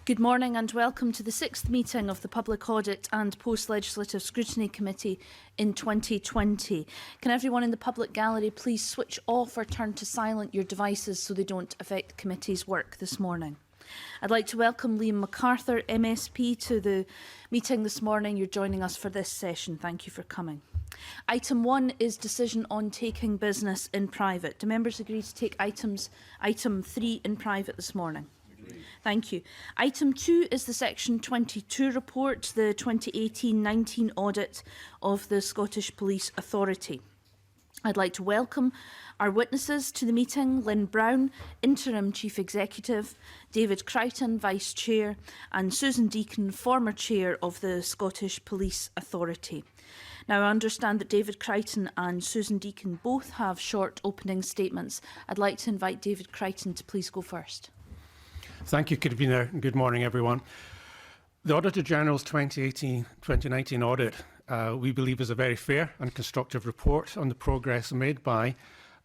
Good morning and welcome to the 6th meeting of the Public Audit and Post-Legislative Scrutiny Committee in 2020. Can everyone in the public gallery please switch off or turn to silent your devices so they don't affect the committee's work this morning? I'd like to welcome Liam MacArthur, MSP, to the meeting this morning. You're joining us for this session. Thank you for coming. Item 1 is decision on taking business in private. Do members agree to take item 3 in private this morning? Thank you. Item 2 is the Section 22 report, the 2018-19 audit of the Scottish Police Authority. I'd like to welcome our witnesses to the meeting: Lynn Brown, Interim Chief Executive, David Crichton, Vice Chair, and Susan Deacon, former Chair of the Scottish Police Authority. Now, I understand that David Crichton and Susan Deacon both have short opening statements. I'd like to invite David Crichton to please go first. Thank you, Convener, and good morning, everyone. The Auditor General's 2018-2019 audit, we believe, is a very fair and constructive report on the progress made by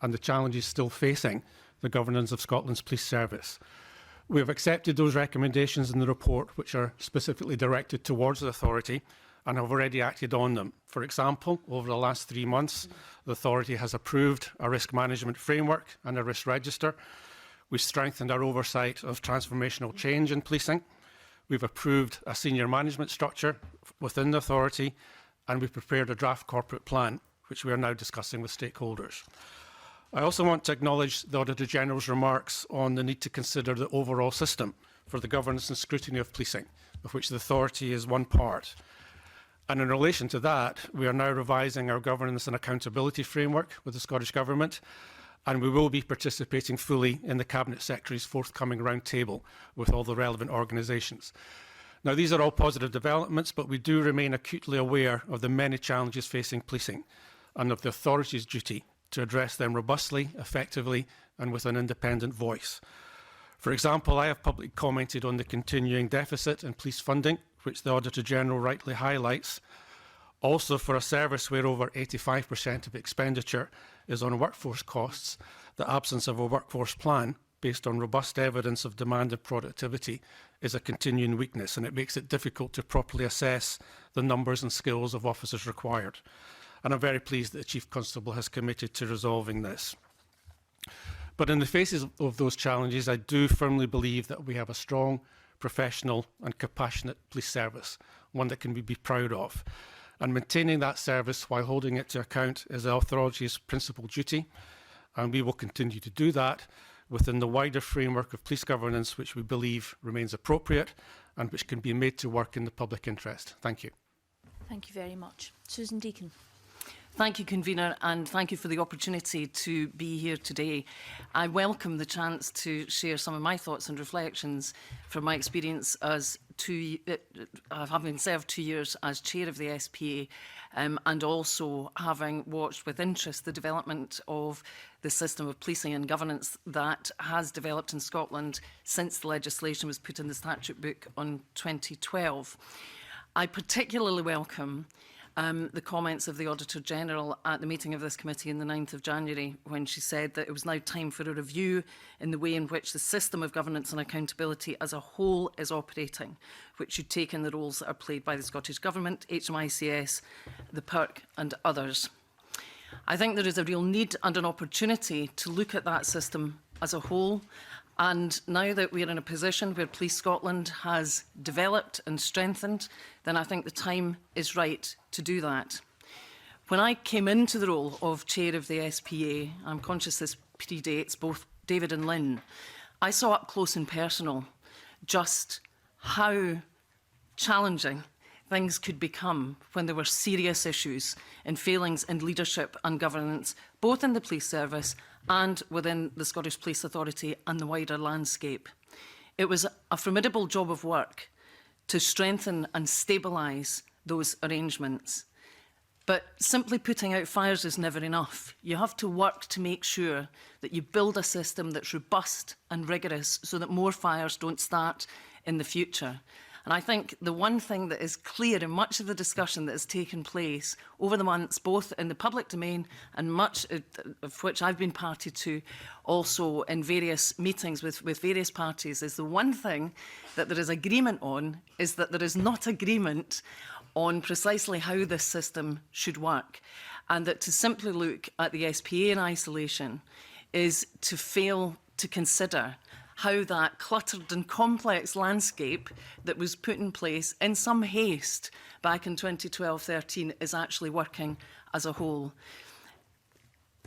and the challenges still facing the governance of Scotland's police service. We have accepted those recommendations in the report which are specifically directed towards the authority and have already acted on them. For example, over the last 3 months, the authority has approved a risk management framework and a risk register. We've strengthened our oversight of transformational change in policing. We've approved a senior management structure within the authority, and we've prepared a draft corporate plan, which we are now discussing with stakeholders. I also want to acknowledge the Auditor General's remarks on the need to consider the overall system for the governance and scrutiny of policing, of which the authority is one part. And in relation to that, we are now revising our governance and accountability framework with the Scottish Government, and we will be participating fully in the Cabinet Secretary's forthcoming roundtable with all the relevant organisations. Now, these are all positive developments, but we do remain acutely aware of the many challenges facing policing and of the authority's duty to address them robustly, effectively, and with an independent voice. For example, I have publicly commented on the continuing deficit in police funding, which the Auditor General rightly highlights. Also, for a service where over 85% of expenditure is on workforce costs, the absence of a workforce plan based on robust evidence of demand and productivity is a continuing weakness, and it makes it difficult to properly assess the numbers and skills of officers required. And I'm very pleased that the Chief Constable has committed to resolving this. But in the faces of those challenges, I do firmly believe that we have a strong, professional and compassionate police service, one that can be proud of. And maintaining that service while holding it to account is the authority's principal duty, and we will continue to do that within the wider framework of police governance, which we believe remains appropriate and which can be made to work in the public interest. Thank you. Thank you very much. Susan Deacon. Thank you, Convener, and thank you for the opportunity to be here today. I welcome the chance to share some of my thoughts and reflections from my experience as having served 2 years as chair of the SPA, and also having watched with interest the development of the system of policing and governance that has developed in Scotland since the legislation was put in the statute book on 2012. I particularly welcome the comments of the Auditor General at the meeting of this committee on the 9th of January, when she said that it was now time for a review in the way in which the system of governance and accountability as a whole is operating, which should take in the roles that are played by the Scottish Government, HMICS, the PERC and others. I think there is a real need and an opportunity to look at that system as a whole. And now that we're in a position where Police Scotland has developed and strengthened, then I think the time is right to do that. When I came into the role of chair of the SPA, I'm conscious this predates both David and Lynn, I saw up close and personal just how challenging things could become when there were serious issues and failings in leadership and governance, both in the police service and within the Scottish Police Authority and the wider landscape. It was a formidable job of work to strengthen and stabilise those arrangements. But simply putting out fires is never enough. You have to work to make sure that you build a system that's robust and rigorous so that more fires don't start in the future. And I think the one thing that is clear in much of the discussion that has taken place over the months, both in the public domain and much of which I've been party to, also in various meetings with various parties, is the one thing that there is agreement on is that there is not agreement on precisely how this system should work, and that to simply look at the SPA in isolation is to fail to consider how that cluttered and complex landscape that was put in place in some haste back in 2012-13 is actually working as a whole.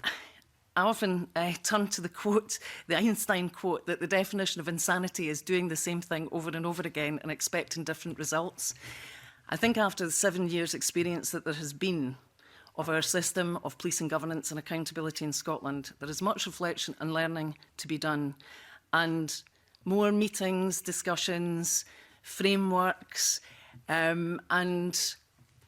I often turn to the quote, the Einstein quote, that the definition of insanity is doing the same thing over and over again and expecting different results. I think after the 7 years' experience that there has been of our system of policing governance and accountability in Scotland, there is much reflection and learning to be done. And more meetings, discussions, frameworks, and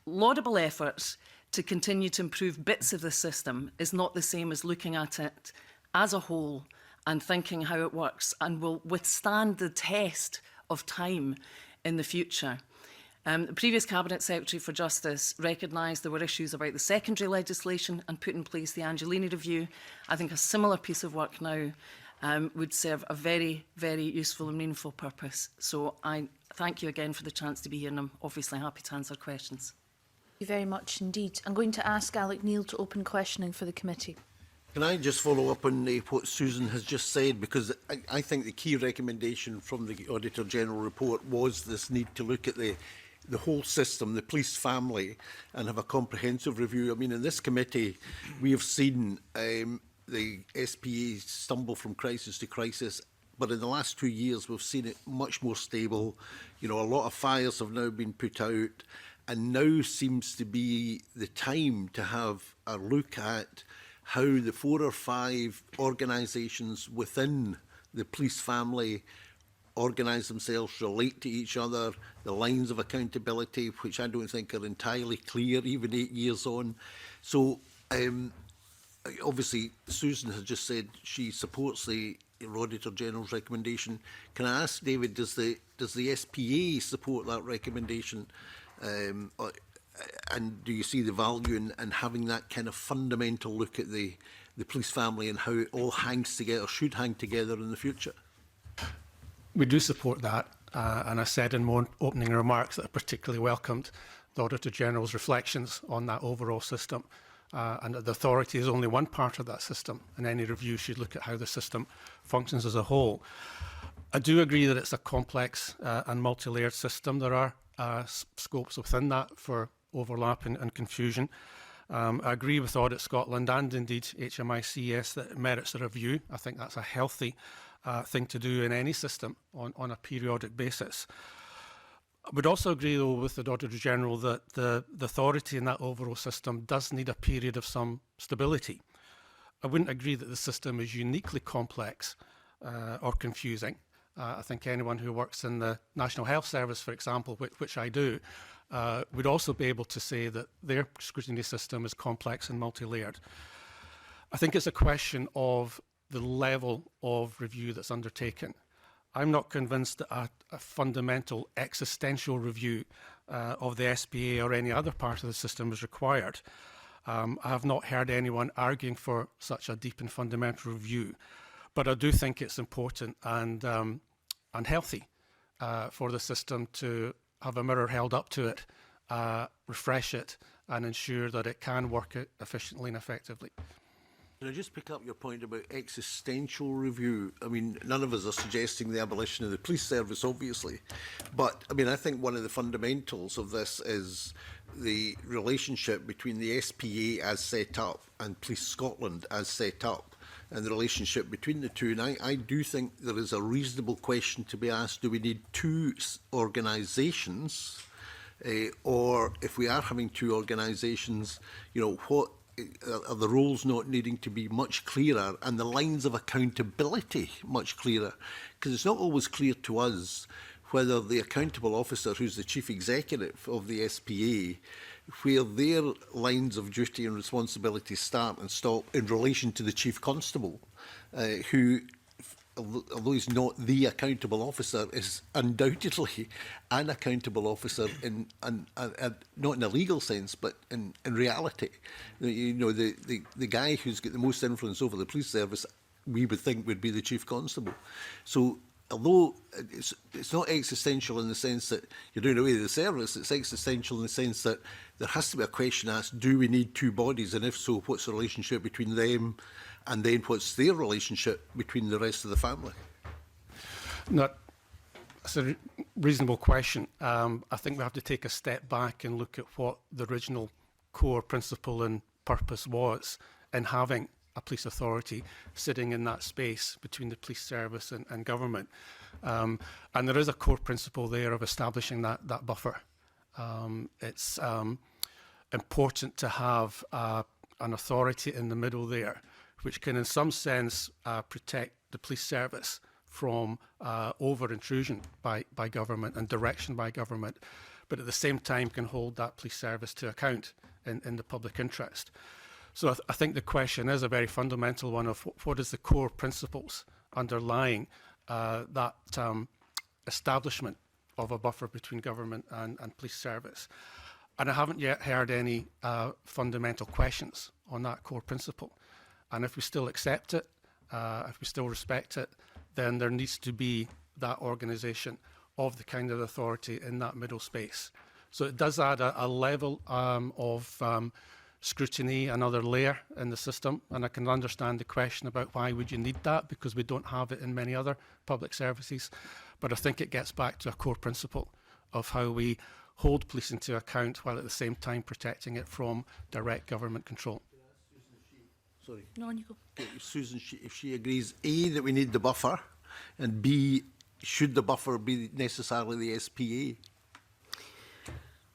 laudable efforts to continue to improve bits of the system is not the same as looking at it as a whole and thinking how it works and will withstand the test of time in the future. The previous Cabinet Secretary for Justice recognised there were issues about the secondary legislation and put in place the Angelini Review. I think a similar piece of work now would serve a very, very useful and meaningful purpose. So I thank you again for the chance to be here, and I'm obviously happy to answer questions. Thank you very much indeed. I'm going to ask Alec Neil to open questioning for the committee. Can I just follow up on what Susan has just said? Because I think the key recommendation from the Auditor General report was this need to look at the whole system, the police family, and have a comprehensive review. I mean, in this committee, we have seen the SPA stumble from crisis to crisis, but in the last 2 years, we've seen it much more stable. You know, a lot of fires have now been put out, and now seems to be the time to have a look at how the 4 or 5 organisations within the police family organise themselves, relate to each other, the lines of accountability, which I don't think are entirely clear, even 8 years on. So, obviously, Susan has just said she supports the Auditor General's recommendation. Can I ask, David, does the SPA support that recommendation? And do you see the value in having that kind of fundamental look at the police family and how it all hangs together, should hang together in the future? We do support that, and I said in my opening remarks that I particularly welcomed the Auditor General's reflections on that overall system, and that the authority is only one part of that system, and any review should look at how the system functions as a whole. I do agree that it's a complex and multi-layered system. There are scopes within that for overlap and confusion. I agree with Audit Scotland and indeed HMICS that it merits a review. I think that's a healthy thing to do in any system on a periodic basis. I would also agree, though, with the Auditor General that the authority in that overall system does need a period of some stability. I wouldn't agree that the system is uniquely complex or confusing. I think anyone who works in the National Health Service, for example, which I do, would also be able to say that their scrutiny system is complex and multi-layered. I think it's a question of the level of review that's undertaken. I'm not convinced that a fundamental existential review of the SPA or any other part of the system is required. I have not heard anyone arguing for such a deep and fundamental review, but I do think it's important and healthy for the system to have a mirror held up to it, refresh it, and ensure that it can work efficiently and effectively. Can I just pick up your point about existential review? I mean, none of us are suggesting the abolition of the police service, obviously. But, I mean, I think one of the fundamentals of this is the relationship between the SPA as set up and Police Scotland as set up, and the relationship between the two. And I do think there is a reasonable question to be asked, do we need 2 organisations? Or if we are having 2 organisations, you know, what are the roles not needing to be much clearer and the lines of accountability much clearer? Because it's not always clear to us whether the accountable officer, who's the chief executive of the SPA, where their lines of duty and responsibility start and stop in relation to the chief constable, who although he's not the accountable officer, is undoubtedly an accountable officer not in a legal sense, but in reality. You know, the guy who's got the most influence over the police service, we would think would be the chief constable. So although it's not existential in the sense that you're doing away with the service, it's existential in the sense that there has to be a question asked, do we need two bodies? And if so, what's the relationship between them? And then what's their relationship between the rest of the family? That's a reasonable question. I think we have to take a step back and look at what the original core principle and purpose was in having a police authority sitting in that space between the police service and government. And there is a core principle there of establishing that buffer. It's important to have an authority in the middle there, which can in some sense protect the police service from over-intrusion by government and direction by government, but at the same time can hold that police service to account in the public interest. So I think the question is a very fundamental one of what is the core principles underlying that establishment of a buffer between government and police service. And I haven't yet heard any fundamental questions on that core principle. And if we still accept it, if we still respect it, then there needs to be that organisation of the kind of authority in that middle space. So it does add a level of scrutiny, another layer in the system, and I can understand the question about why would you need that, because we don't have it in many other public services. But I think it gets back to a core principle of how we hold policing to account while at the same time protecting it from direct government control. Sorry. No, on you go. Susan, if she agrees, A, that we need the buffer, and B, should the buffer be necessarily the SPA?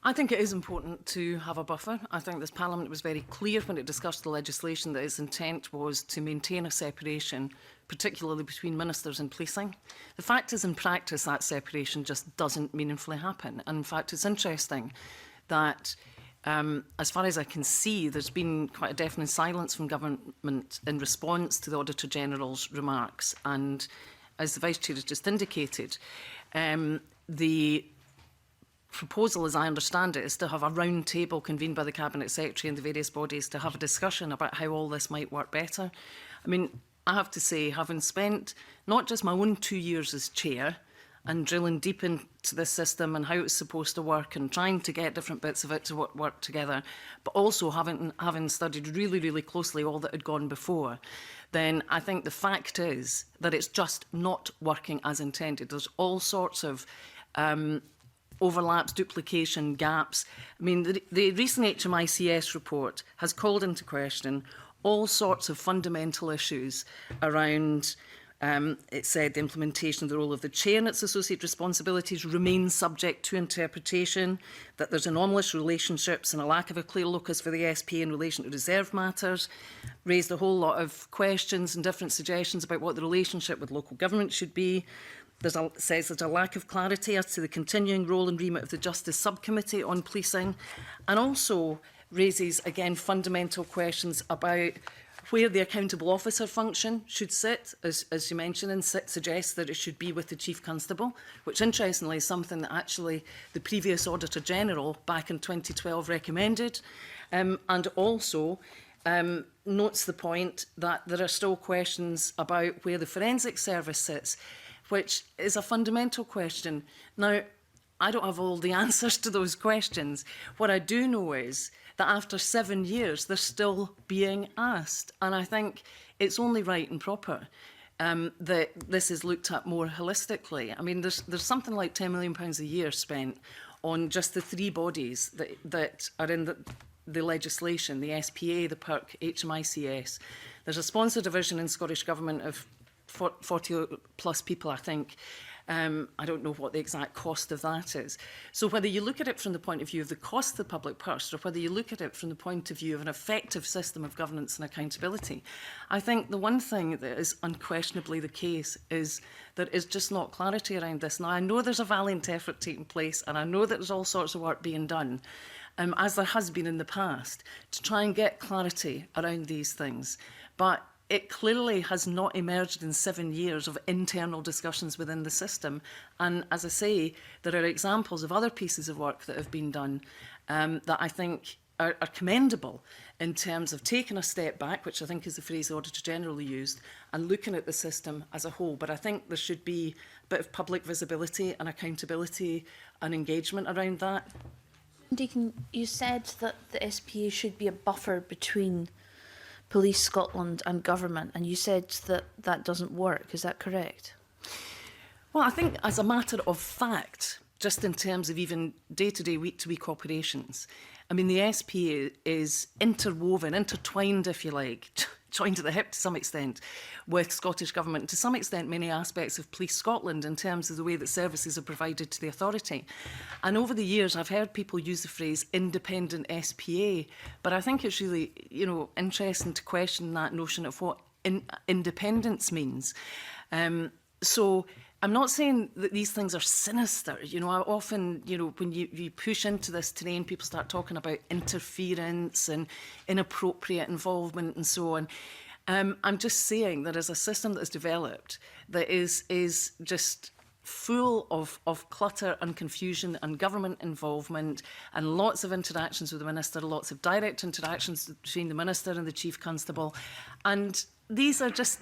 I think it is important to have a buffer. I think this Parliament was very clear when it discussed the legislation that its intent was to maintain a separation, particularly between ministers and policing. The fact is, in practice, that separation just doesn't meaningfully happen. And in fact, it's interesting that as far as I can see, there's been quite a deafening silence from government in response to the Auditor General's remarks. And as the Vice-Chair has just indicated, the proposal, as I understand it, is to have a round table convened by the Cabinet Secretary and the various bodies to have a discussion about how all this might work better. I mean, I have to say, having spent not just my own 2 years as chair and drilling deep into this system and how it's supposed to work and trying to get different bits of it to work together, but also having studied really, really closely all that had gone before, then I think the fact is that it's just not working as intended. There's all sorts of overlaps, duplication, gaps. I mean, the recent HMICS report has called into question all sorts of fundamental issues around, it said the implementation of the role of the chair and its associated responsibilities remains subject to interpretation, that there's anomalous relationships and a lack of a clear locus for the SPA in relation to reserve matters, raised a whole lot of questions and different suggestions about what the relationship with local government should be. Says there's a lack of clarity as to the continuing role and remit of the Justice Subcommittee on policing, and also raises, again, fundamental questions about where the accountable officer function should sit, as you mentioned, and suggests that it should be with the Chief Constable, which interestingly is something that actually the previous Auditor General back in 2012 recommended, and also notes the point that there are still questions about where the Forensic Service sits, which is a fundamental question. Now, I don't have all the answers to those questions. What I do know is that after 7 years, they're still being asked. And I think it's only right and proper that this is looked at more holistically. I mean, there's something like £10 million a year spent on just the three bodies that are in the legislation, the SPA, the PIRC, HMICS. There's a sponsor division in Scottish Government of 40 plus people, I think. I don't know what the exact cost of that is. So whether you look at it from the point of view of the cost of the public purse or whether you look at it from the point of view of an effective system of governance and accountability, I think the one thing that is unquestionably the case is there is just not clarity around this. Now, I know there's a valiant effort taking place and I know that there's all sorts of work being done, as there has been in the past, to try and get clarity around these things. But it clearly has not emerged in 7 years of internal discussions within the system. And as I say, there are examples of other pieces of work that have been done that I think are commendable in terms of taking a step back, which I think is the phrase the Auditor General used, and looking at the system as a whole. But I think there should be a bit of public visibility and accountability and engagement around that. Deacon, you said that the SPA should be a buffer between Police Scotland and government, and you said that that doesn't work. Is that correct? Well, I think as a matter of fact, just in terms of even day-to-day, week-to-week operations, I mean, the SPA is interwoven, intertwined, if you like, joined at the hip to some extent with Scottish Government, and to some extent many aspects of Police Scotland in terms of the way that services are provided to the authority. And over the years, I've heard people use the phrase independent SPA, but I think it's really, you know, interesting to question that notion of what independence means. So I'm not saying that these things are sinister. You know, I often, you know, when you push into this terrain, people start talking about interference and inappropriate involvement and so on. I'm just saying that as a system that is developed, that is just full of clutter and confusion and government involvement and lots of interactions with the Minister, lots of direct interactions between the Minister and the Chief Constable. And these are just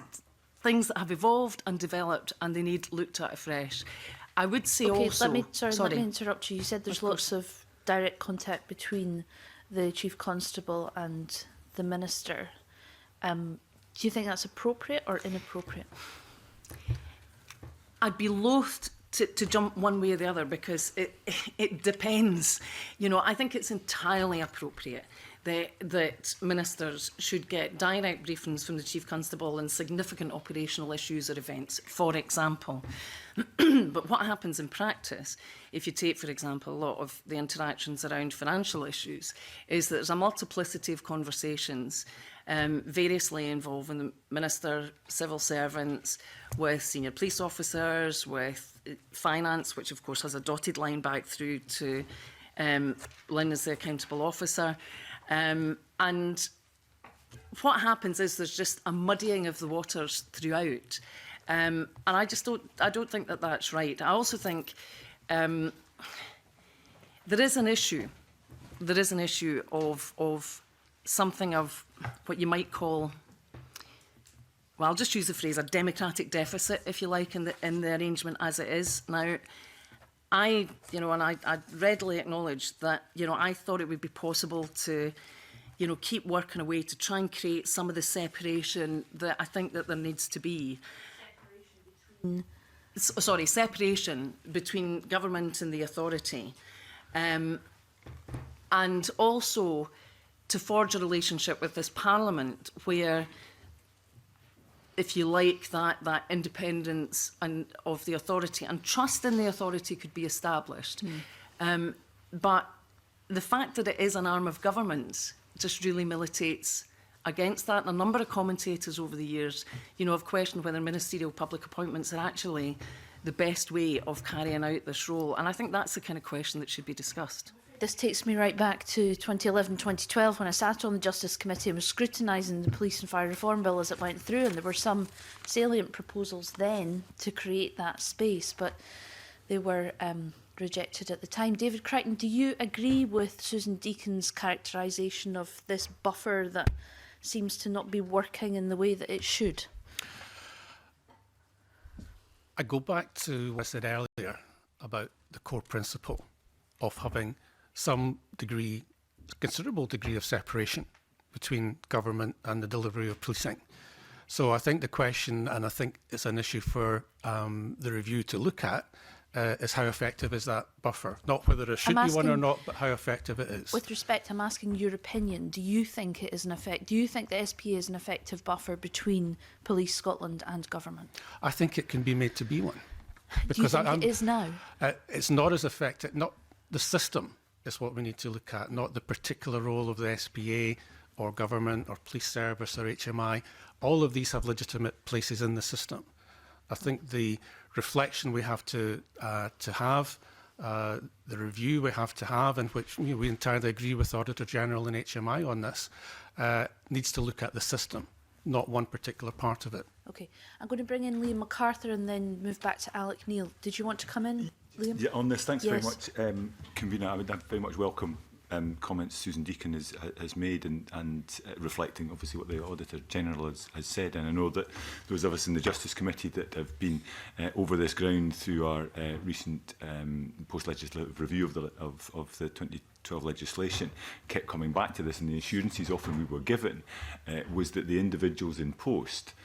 things that have evolved and developed, and they need looked at afresh. I would say also... Let me interrupt you. You said there's lots of direct contact between the Chief Constable and the Minister. Do you think that's appropriate or inappropriate? I'd be loath to jump one way or the other because it depends. You know, I think it's entirely appropriate that ministers should get direct briefings from the Chief Constable on significant operational issues or events, for example. But what happens in practice, if you take, for example, a lot of the interactions around financial issues, is that there's a multiplicity of conversations variously involving the Minister, civil servants, with senior police officers, with finance, which of course has a dotted line back through to Lynn as the accountable officer. And what happens is there's just a muddying of the waters throughout. And I don't think that that's right. I also think there is an issue. There is an issue of something of what you might call, well, I'll just use the phrase, a democratic deficit, if you like, in the arrangement as it is now. I readily acknowledge that, you know, I thought it would be possible to, you know, keep working away to try and create some of the separation that I think that there needs to be. Separation between government and the authority. And also to forge a relationship with this Parliament where, if you like, that independence of the authority and trust in the authority could be established. But the fact that it is an arm of government just really militates against that. And a number of commentators over the years, you know, have questioned whether ministerial public appointments are actually the best way of carrying out this role. And I think that's the kind of question that should be discussed. This takes me right back to 2011-2012 when I sat on the Justice Committee and was scrutinising the Police and Fire Reform Bill as it went through, and there were some salient proposals then to create that space, but they were rejected at the time. David Crichton, do you agree with Susan Deacon's characterisation of this buffer that seems to not be working in the way that it should? I go back to what I said earlier about the core principle of having some degree, considerable degree of separation between government and the delivery of policing. So I think the question, and I think it's an issue for the review to look at, is how effective is that buffer? Not whether there should be one or not, but how effective it is. With respect, I'm asking your opinion. Do you think it is an effect? Do you think the SPA is an effective buffer between Police Scotland and government? I think it can be made to be one. Because do you think it is now? It's not as effective. Not the system is what we need to look at, not the particular role of the SPA or government or police service or HMI. All of these have legitimate places in the system. I think the reflection we have to have, the review we have to have, in which we entirely agree with Auditor General and HMI on this, needs to look at the system not one particular part of it. Okay, I'm going to bring in Liam MacArthur and then move back to Alec Neil. Did you want to come in, Liam? Yeah, on this, thanks very Yes. much, Convener. I would very much welcome comments Susan Deacon has made and reflecting obviously what the Auditor General has said. And I know that those of us in the Justice Committee that have been over this ground through our recent post-legislative review of the 2012 legislation kept coming back to this, and the assurances often we were given was that the individuals in post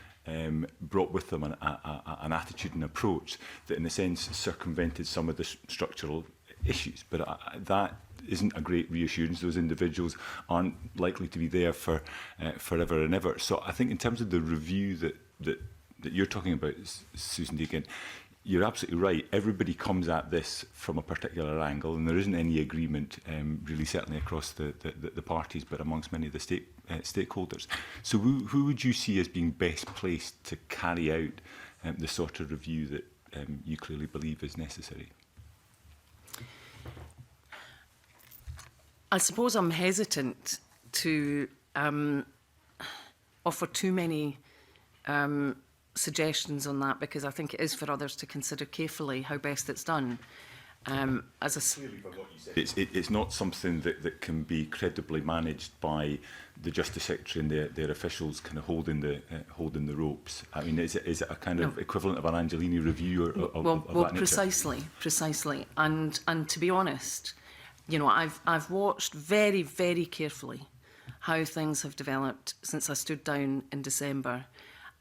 brought with them an attitude and approach that in a sense circumvented some of the structural issues. But that isn't a great reassurance. Those individuals aren't likely to be there for forever and ever. So I think in terms of the review that you're talking about, Susan Deacon, you're absolutely right. Everybody comes at this from a particular angle, and there isn't any agreement, really, certainly across the parties, but amongst many of the stakeholders. So who would you see as being best placed to carry out the sort of review that you clearly believe is necessary? I suppose I'm hesitant to offer too many suggestions on that, because I think it is for others to consider carefully how best it's done. As a It's not something that can be credibly managed by the Justice Secretary and their officials kind of holding the ropes. I mean, is it a kind of equivalent of an Angelini review or of that nature? Precisely. And to be honest, you know, I've watched very, very carefully how things have developed since I stood down in December.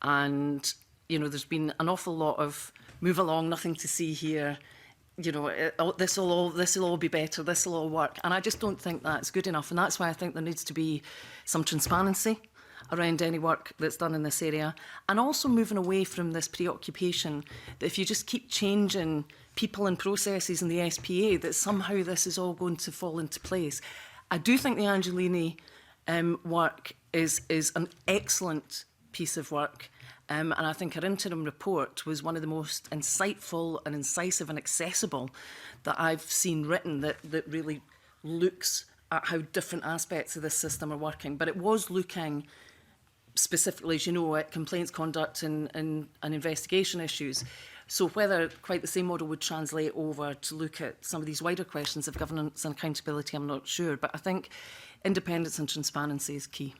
And, you know, there's been an awful lot of move along, nothing to see here, you know, this will all be better, this will all work. And I just don't think that's good enough. And that's why I think there needs to be some transparency around any work that's done in this area. And also moving away from this preoccupation that if you just keep changing people and processes in the SPA, that somehow this is all going to fall into place. I do think the Angelini work is an excellent piece of work. And I think her interim report was one of the most insightful and incisive and accessible that I've seen written, that really looks at how different aspects of this system are working. But it was looking specifically, as you know, at complaints conduct and investigation issues. So whether quite the same model would translate over to look at some of these wider questions of governance and accountability, I'm not sure. But I think independence and transparency is key.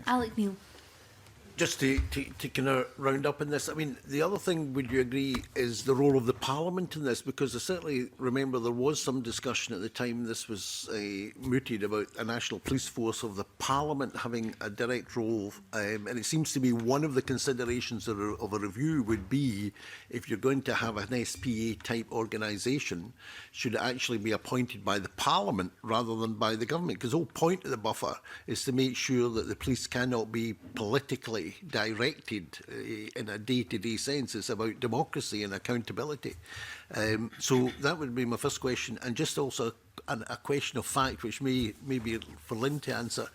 Alec Neil. Just to kind of round up in this, I mean, the other thing, would you agree, is the role of the Parliament in this? Because I certainly remember there was some discussion at the time this was mooted about a national police force, of the Parliament having a direct role. And it seems to me one of the considerations of a review would be, if you're going to have an SPA-type organisation, should it actually be appointed by the Parliament rather than by the government? Because the whole point of the buffer is to make sure that the police cannot be politically directed in a day-to-day sense. It's about democracy and accountability. So that would be my first question. And just also a question of fact, which may be for Lynn to answer.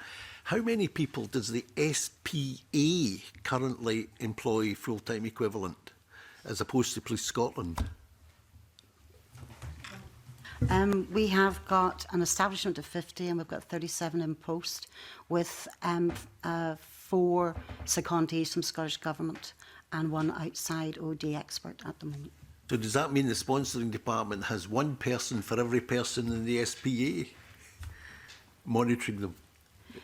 How many people does the SPA currently employ full-time equivalent, as opposed to Police Scotland? We have got an establishment of 50 and we've got 37 in post, with 4 secondees from Scottish Government and 1 outside OD expert at the moment. So does that mean the sponsoring department has 1 person for every person in the SPA monitoring them?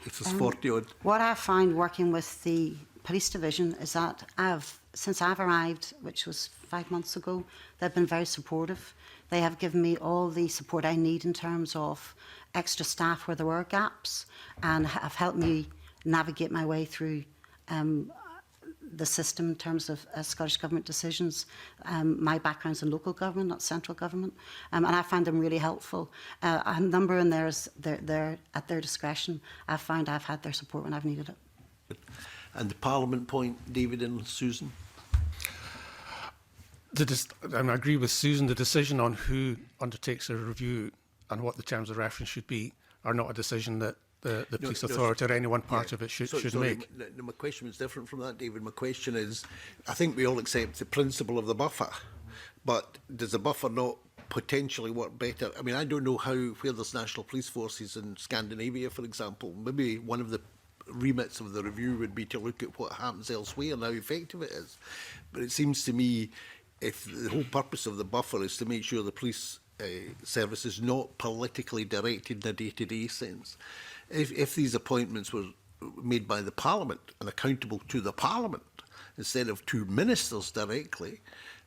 If there's 40 odd. What I found working with the police division is that since I've arrived, which was 5 months ago, they've been very supportive. They have given me all the support I need in terms of extra staff where there were gaps, and have helped me navigate my way through the system in terms of Scottish Government decisions. My background's in local government, not central government, and I find them really helpful. A number in there is they're at their discretion. I've found I've had their support when I've needed it. And the Parliament point, David and Susan? I agree with Susan. The decision on who undertakes a review and what the terms of reference should be are not a decision that the police authority or any one part of it should make. My question was different from that, David. My question is, I think we all accept the principle of the buffer, but does the buffer not potentially work better? I mean, I don't know where there's national police forces in Scandinavia, for example. Maybe one of the remits of the review would be to look at what happens elsewhere and how effective it is. But it seems to me, if the whole purpose of the buffer is to make sure the police service is not politically directed in a day-to-day sense, if these appointments were made by the Parliament and accountable to the Parliament instead of to ministers directly,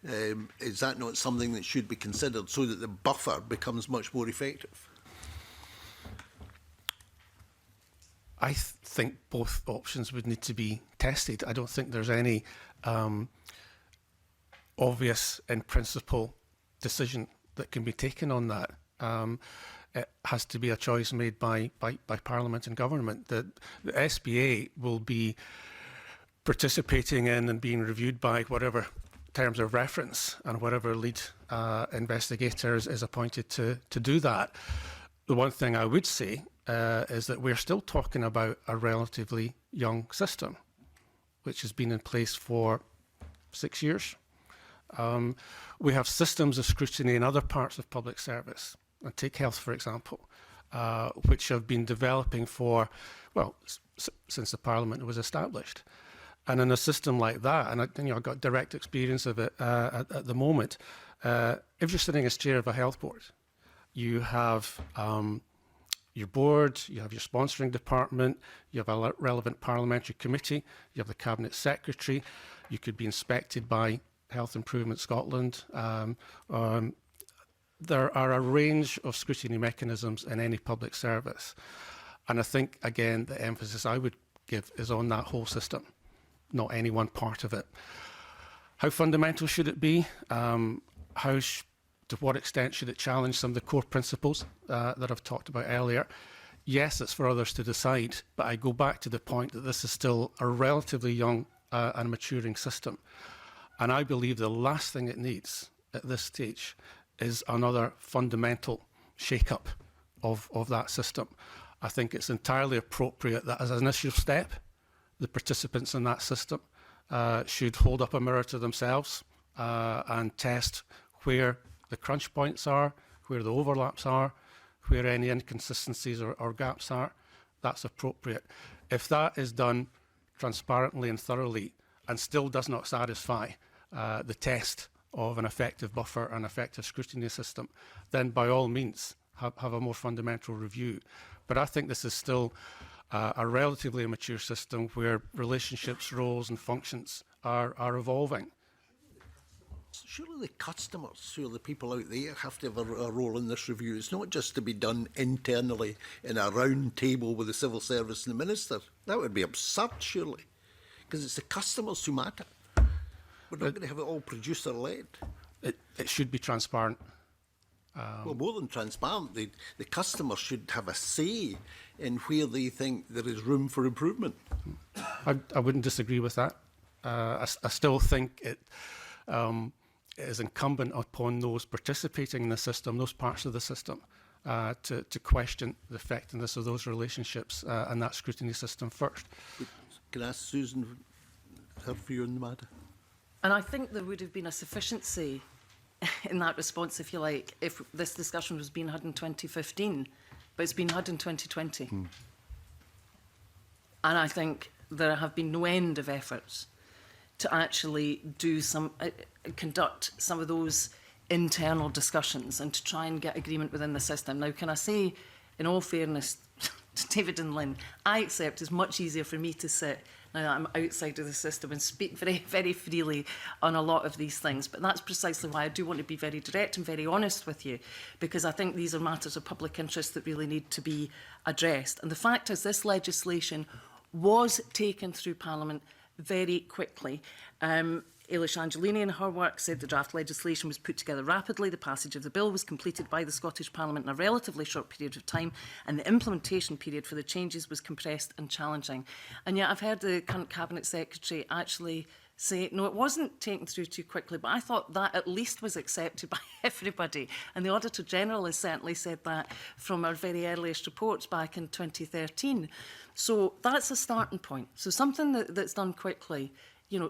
is that not something that should be considered so that the buffer becomes much more effective? I think both options would need to be tested. I don't think there's any obvious, in principle, decision that can be taken on that. It has to be a choice made by Parliament and Government. The SBA will be participating in and being reviewed by whatever terms of reference and whatever lead investigator is appointed to do that. The one thing I would say is that we're still talking about a relatively young system, which has been in place for 6 years. We have systems of scrutiny in other parts of public service, and take health, for example, which have been developing for, well, since the Parliament was established. And in a system like that, and I've got direct experience of it at the moment, if you're sitting as chair of a health board, you have your board, you have your sponsoring department, you have a relevant parliamentary committee, you have the cabinet secretary, you could be inspected by Health Improvement Scotland. There are a range of scrutiny mechanisms in any public service. And I think, again, the emphasis I would give is on that whole system, not any one part of it. How fundamental should it be? To what extent should it challenge some of the core principles that I've talked about earlier? Yes, it's for others to decide, but I go back to the point that this is still a relatively young and maturing system. And I believe the last thing it needs at this stage is another fundamental shake-up of that system. I think it's entirely appropriate that as an initial step, the participants in that system should hold up a mirror to themselves and test where the crunch points are, where the overlaps are, where any inconsistencies or gaps are. That's appropriate. If that is done transparently and thoroughly and still does not satisfy the test of an effective buffer and effective scrutiny system, then by all means have a more fundamental review. But I think this is still a relatively immature system where relationships, roles and functions are evolving. Surely the customers, who are the people out there, have to have a role in this review. It's not just to be done internally in a round table with the civil service and the minister. That would be absurd, surely, because it's the customers who matter. We're not going to have it all producer-led. It should be transparent. Well, more than transparent, the customer should have a say in where they think there is room for improvement. I wouldn't disagree with that. I still think it is incumbent upon those participating in the system, those parts of the system, to question the effectiveness of those relationships and that scrutiny system first. Can I ask Susan her view on the matter? And I think there would have been a sufficiency in that response, if you like, if this discussion was being had in 2015, but it's been had in 2020. And I think there have been no end of efforts to actually do conduct some of those internal discussions and to try and get agreement within the system. Now, can I say, in all fairness to David and Lynn, I accept it's much easier for me to sit now that I'm outside of the system and speak very, very freely on a lot of these things. But that's precisely why I do want to be very direct and very honest with you, because I think these are matters of public interest that really need to be addressed. And the fact is, this legislation was taken through Parliament very quickly. Eilish Angelini in her work said the draft legislation was put together rapidly. The passage of the bill was completed by the Scottish Parliament in a relatively short period of time, and the implementation period for the changes was compressed and challenging. And yet I've heard the current Cabinet Secretary actually say, no, it wasn't taken through too quickly, but I thought that at least was accepted by everybody. And the Auditor General has certainly said that from our very earliest reports back in 2013. So that's a starting point. So something that's done quickly,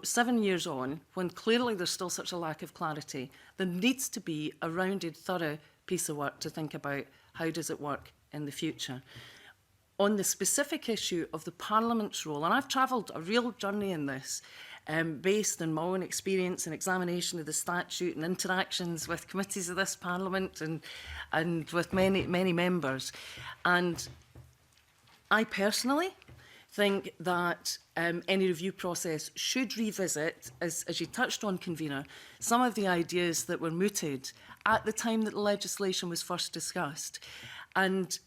7 years on, when clearly there's still such a lack of clarity, there needs to be a rounded, thorough piece of work to think about how does it work in the future. on the specific issue of the Parliament's role, and I've travelled a real journey in this, based on my own experience and examination of the statute and interactions with committees of this Parliament and with many members. And I personally think that any review process should revisit, as you touched on, Convener, some of the ideas that were mooted at the time that the legislation was first discussed. And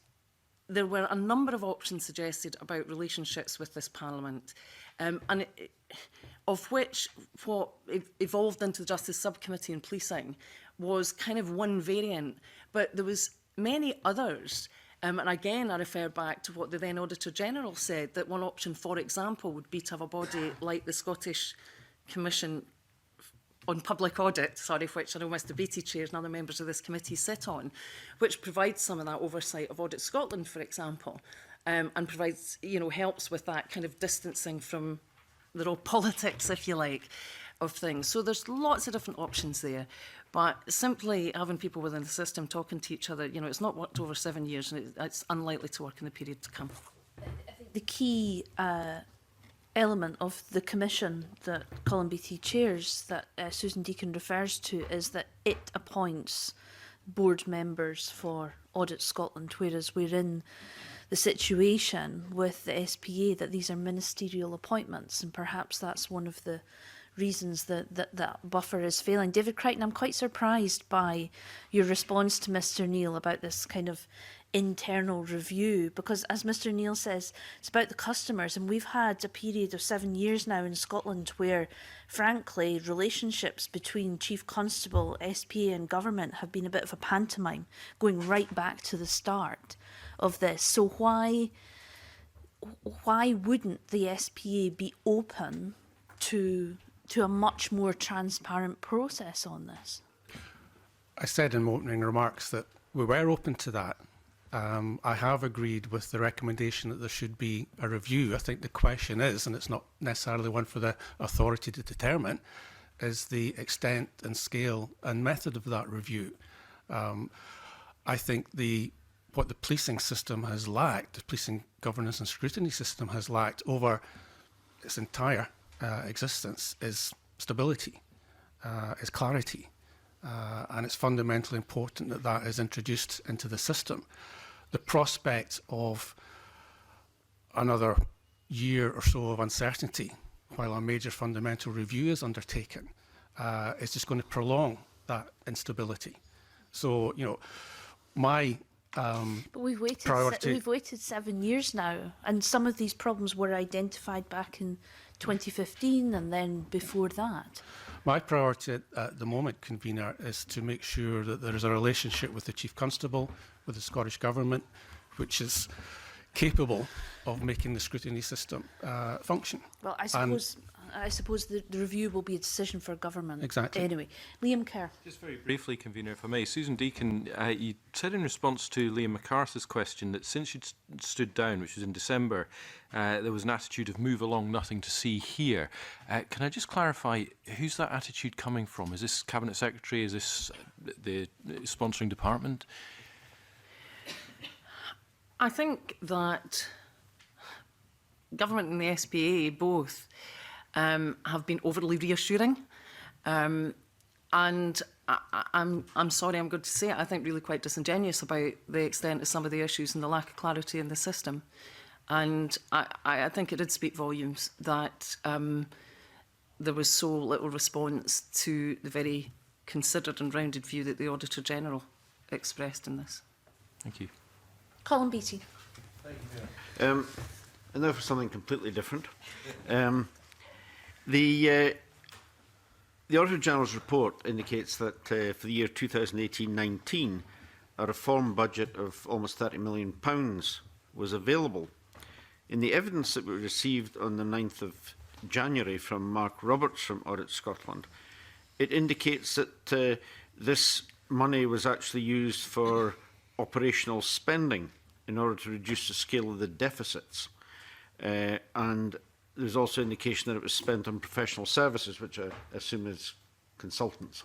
there were a number of options suggested about relationships with this Parliament, of which what evolved into the Justice Subcommittee and Policing was kind of one variant, but there was many others. And again, I refer back to what the then Auditor General said, that one option, for example, would be to have a body like the Scottish Commission on Public Audit, which I know Mr Beattie chairs and other members of this committee sit on, which provides some of that oversight of Audit Scotland, for example, and provides, helps with that kind of distancing from the raw politics, if you like, of things. So there's lots of different options there. But simply having people within the system talking to each other, it's not worked over 7 years, and it's unlikely to work in the period to come. I think the key element of the commission that Colin Beattie chairs, that Susan Deacon refers to, is that it appoints board members for Audit Scotland, whereas we're in the situation with the SPA that these are ministerial appointments, and perhaps that's one of the reasons that buffer is failing. David Crichton, I'm quite surprised by your response to Mr Neil about this kind of internal review, because as Mr Neil says, it's about the customers, and we've had a period of 7 years now in Scotland where, frankly, relationships between Chief Constable, SPA and government have been a bit of a pantomime, going right back to the start of this. So why wouldn't the SPA be open to a much more transparent process on this? I said in my opening remarks that we were open to that. I have agreed with the recommendation that there should be a review. I think the question is, and it's not necessarily one for the authority to determine, is the extent and scale and method of that review. I think what the policing system has lacked, the policing governance and scrutiny system has lacked over its entire existence, is stability, is clarity. And it's fundamentally important that that is introduced into the system. The prospect of another year or so of uncertainty while a major fundamental review is undertaken is just going to prolong that instability. So, my but we've waited 7 years now, and some of these problems were identified back in 2015 and then before that. My priority at the moment, Convener, is to make sure that there is a relationship with the Chief Constable, with the Scottish Government, which is capable of making the scrutiny system function. Well, I suppose the review will be a decision for government. Exactly. Anyway, Liam Kerr. Just very briefly, Convener, if I may. Susan Deacon, you said in response to Liam MacArthur's question that since you'd stood down, which was in December, there was an attitude of move along, nothing to see here. Can I just clarify, who's that attitude coming from? Is this Cabinet Secretary? Is this the sponsoring department? I think that government and the SPA both have been overly reassuring, and I'm sorry, I'm going to say it, I think really quite disingenuous about the extent of some of the issues and the lack of clarity in the system. And I think it did speak volumes that there was so little response to the very considered and rounded view that the Auditor General expressed in this. Thank you. Colin Beattie. And now for something completely different. The Auditor General's report indicates that for the year 2018-19, a reform budget of almost £30 million was available. In the evidence that we received on the 9th of January from Mark Roberts from Audit Scotland, it indicates that this money was actually used for operational spending in order to reduce the scale of the deficits. And there's also indication that it was spent on professional services, which I assume is consultants.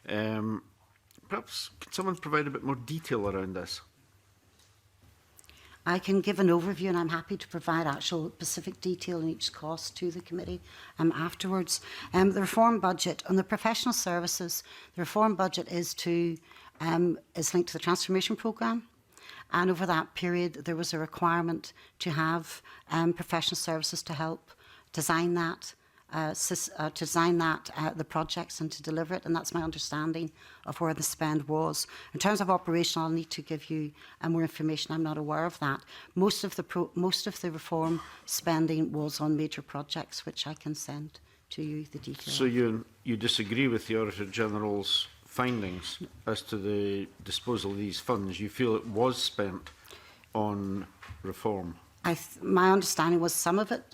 Perhaps could someone provide a bit more detail around this? I can give an overview, and I'm happy to provide actual specific detail in each cost to the committee afterwards. The reform budget on the professional services, the reform budget is linked to the transformation programme. And over that period, there was a requirement to have professional services to help design that, the projects and to deliver it. And that's my understanding of where the spend was. In terms of operational, I'll need to give you more information. I'm not aware of that. Most of the reform spending was on major projects, which I can send to you the details. So you disagree with the Auditor General's findings as to the disposal of these funds? You feel it was spent on reform? My understanding was some of it,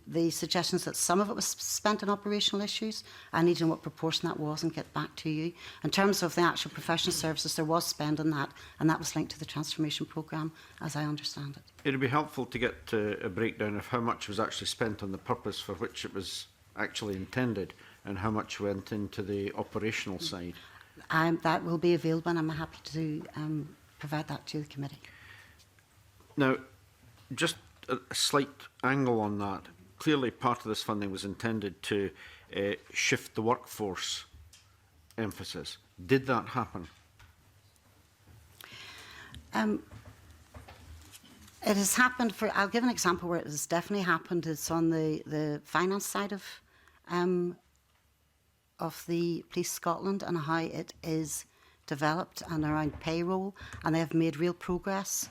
the suggestions that some of it was spent on operational issues. I need to know what proportion that was and get back to you. In terms of the actual professional services, there was spend on that, and that was linked to the transformation programme, as I understand it. It would be helpful to get a breakdown of how much was actually spent on the purpose for which it was actually intended and how much went into the operational side. That will be available, and I'm happy to provide that to the committee. Now, just a slight angle on that. Clearly, part of this funding was intended to shift the workforce emphasis. Did that happen? It has happened I'll give an example where it has definitely happened. It's on the finance side of the Police Scotland and how it is developed and around payroll, and they have made real progress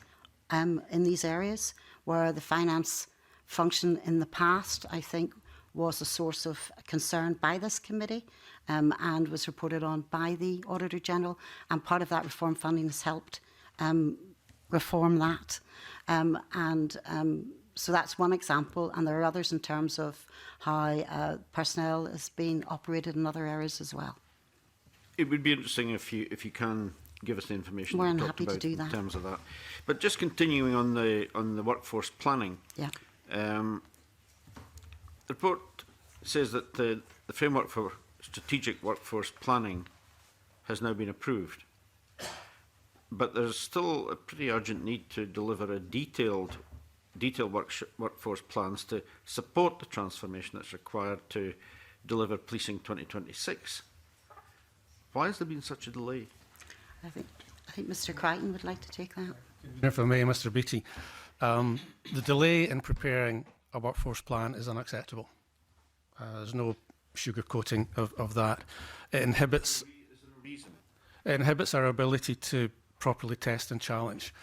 in these areas where the finance function in the past, I think, was a source of concern by this committee and was reported on by the Auditor General, and part of that reform funding has helped reform that. So that's one example, and there are others in terms of how personnel is being operated in other areas as well. It would be interesting if you can give us the information More that than you talked happy to about do in that. terms of that. But just continuing on the workforce planning, Yeah. the report says that the framework for strategic workforce planning has now been approved. But there's still a pretty urgent need to deliver a detailed workforce plans to support the transformation that's required to deliver Policing 2026. Why has there been such a delay? I think Mr. Crichton would like to take that. If I may, Mr. Beattie, the delay in preparing a workforce plan is unacceptable. There's no sugarcoating of that. It inhibits our ability to properly test and challenge.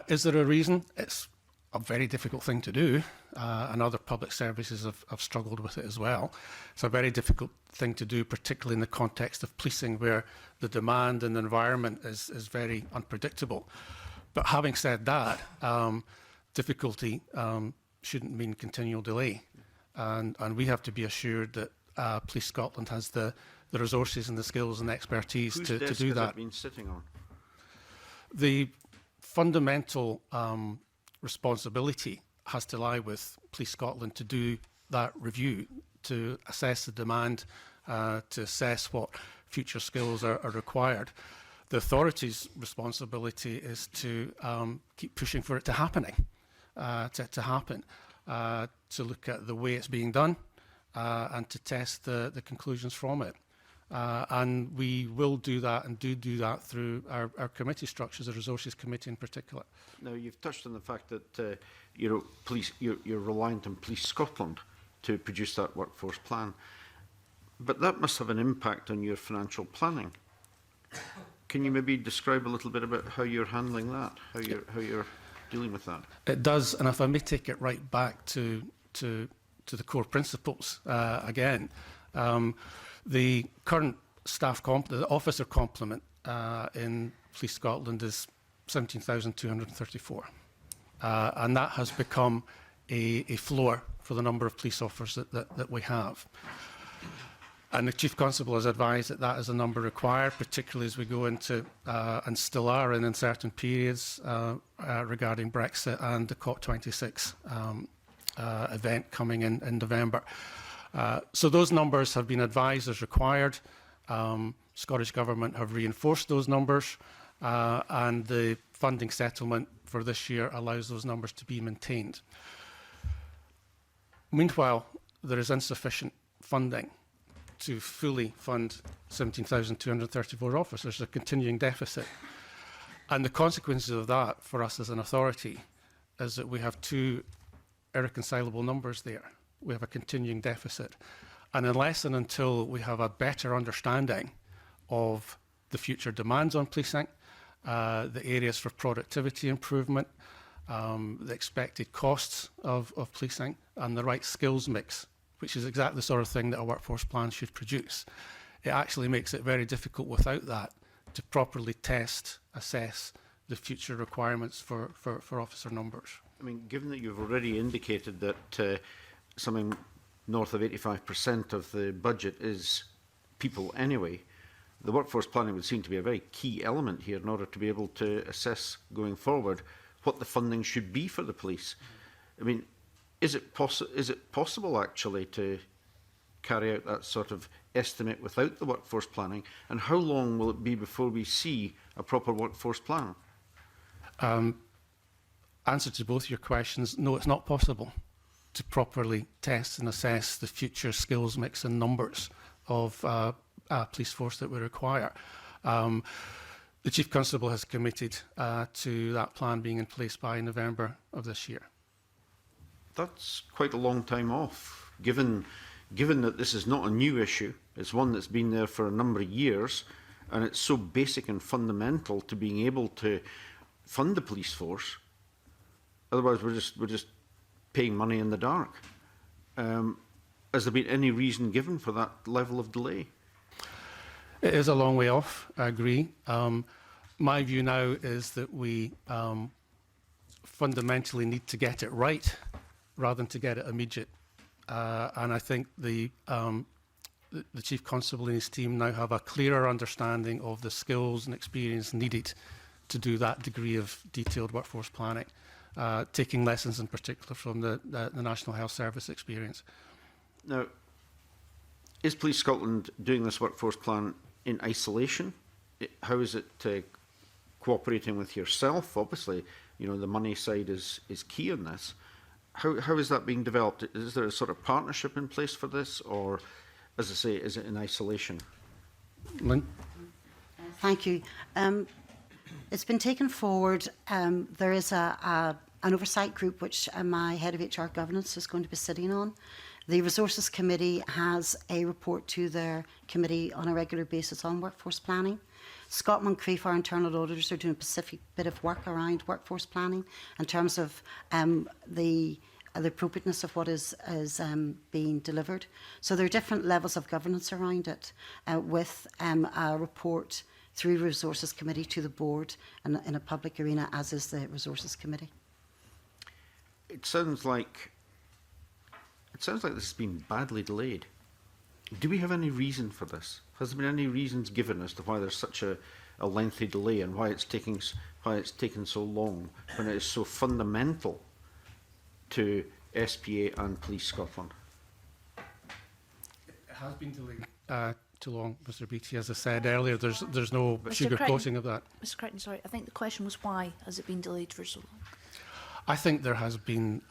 Is there a reason? It's a very difficult thing to do, and other public services have struggled with it as well. It's a very difficult thing to do, particularly in the context of policing, where the demand and the environment is very unpredictable. But having said that, difficulty shouldn't mean continual delay, and we have to be assured that Police Scotland has the resources and the skills and the expertise to do that. Whose desk has it been sitting on? The fundamental responsibility has to lie with Police Scotland to do that review, to assess the demand, to assess what future skills are required. The authority's responsibility is to keep pushing for it to happen, to look at the way it's being done and to test the conclusions from it. And we will do that and do that through our committee structures, the Resources Committee in particular. Now, you've touched on the fact that you're reliant on Police Scotland to produce that workforce plan, but that must have an impact on your financial planning. Can you maybe describe a little bit about how you're handling that, how you're dealing with that? It does, and if I may take it right back to the core principles again. The current the officer complement in Police Scotland is 17,234. And that has become a floor for the number of police officers that we have. And the Chief Constable has advised that that is a number required, particularly as we go into, and still are in uncertain periods regarding Brexit and the COP26 event coming in November. So those numbers have been advised as required. Scottish Government have reinforced those numbers, and the funding settlement for this year allows those numbers to be maintained. Meanwhile, there is insufficient funding to fully fund 17,234 officers, a continuing deficit. And the consequences of that for us as an authority is that we have two irreconcilable numbers there. We have a continuing deficit. And unless and until we have a better understanding of the future demands on policing, the areas for productivity improvement, the expected costs of policing, and the right skills mix, which is exactly the sort of thing that a workforce plan should produce, it actually makes it very difficult without that to properly test, assess the future requirements for officer numbers. I mean, given that you've already indicated that something north of 85% of the budget is people anyway, the workforce planning would seem to be a very key element here in order to be able to assess going forward what the funding should be for the police. I mean, is it possible actually to carry out that sort of estimate without the workforce planning? And how long will it be before we see a proper workforce plan? Answer to both your questions, no, it's not possible to properly test and assess the future skills mix and numbers of police force that we require. The Chief Constable has committed to that plan being in place by November of this year. That's quite a long time off, given that this is not a new issue. It's one that's been there for a number of years, and it's so basic and fundamental to being able to fund the police force. Otherwise, we're just paying money in the dark. Has there been any reason given for that level of delay? It is a long way off, I agree. My view now is that we fundamentally need to get it right rather than to get it immediate. And I think the Chief Constable and his team now have a clearer understanding of the skills and experience needed to do that degree of detailed workforce planning, taking lessons in particular from the National Health Service experience. Now, is Police Scotland doing this workforce plan in isolation? How is it cooperating with yourself? Obviously, you know, the money side is key in this. How is that being developed? Is there a sort of partnership in place for this, or, as I say, is it in isolation? Lynn? Thank you. It's been taken forward. There is an oversight group which my head of HR governance is going to be sitting on. The Resources Committee has a report to their committee on a regular basis on workforce planning. Scott Moncrief, our internal auditors, are doing a specific bit of work around workforce planning in terms of the appropriateness of what is being delivered. So there are different levels of governance around it, with a report through Resources Committee to the board and in a public arena, as is the Resources Committee. It sounds like this has been badly delayed. Do we have any reason for this? Has there been any reasons given as to why there's such a lengthy delay and why it's taken so long when it is so fundamental to SPA and Police Scotland? It has been delayed too long, Mr. Beattie. As I said earlier, there's no sugarcoating of that. Mr. Crichton, sorry, I think the question was why has it been delayed for so long? I think there has been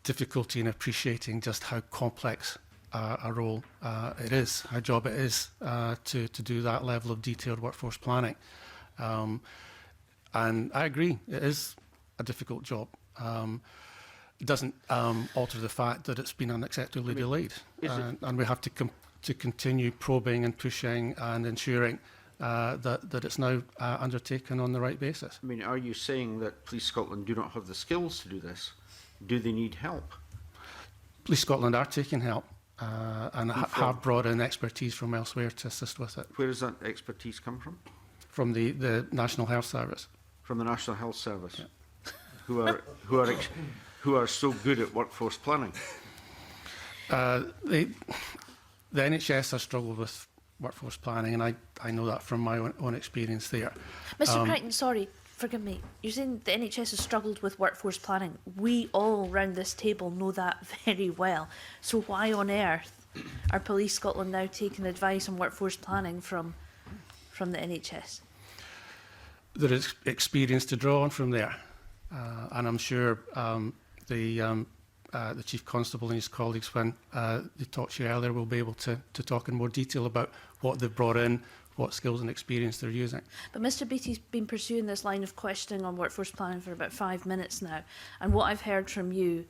difficulty in appreciating just how complex a role it is, how job it is to do that level of detailed workforce planning. And I agree, it is a difficult job. It doesn't alter the fact that it's been unacceptably delayed. And we have to continue probing and pushing and ensuring that it's now undertaken on the right basis. I mean, are you saying that Police Scotland do not have the skills to do this? Do they need help? Police Scotland are taking help and have brought in expertise from elsewhere to assist with it. Where does that expertise come from? From the National Health Service. From the National Health Service, yeah. who are so good at workforce planning. The NHS has struggled with workforce planning, and I know that from my own experience there. Mr. Crichton, sorry, forgive me. You're saying the NHS has struggled with workforce planning. We all round this table know that very well. So why on earth are Police Scotland now taking advice on workforce planning from the NHS? there is experience to draw on from there. And I'm sure the Chief Constable and his colleagues, when they talked to you earlier, will be able to talk in more detail about what they've brought in, what skills and experience they're using. But Mr Beattie's been pursuing this line of questioning on workforce planning for about 5 minutes now. And what I've heard from you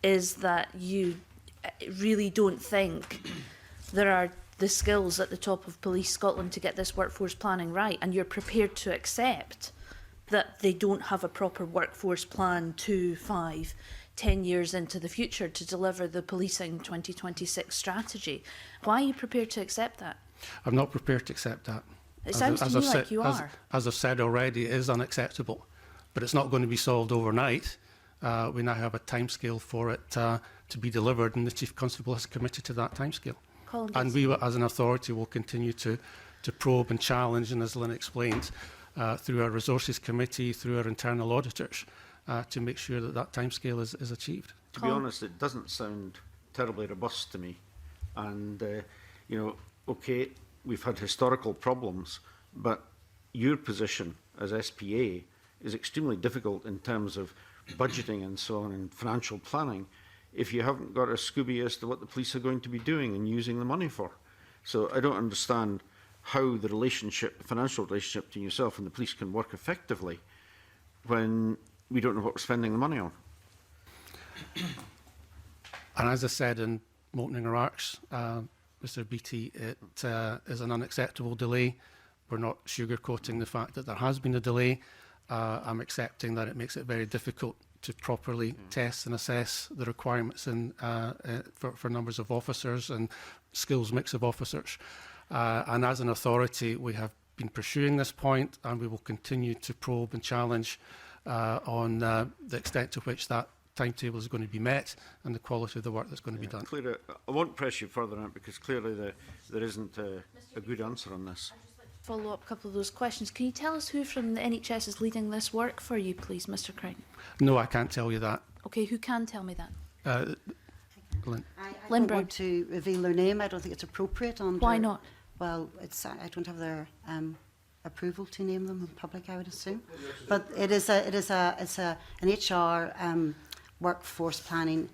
is that you really don't think there are the skills at the top of Police Scotland to get this workforce planning right, and you're prepared to accept that they don't have a proper workforce plan 2, 5, 10 years into the future to deliver the Policing 2026 strategy. Why are you prepared to accept that? I'm not prepared to accept that. It sounds to me like you are. As I've said already, it is unacceptable, but it's not going to be solved overnight. We now have a timescale for it to be delivered, and the Chief Constable has committed to that timescale. And we, as an authority, will continue to probe and challenge, and as Lynn explained, through our Resources Committee, through our internal auditors, to make sure that that timescale is achieved. To be honest, it doesn't sound terribly robust to me. And, you know, OK, we've had historical problems, but your position as SPA is extremely difficult in terms of budgeting and so on and financial planning if you haven't got a Scooby as to what the police are going to be doing and using the money for. So I don't understand how the relationship, the financial relationship between yourself and the police can work effectively when we don't know what we're spending the money on. And as I said in my opening remarks, Mr Beattie, it is an unacceptable delay. We're not sugarcoating the fact that there has been a delay. I'm accepting that it makes it very difficult to properly test and assess the requirements for numbers of officers and skills mix of officers. And as an authority, we have been pursuing this point, and we will continue to probe and challenge on the extent to which that timetable is going to be met and the quality of the work that's going to be done. Clearly, I won't press you further on it because clearly there isn't a good answer on this. Follow up a couple of those questions. Can you tell us who from the NHS is leading this work for you, please, Mr Crichton? No, I can't tell you that. Okay, who can tell me that? Lynn. I don't want to reveal their name. I don't think it's appropriate. Why not? Well, I don't have their approval to name them in public, I would assume. But it's an HR workforce planning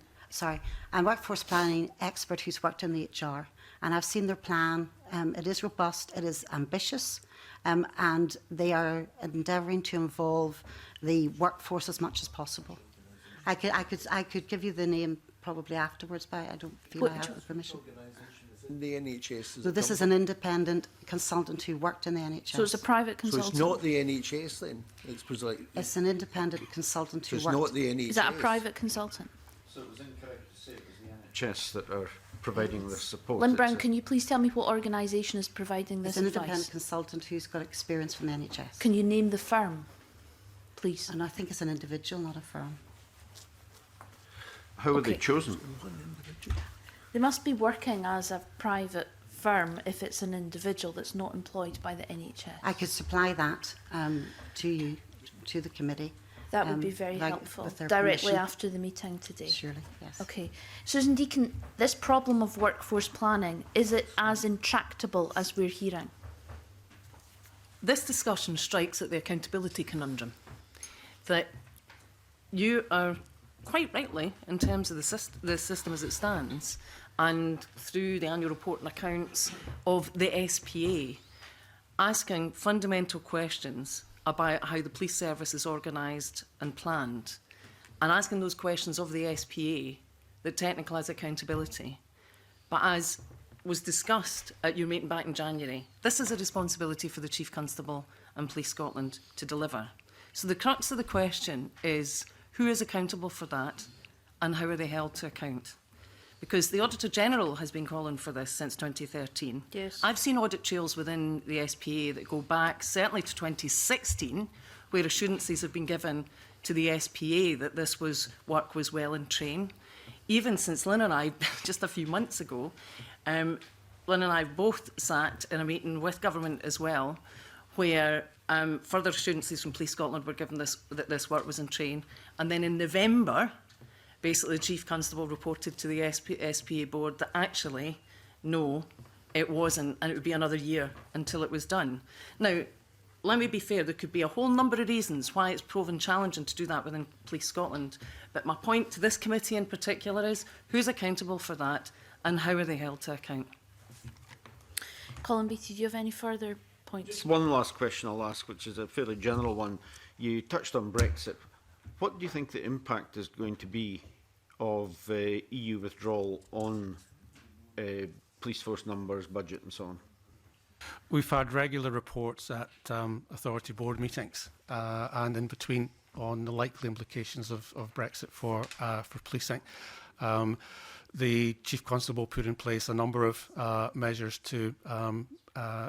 expert who's worked in the HR, and I've seen their plan. It is robust, it is ambitious, and they are endeavouring to involve the workforce as much as possible. I could give you the name probably afterwards, but I don't feel I have the permission. The NHS. So this is an independent consultant who worked in the NHS. So it's a private So consultant? it's not the NHS then? It's an independent consultant who So it's worked. not the NHS? Is that a private consultant? So it was incorrect to say it was the NHS that are providing this support. Lynn Brown, can you please tell me what organisation is providing this It's an independent advice? consultant who's got experience from the NHS. Can you name the firm, please? And I think it's an individual, not a firm. How were they Okay. chosen? They must be working as a private firm if it's an individual that's not employed by the NHS. I could supply that to you, to the committee. That would be very like helpful, with their directly permission. after the meeting today. Surely, yes. Okay. Susan Deacon, this problem of workforce planning, is it as intractable as we're hearing? This discussion strikes at the accountability conundrum that you are quite rightly, in terms of the system as it stands, and through the annual report and accounts of the SPA, asking fundamental questions about how the police service is organised and planned, and asking those questions of the SPA that technical has accountability. But as was discussed at your meeting back in January, this is a responsibility for the Chief Constable and Police Scotland to deliver. So the crux of the question is, who is accountable for that and how are they held to account? Because the Auditor General has been calling for this since 2013. Yes. I've seen audit trails within the SPA that go back certainly to 2016, where assurances have been given to the SPA that this work was well in train. Even since Lynn and I, just a few months ago, Lynn and I both sat in a meeting with government as well, where further assurances from Police Scotland were given that this work was in train. And then in November, basically the Chief Constable reported to the SPA board that actually, no, it wasn't, and it would be another year until it was done. Now, let me be fair, there could be a whole number of reasons why it's proven challenging to do that within Police Scotland. But my point to this committee in particular is, who's accountable for that and how are they held to account? Colin Beattie, do you have any further points? Just one last question I'll ask, which is a fairly general one. You touched on Brexit. What do you think the impact is going to be of EU withdrawal on police force numbers, budget and so on? We've had regular reports at authority board meetings and in between on the likely implications of Brexit for policing. The Chief Constable put in place a number of measures to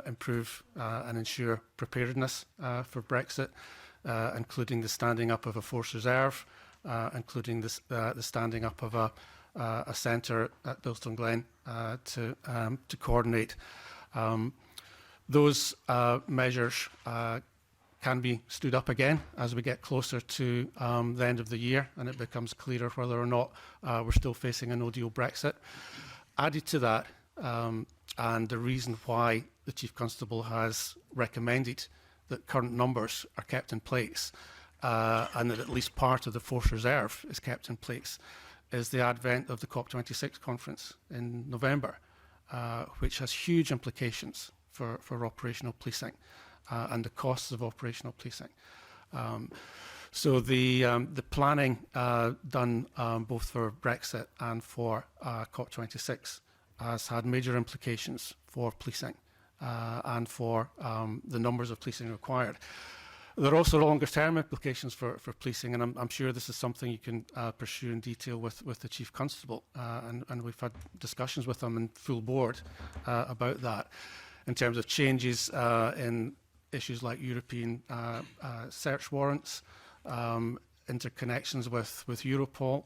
improve and ensure preparedness for Brexit, including the standing up of a force reserve, including the standing up of a centre at Bilston Glen to coordinate. Those measures can be stood up again as we get closer to the end of the year and it becomes clearer whether or not we're still facing a no-deal Brexit. Added to that, and the reason why the Chief Constable has recommended that current numbers are kept in place and that at least part of the Force Reserve is kept in place, is the advent of the COP26 conference in November, which has huge implications for operational policing and the costs of operational policing. So the planning done both for Brexit and for COP26 has had major implications for policing and for the numbers of policing required. There are also longer term implications for policing, and I'm sure this is something you can pursue in detail with the Chief Constable, and we've had discussions with them in full board about that, in terms of changes in issues like European search warrants, interconnections with Europol.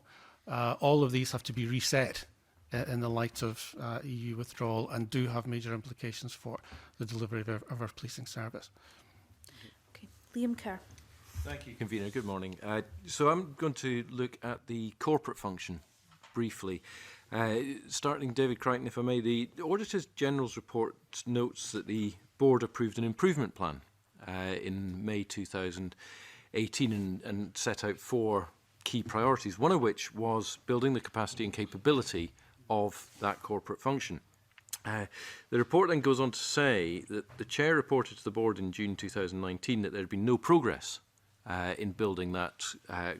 All of these have to be reset in the light of EU withdrawal and do have major implications for the delivery of our policing service. Okay. Liam Kerr. Thank you, Convener. Good morning. So I'm going to look at the corporate function briefly. Starting, David Crichton, if I may, the Auditor General's report notes that the board approved an improvement plan in May 2018 and set out 4 key priorities, one of which was building the capacity and capability of that corporate function. The report then goes on to say that the Chair reported to the board in June 2019 that there had been no progress in building that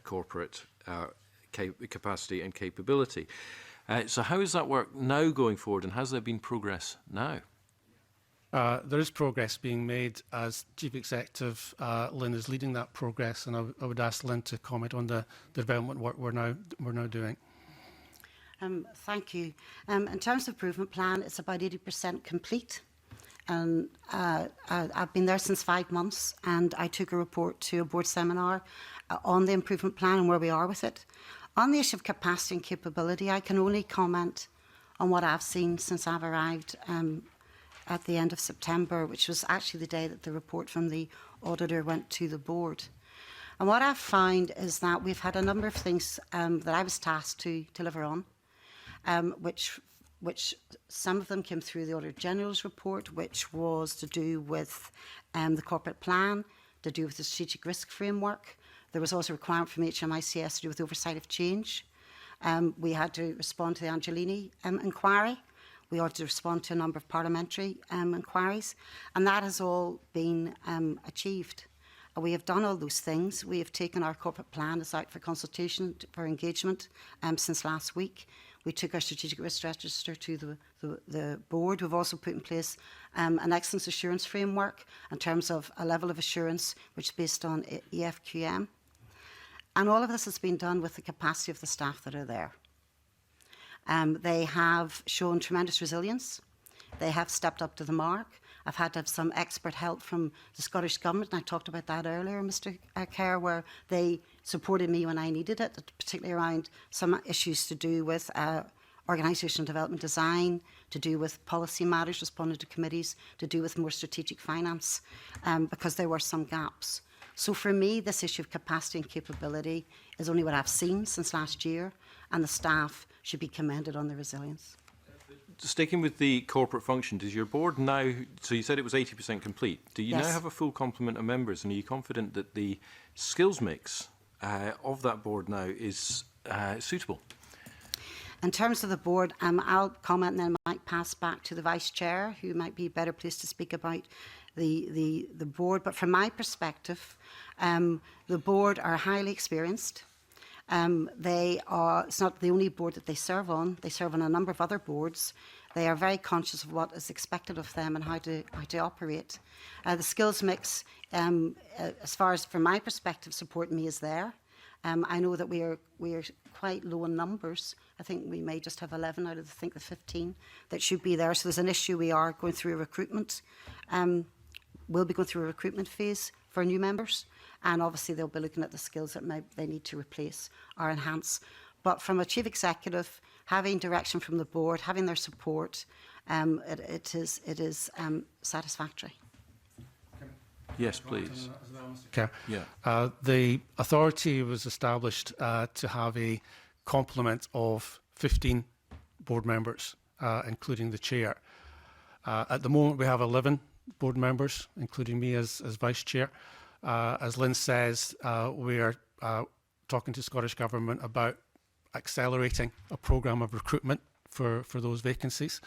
corporate capacity and capability. So how is that work now going forward, and has there been progress now? There is progress being made as Chief Executive. Lynn is leading that progress, and I would ask Lynn to comment on the development work we're now doing. Thank you. In terms of improvement plan, it's about 80% complete. And I've been there since 5 months, and I took a report to a board seminar on the improvement plan and where we are with it. On the issue of capacity and capability, I can only comment on what I've seen since I've arrived at the end of September, which was actually the day that the report from the auditor went to the board. And what I've found is that we've had a number of things that I was tasked to deliver on, which some of them came through the Auditor General's report, which was to do with the corporate plan, to do with the strategic risk framework. There was also a requirement from HMICS to do with oversight of change. We had to respond to the Angelini inquiry. We had to respond to a number of parliamentary inquiries, and that has all been achieved. We have done all those things. We have taken our corporate plan as out for consultation, for engagement since last week. We took our strategic risk register to the board. We've also put in place an excellence assurance framework in terms of a level of assurance which is based on EFQM. And all of this has been done with the capacity of the staff that are there. They have shown tremendous resilience. They have stepped up to the mark. I've had to have some expert help from the Scottish Government, and I talked about that earlier, Mr. Kerr, where they supported me when I needed it, particularly around some issues to do with organisational development design, to do with policy matters, responding to committees, to do with more strategic finance, because there were some gaps. So for me, this issue of capacity and capability is only what I've seen since last year, and the staff should be commended on their resilience. sticking with the corporate function, does your board now, so you said it was 80% complete, do you now Yes. have a full complement of members, and are you confident that the skills mix of that board now is suitable? In terms of the board, I'll comment and then might pass back to the Vice Chair, who might be better placed to speak about the board. But from my perspective, the board are highly experienced. It's not the only board that they serve on. They serve on a number of other boards. They are very conscious of what is expected of them and how to operate. The skills mix, as far as from my perspective, supporting me is there. I know that we are quite low in numbers. I think we may just have 11 out of the 15 that should be there. So there's an issue. We are going through a recruitment. We'll be going through a recruitment phase for new members, and obviously they'll be looking at the skills that they need to replace or enhance. But from a chief executive, having direction from the board, having their support, it is satisfactory. Yes, please. Okay. Yeah. The authority was established to have a complement of 15 board members, including the chair. At the moment, we have 11 board members, including me as vice chair. As Lynn says, we are talking to Scottish Government about accelerating a programme of recruitment for those vacancies.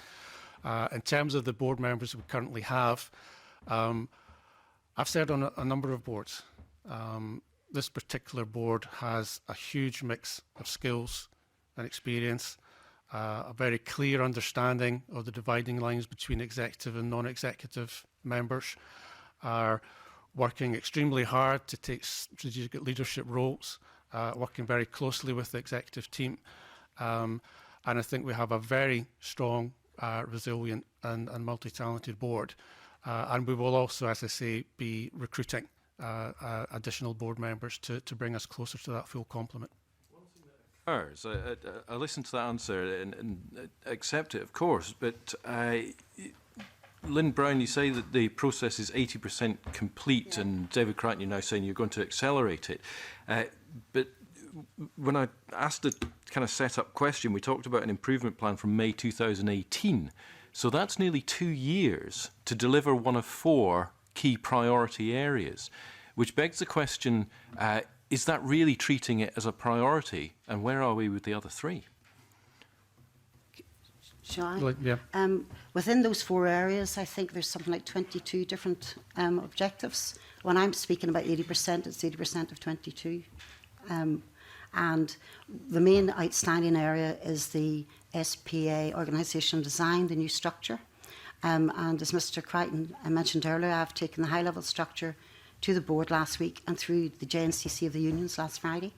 In terms of the board members we currently have, I've served on a number of boards. This particular board has a huge mix of skills and experience, a very clear understanding of the dividing lines between executive and non-executive members, are working extremely hard to take strategic leadership roles, working very closely with the executive team. And I think we have a very strong, resilient and multi-talented board. And we will also, as I say, be recruiting additional board members to bring us closer to that full complement. I listened to that answer and accept it, of course, but Lynn Brown, you say that the process is 80% complete, and David Crichton, you're now saying you're going to accelerate it. But when I asked the kind of set-up question, we talked about an improvement plan from May 2018. So that's nearly 2 years to deliver one of 4 key priority areas, which begs the question, is that really treating it as a priority, and where are we with the other 3? Shall I? Yeah. Within those 4 areas, I think there's something like 22 different objectives. When I'm speaking about 80%, it's 80% of 22. And the main outstanding area is the SPA organisation design, the new structure. And as Mr Crichton mentioned earlier, I've taken the high-level structure to the board last week and through the JNCC of the unions last Friday,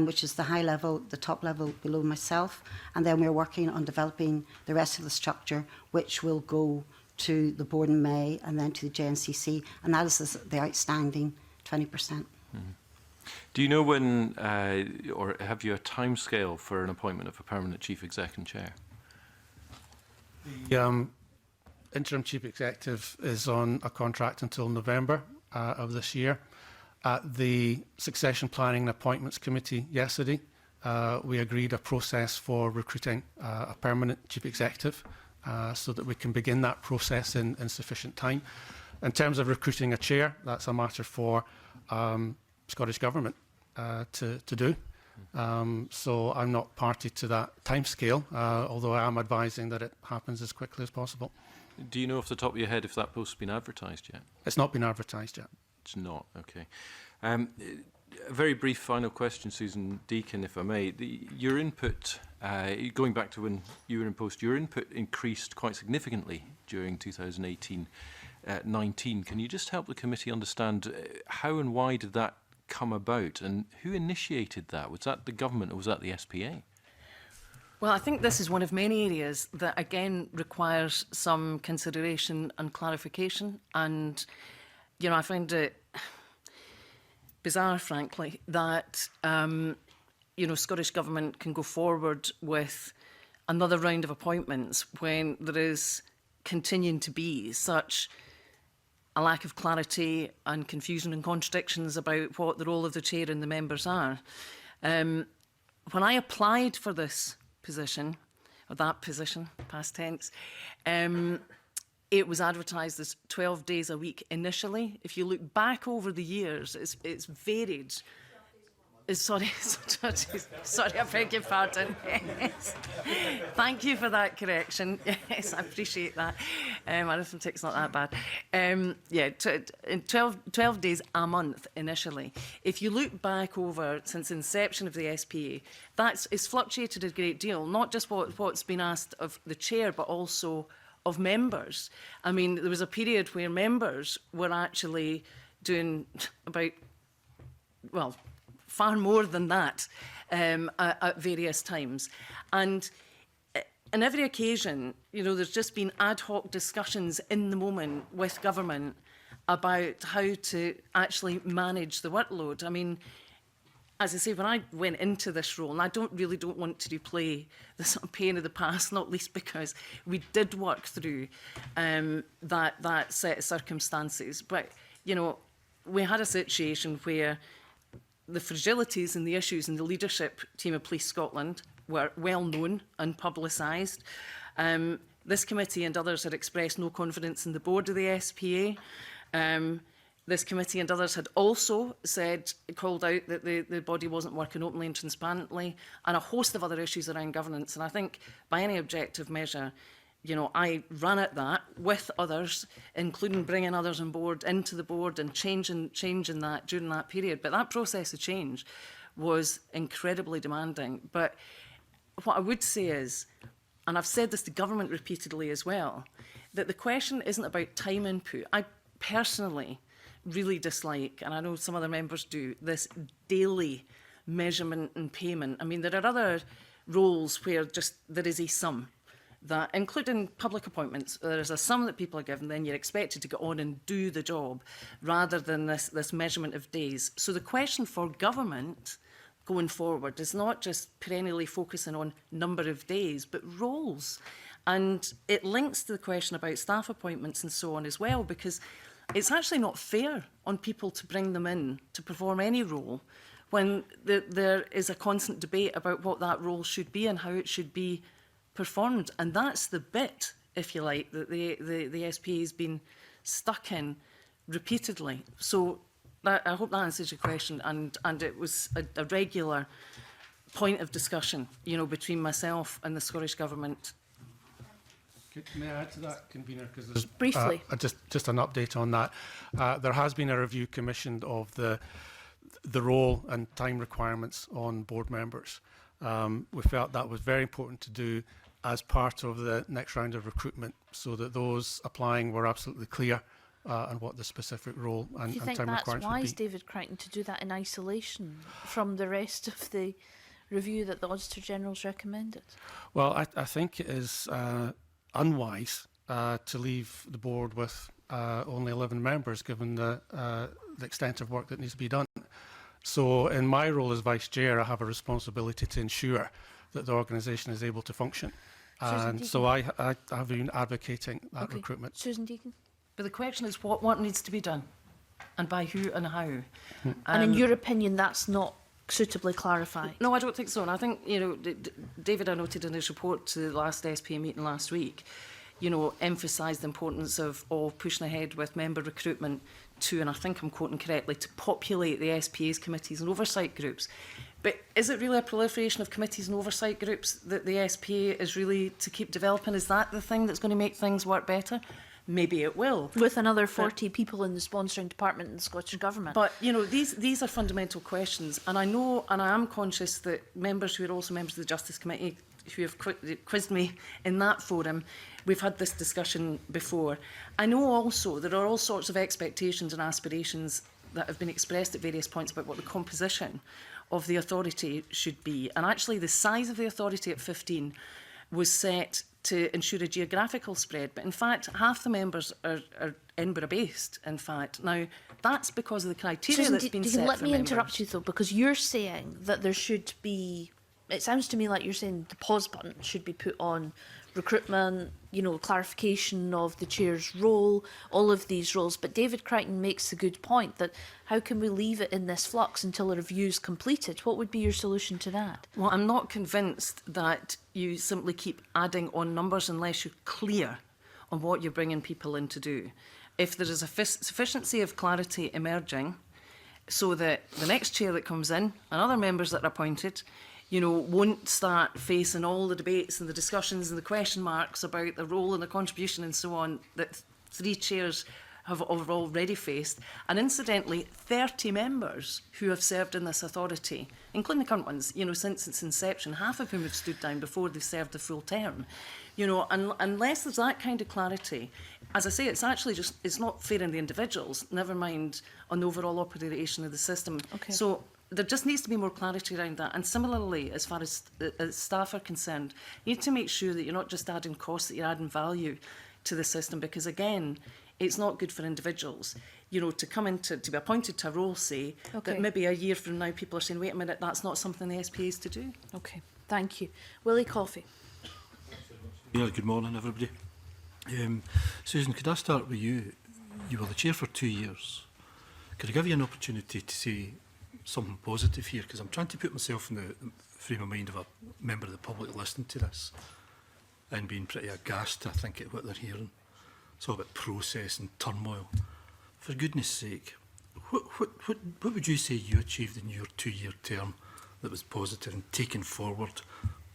which is the high level, the top level below myself. And then we're working on developing the rest of the structure, which will go to the board in May and then to the JNCC. And that is the outstanding 20%. Mm-hmm. Do you know when, or have you a timescale for an appointment of a permanent chief exec and chair? The interim chief executive is on a contract until November of this year. At the Succession Planning and Appointments Committee yesterday, we agreed a process for recruiting a permanent chief executive so that we can begin that process in sufficient time. In terms of recruiting a chair, that's a matter for Scottish Government to do. So I'm not party to that timescale, although I am advising that it happens as quickly as possible. Do you know off the top of your head if that post's been advertised yet? It's not been advertised yet. It's not, okay. A very brief final question, Susan Deakin, if I may. Your input, going back to when you were in post, your input increased quite significantly during 2018-19. Can you just help the committee understand how and why did that come about, and who initiated that? Was that the government or was that the SPA? Well, I think this is one of many areas that, again, requires some consideration and clarification. And, you know, I find it bizarre, frankly, that, you know, Scottish Government can go forward with another round of appointments when there is continuing to be such a lack of clarity and confusion and contradictions about what the role of the chair and the members are. When I applied for this position, of that position, past tense. It was advertised as 12 days a week initially. If you look back over the years, it's varied. Sorry, I beg your pardon. Yes. Thank you for that correction. Yes, I appreciate that. Arithmetic's not that bad. Yeah, 12 days a month initially. If you look back over since inception of the SPA, it's fluctuated a great deal, not just what's been asked of the chair, but also of members. I mean, there was a period where members were actually doing about, well, far more than that at various times. And on every occasion, you know, there's just been ad hoc discussions in the moment with government about how to actually manage the workload. I mean, as I say, when I went into this role, and I don't want to replay the sort of pain of the past, not least because we did work through that set of circumstances. But, you know, we had a situation where the fragilities and the issues in the leadership team of Police Scotland were well known and publicised. This committee and others had expressed no confidence in the board of the SPA. This committee and others had also called out that the body wasn't working openly and transparently, and a host of other issues around governance. And I think by any objective measure, you know, I ran at that with others, including bringing others on board into the board and changing that during that period. But that process of change was incredibly demanding. But what I would say is, and I've said this to government repeatedly as well, that the question isn't about time input. I personally really dislike, and I know some other members do, this daily measurement and payment. I mean, there are other roles where just there is a sum, that, including public appointments, there's a sum that people are given, then you're expected to go on and do the job, rather than this measurement of days. So the question for government going forward is not just perennially focusing on number of days, but roles. And it links to the question about staff appointments and so on as well, because it's actually not fair on people to bring them in to perform any role when there is a constant debate about what that role should be and how it should be performed. And that's the bit, if you like, that the SPA has been stuck in repeatedly. So I hope that answers your question, and it was a regular point of discussion, you know, between myself and the Scottish Government. May I add to that, Convener? Because there's Briefly. just an update on that. There has been a review commissioned of the role and time requirements on board members. We felt that was very important to do as part of the next round of recruitment, so that those applying were absolutely clear on what the specific role and Do you think time that's requirements wise, would be. David Crichton, to do that in isolation from the rest of the review that the Auditor General's recommended? Well, I think it is unwise to leave the board with only 11 members, given the extent of work that needs to be done. So in my role as Vice Chair, I have a responsibility to ensure that the organisation is able to function. Susan And Deacon. so I have been advocating that Okay. recruitment. Susan Deacon? But the question is what needs to be done, and by who and how. And in your opinion, that's not suitably clarified? No, I don't think so. And I think, you know, David, I noted in his report to the last SPA meeting last week, you know, emphasised the importance of pushing ahead with member recruitment to, and I think I'm quoting correctly, to populate the SPA's committees and oversight groups. But is it really a proliferation of committees and oversight groups that the SPA is really to keep developing? Is that the thing that's going to make things work better? Maybe it will. With another 40 people in the sponsoring department in the Scottish Government. But, you know, these are fundamental questions. And I know, and I am conscious that members who are also members of the Justice Committee, who have quizzed me in that forum, we've had this discussion before. I know also there are all sorts of expectations and aspirations that have been expressed at various points about what the composition of the authority should be. And actually the size of the authority at 15 was set to ensure a geographical spread. But in fact, half the members are Edinburgh-based, in fact. Now, that's because of the criteria Susan, that's been set let for me members. interrupt you, though, because you're saying that there should be it sounds to me like you're saying the pause button should be put on recruitment, you know, clarification of the chair's role, all of these roles. But David Crichton makes a good point that how can we leave it in this flux until a review's completed? What would be your solution to that? Well, I'm not convinced that you simply keep adding on numbers unless you're clear on what you're bringing people in to do. If there is a sufficiency of clarity emerging, so that the next chair that comes in and other members that are appointed, you know, won't start facing all the debates and the discussions and the question marks about the role and the contribution and so on that 3 chairs have already faced. And incidentally, 30 members who have served in this authority, including the current ones, you know, since its inception, half of whom have stood down before they've served the full term. You know, unless there's that kind of clarity, as I say, it's actually just, it's not fair on the individuals, never mind on the overall operation of the system. Okay. So there just needs to be more clarity around that. And similarly, as far as staff are concerned, you need to make sure that you're not just adding costs, that you're adding value to the system, because again, it's not good for individuals, you know, to come into, to be appointed to a role, say, Okay. that maybe a year from now people are saying, wait a minute, that's not something the SPA is to do. Okay, thank you. Willie Coffey. Yeah, good morning, everybody. Susan, could I start with you? You were the chair for 2 years. Could I give you an opportunity to say something positive here? Because I'm trying to put myself in the frame of mind of a member of the public listening to this and being pretty aghast, I think, at what they're hearing. It's all about process and turmoil. For goodness sake, what would you say you achieved in your 2-year term that was positive and taken forward?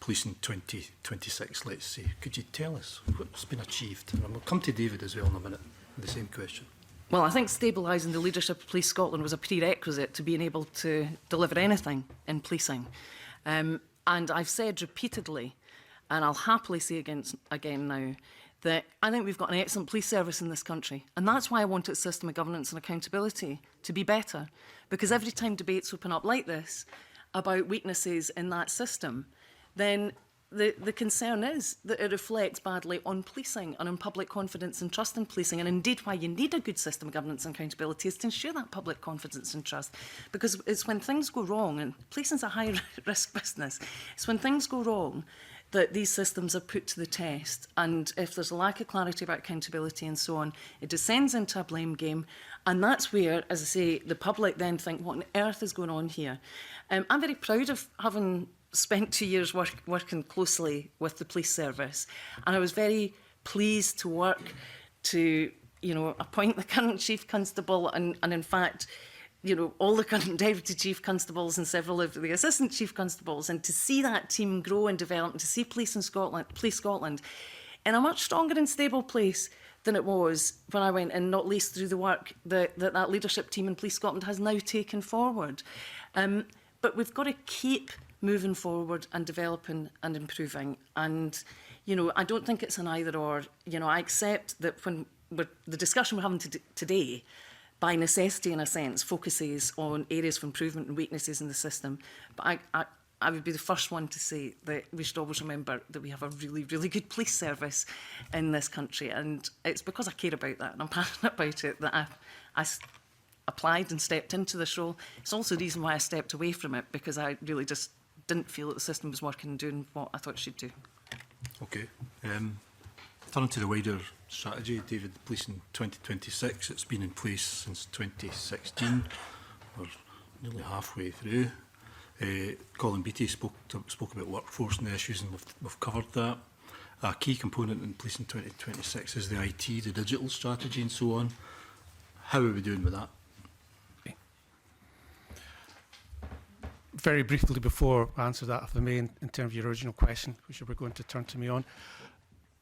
Policing 2026, let's say. Could you tell us what's been achieved? And we'll come to David as well in a minute, the same question. Well, I think stabilising the leadership of Police Scotland was a prerequisite to being able to deliver anything in policing. And I've said repeatedly, and I'll happily say again now, that I think we've got an excellent police service in this country. And that's why I want its system of governance and accountability to be better. Because every time debates open up like this about weaknesses in that system, then the concern is that it reflects badly on policing and on public confidence and trust in policing. And indeed, why you need a good system of governance and accountability is to ensure that public confidence and trust. Because it's when things go wrong, and policing's a high-risk business, it's when things go wrong that these systems are put to the test. And if there's a lack of clarity about accountability and so on, it descends into a blame game. And that's where, as I say, the public then think, what on earth is going on here? I'm very proud of having spent 2 years working closely with the police service, and I was very pleased to work to, you know, appoint the current chief constable and in fact, you know, all the current deputy chief constables and several of the assistant chief constables, and to see that team grow and develop, and to see Police Scotland in a much stronger and stable place than it was when I went in, not least through the work that leadership team in Police Scotland has now taken forward. But we've got to keep moving forward and developing and improving. And, you know, I don't think it's an either or. You know, I accept that when the discussion we're having today, by necessity in a sense, focuses on areas of improvement and weaknesses in the system. But I would be the first one to say that we should always remember that we have a really, really good police service in this country. And it's because I care about that and I'm passionate about it that I applied and stepped into this role. It's also the reason why I stepped away from it, because I really just didn't feel that the system was working and doing what I thought it should do. Okay. Turning to the wider strategy, David, the Policing 2026, it's been in place since 2016. We're nearly halfway through. Colin Beattie spoke about workforce and the issues, and we've covered that. A key component in Policing 2026 is the IT, the digital strategy and so on. How are we doing with that? Very briefly before I answer that, if I may, in terms of your original question, which you were going to turn to me on,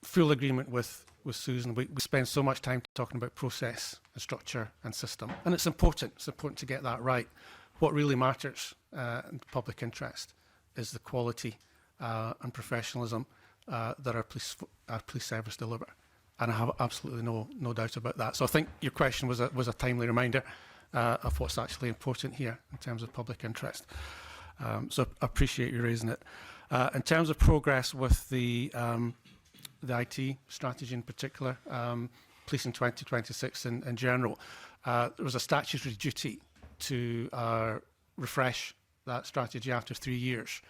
full agreement with Susan. We spend so much time talking about process and structure and system, and it's important. It's important to get that right. What really matters in public interest is the quality and professionalism that our police service deliver, and I have absolutely no doubt about that. So I think your question was a timely reminder of what's actually important here in terms of public interest. So I appreciate you raising it. In terms of progress with the IT strategy in particular, Policing 2026 in general, there was a statutory duty to refresh that strategy after 3 years.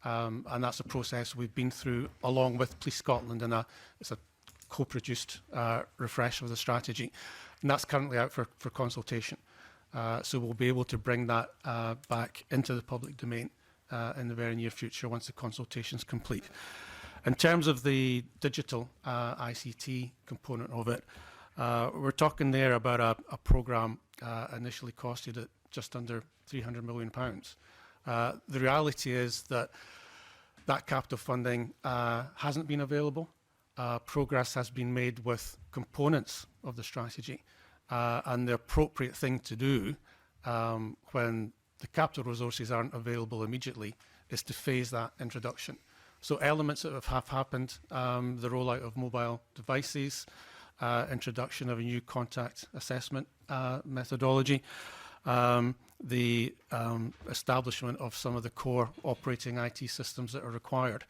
And that's a process we've been through along with Police Scotland, and it's a co-produced refresh of the strategy. And that's currently out for consultation. So we'll be able to bring that back into the public domain in the very near future once the consultation is complete. In terms of the digital ICT component of it, we're talking there about a programme initially costed at just under £300 million. The reality is that capital funding hasn't been available. Progress has been made with components of the strategy, and the appropriate thing to do when the capital resources aren't available immediately is to phase that introduction. So elements that have happened, the rollout of mobile devices, introduction of a new contact assessment methodology, the establishment of some of the core operating IT systems that are required.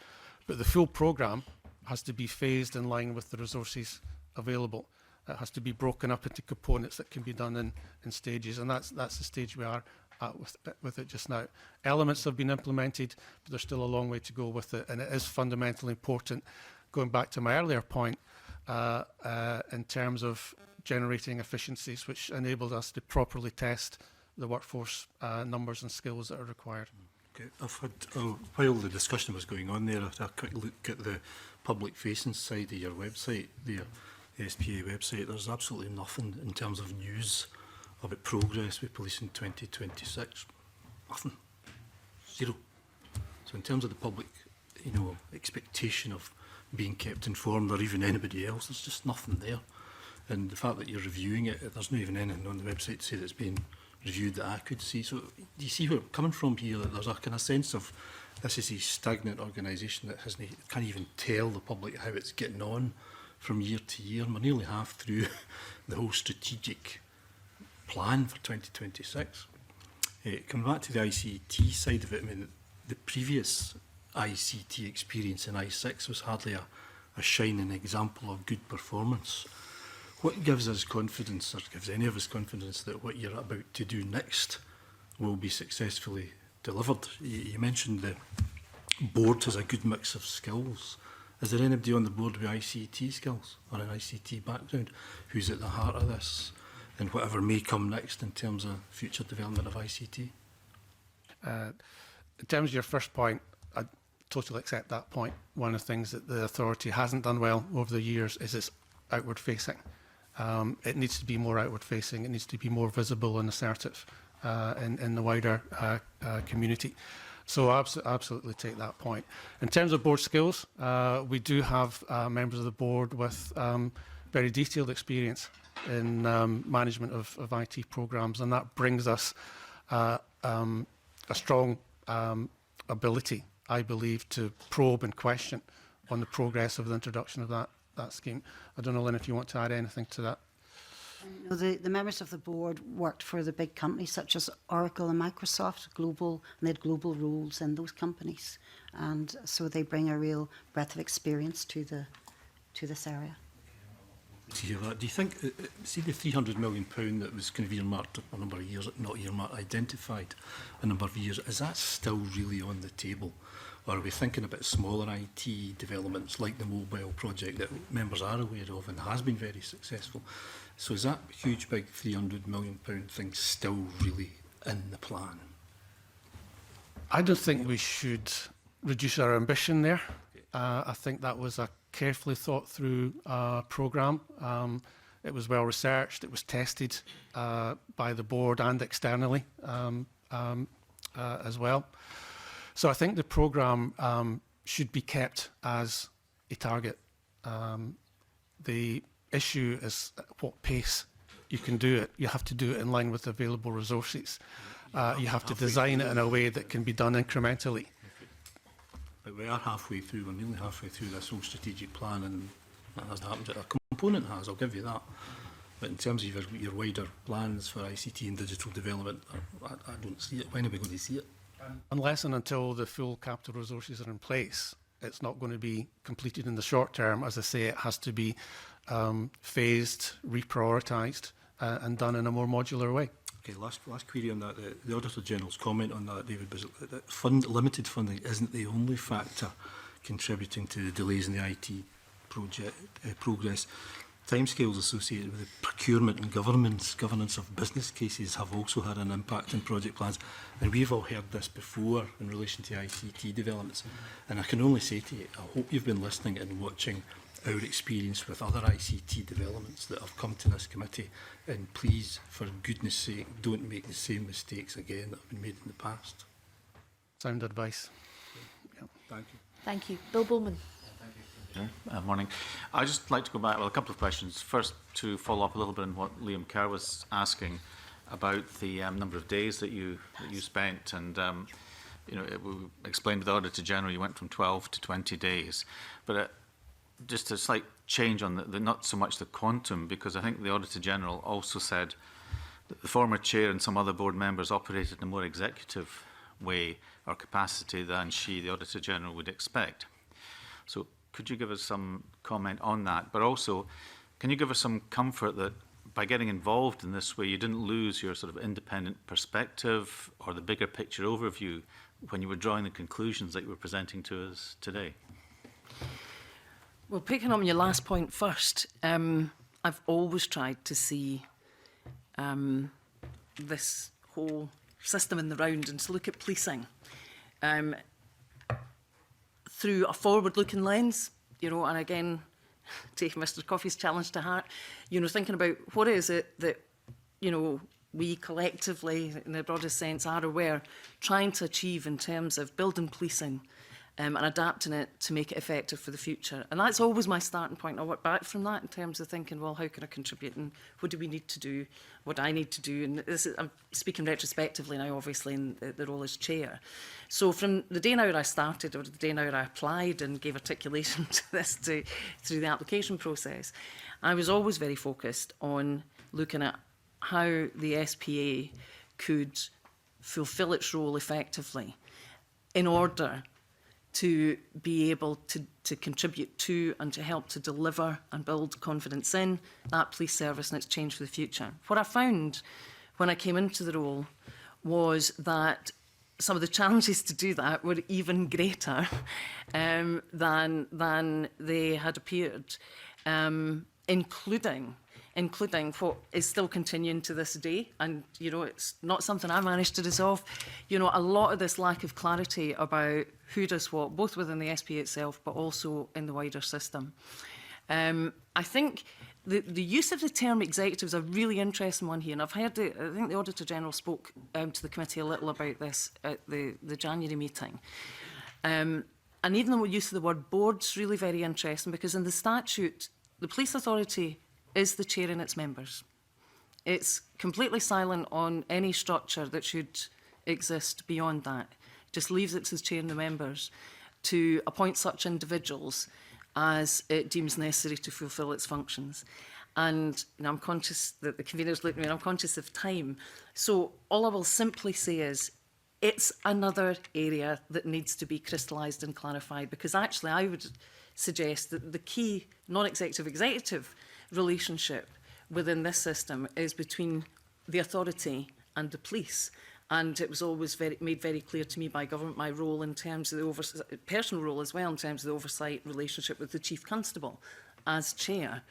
But the full programme has to be phased in line with the resources available. It has to be broken up into components that can be done in stages, and that's the stage we are at with it just now. Elements have been implemented, but there's still a long way to go with it, and it is fundamentally important, going back to my earlier point, in terms of generating efficiencies, which enables us to properly test the workforce numbers and skills that are required. Okay. I've had, while the discussion was going on there, I had a quick look at the public-facing side of your website, the SPA website. There's absolutely nothing in terms of news about progress with police in 2026. Nothing. Zero. So in terms of the public, expectation of being kept informed, or even anybody else, there's just nothing there. And the fact that you're reviewing it, there's not even anything on the website to say that it's been reviewed that I could see. So do you see where I'm coming from here? That there's a kind of sense of this is a stagnant organisation that can't even tell the public how it's getting on from year to year. And we're nearly half through the whole strategic plan for 2026. Coming back to the ICT side of it, I mean, the previous ICT experience in I6 was hardly a shining example of good performance. What gives us confidence, or gives any of us confidence, that what you're about to do next will be successfully delivered? You mentioned the board has a good mix of skills. Is there anybody on the board with ICT skills or an ICT background who's at the heart of this and whatever may come next in terms of future development of ICT? In terms of your first point, I totally accept that point. One of the things that the authority hasn't done well over the years is its outward facing. It needs to be more outward facing. It needs to be more visible and assertive in the wider community. So I absolutely take that point. In terms of board skills, we do have members of the board with very detailed experience in management of IT programs, and that brings us a strong ability, I believe, to probe and question on the progress of the introduction of that scheme. I don't know, Lynn, if you want to add anything to that. The members of the board worked for the big companies such as Oracle and Microsoft, and they had global roles in those companies, and so they bring a real breadth of experience to this area. Do you think, see the £300 million that was kind of earmarked a number of years, not earmarked, identified a number of years, is that still really on the table? Or are we thinking about smaller IT developments like the mobile project that members are aware of and has been very successful? So is that huge big £300 million thing still really in the plan? I don't think we should reduce our ambition there. I think that was a carefully thought through programme. It was well researched, it was tested by the board and externally as well. So I think the programme should be kept as a target. The issue is at what pace you can do it. You have to do it in line with available resources. You have to design it in a way that can be done incrementally. But we are halfway through, we're nearly halfway through this whole strategic plan, and that hasn't happened. A component has, I'll give you that. But in terms of your wider plans for ICT and digital development, I don't see it. When are we going to see it? Unless and until the full capital resources are in place, it's not going to be completed in the short term. As I say, it has to be phased, reprioritised, and done in a more modular way. Okay, last query on that. The Auditor General's comment on that, David Bizzle, that limited funding isn't the only factor contributing to the delays in the IT project progress. Timescales associated with the procurement and governance of business cases have also had an impact on project plans. And we've all heard this before in relation to ICT developments. And I can only say to you, I hope you've been listening and watching our experience with other ICT developments that have come to this committee. And please, for goodness sake, don't make the same mistakes again that have been made in the past. Sound advice. Yeah. Thank you. Thank you. Bill Bowman. Morning. I'd just like to go back with a couple of questions. First, to follow up a little bit on what Liam Kerr was asking about the number of days that you spent, and you know, we explained with the Auditor General you went from 12 to 20 days, but just a slight change on the not so much the quantum, because I think the Auditor General also said that the former chair and some other board members operated in a more executive way or capacity than the Auditor General, would expect. So could you give us some comment on that? But also, can you give us some comfort that by getting involved in this way, you didn't lose your sort of independent perspective or the bigger picture overview when you were drawing the conclusions that you were presenting to us today? Well, picking up on your last point first, I've always tried to see this whole system in the round and to look at policing through a forward-looking lens, you know, and again, taking Mr. Coffey's challenge to heart, you know, thinking about what is it that, you know, we collectively, in the broadest sense, are aware, trying to achieve in terms of building policing and adapting it to make it effective for the future. And that's always my starting point. I work back from that in terms of thinking, well, how can I contribute and what do we need to do, what I need to do. And this is, I'm speaking retrospectively now, obviously, in the role as chair. So from the day now I started, or the day now I applied and gave articulation to this through the application process, I was always very focused on looking at how the SPA could fulfil its role effectively in order to be able to contribute to and to help to deliver and build confidence in that police service and its change for the future. What I found when I came into the role was that some of the challenges to do that were even greater than they had appeared, including what is still continuing to this day. And, you know, it's not something I managed to resolve. You know, a lot of this lack of clarity about who does what, both within the SPA itself, but also in the wider system. I think the use of the term executive is a really interesting one here. And I've heard, I think the Auditor General spoke to the committee a little about this at the January meeting. And even the use of the word board's really very interesting, because in the statute, the police authority is the chair and its members. It's completely silent on any structure that should exist beyond that. It just leaves it to the chair and the members to appoint such individuals as it deems necessary to fulfil its functions. And you know, I'm conscious that the convener's looking at me, and I'm conscious of time. So all I will simply say is, it's another area that needs to be crystallised and clarified, because actually I would suggest that the key non-executive-executive relationship within this system is between the authority and the police. And it was always made very clear to me by government my role in terms of the personal role as well, in terms of the oversight relationship with the Chief Constable as chair.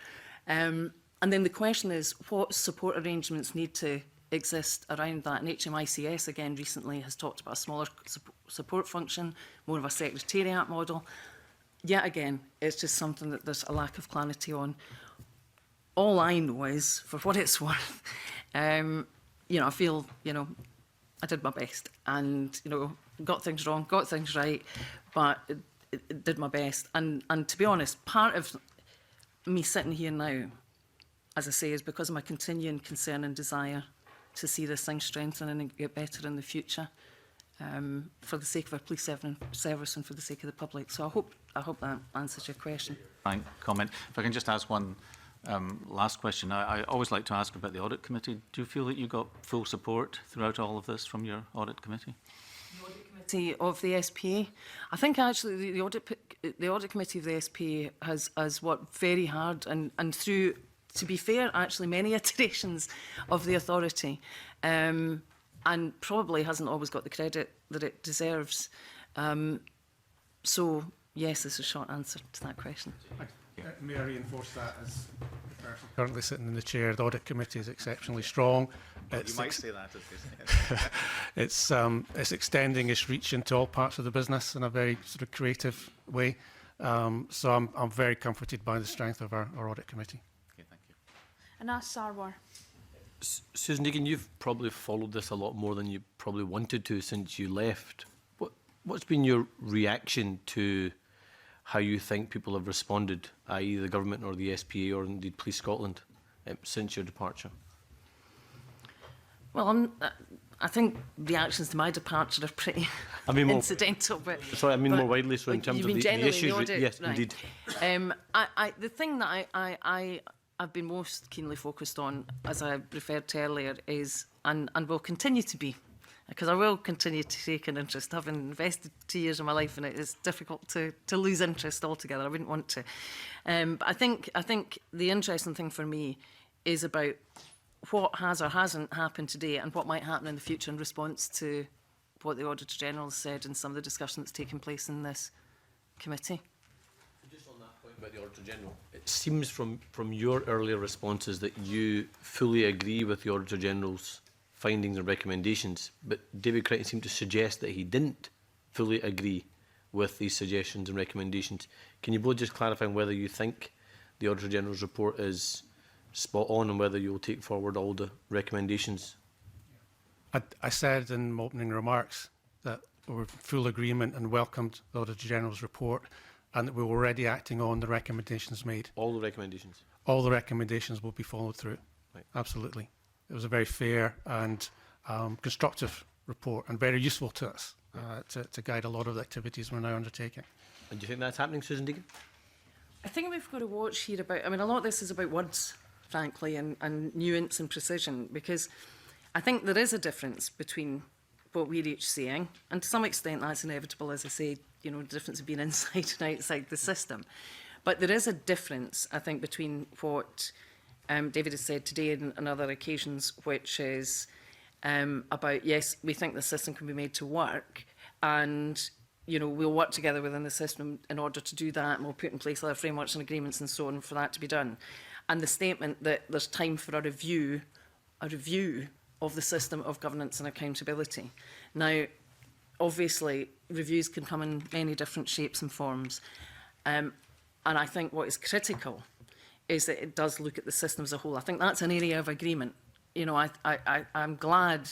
And then the question is, what support arrangements need to exist around that? And HMICS, again, recently has talked about a smaller support function, more of a secretariat model. Yet again, it's just something that there's a lack of clarity on. All I know is, for what it's worth, you know, I feel, you know, I did my best and, you know, got things wrong, got things right, but it did my best. And to be honest, part of me sitting here now, as I say, is because of my continuing concern and desire to see this thing strengthen and get better in the future, for the sake of our police service and for the sake of the public. So I hope that answers your question. Fine comment. If I can just ask one last question. I always like to ask about the Audit Committee. Do you feel that you got full support throughout all of this from your Audit Committee? The Audit Committee of the SPA? I think actually the Audit Committee of the SPA has worked very hard and through, to be fair, actually many iterations of the authority and probably hasn't always got the credit that it deserves. So, yes, is a short answer to that question. May I reinforce that as the person currently sitting in the chair? The Audit Committee is exceptionally strong. You might say that. It's extending its reach into all parts of the business in a very sort of creative way. So I'm very comforted by the strength of our Audit Committee. Okay, thank you. Anas Sarwar. Susan Deegan, you've probably followed this a lot more than you probably wanted to since you left. What's been your reaction to how you think people have responded, i.e. the government or the SPA or indeed Police Scotland, since your departure? Well, I think reactions to my departure are pretty incidental. But sorry, I mean more widely. So in terms of the issues, audit, yes, right. indeed. The thing that I've been most keenly focused on, as I referred to earlier, is and will continue to be, because I will continue to take an interest. Having invested 2 years of my life in it, it's difficult to lose interest altogether. I wouldn't want to. But I think the interesting thing for me is about what has or hasn't happened today and what might happen in the future in response to what the Auditor General has said and some of the discussion that's taken place in this committee. Just on that point about the Auditor General, it seems from your earlier responses that you fully agree with the Auditor General's findings and recommendations, but David Crichton seemed to suggest that he didn't fully agree with these suggestions and recommendations. Can you both just clarify whether you think the Auditor General's report is spot on and whether you'll take forward all the recommendations? I said in my opening remarks that we were in full agreement and welcomed the Auditor General's report, and that we were already acting on the recommendations made. All the recommendations? All the recommendations will be followed through. Right. Absolutely. It was a very fair and constructive report and very useful to us to guide a lot of the activities we're now undertaking. And do you think that's happening, Susan Deegan? I think we've got to watch here about, I mean, a lot of this is about words, frankly, and nuance and precision, because I think there is a difference between what we're each saying, and to some extent that's inevitable, as I say, you know, the difference of being inside and outside the system. But there is a difference, I think, between what David has said today and other occasions, which is about, yes, we think the system can be made to work, and you know, we'll work together within the system in order to do that, and we'll put in place other frameworks and agreements and so on for that to be done. And the statement that there's time for a review of the system of governance and accountability. Now, obviously, reviews can come in many different shapes and forms. And I think what is critical is that it does look at the system as a whole. I think that's an area of agreement. You know, I'm glad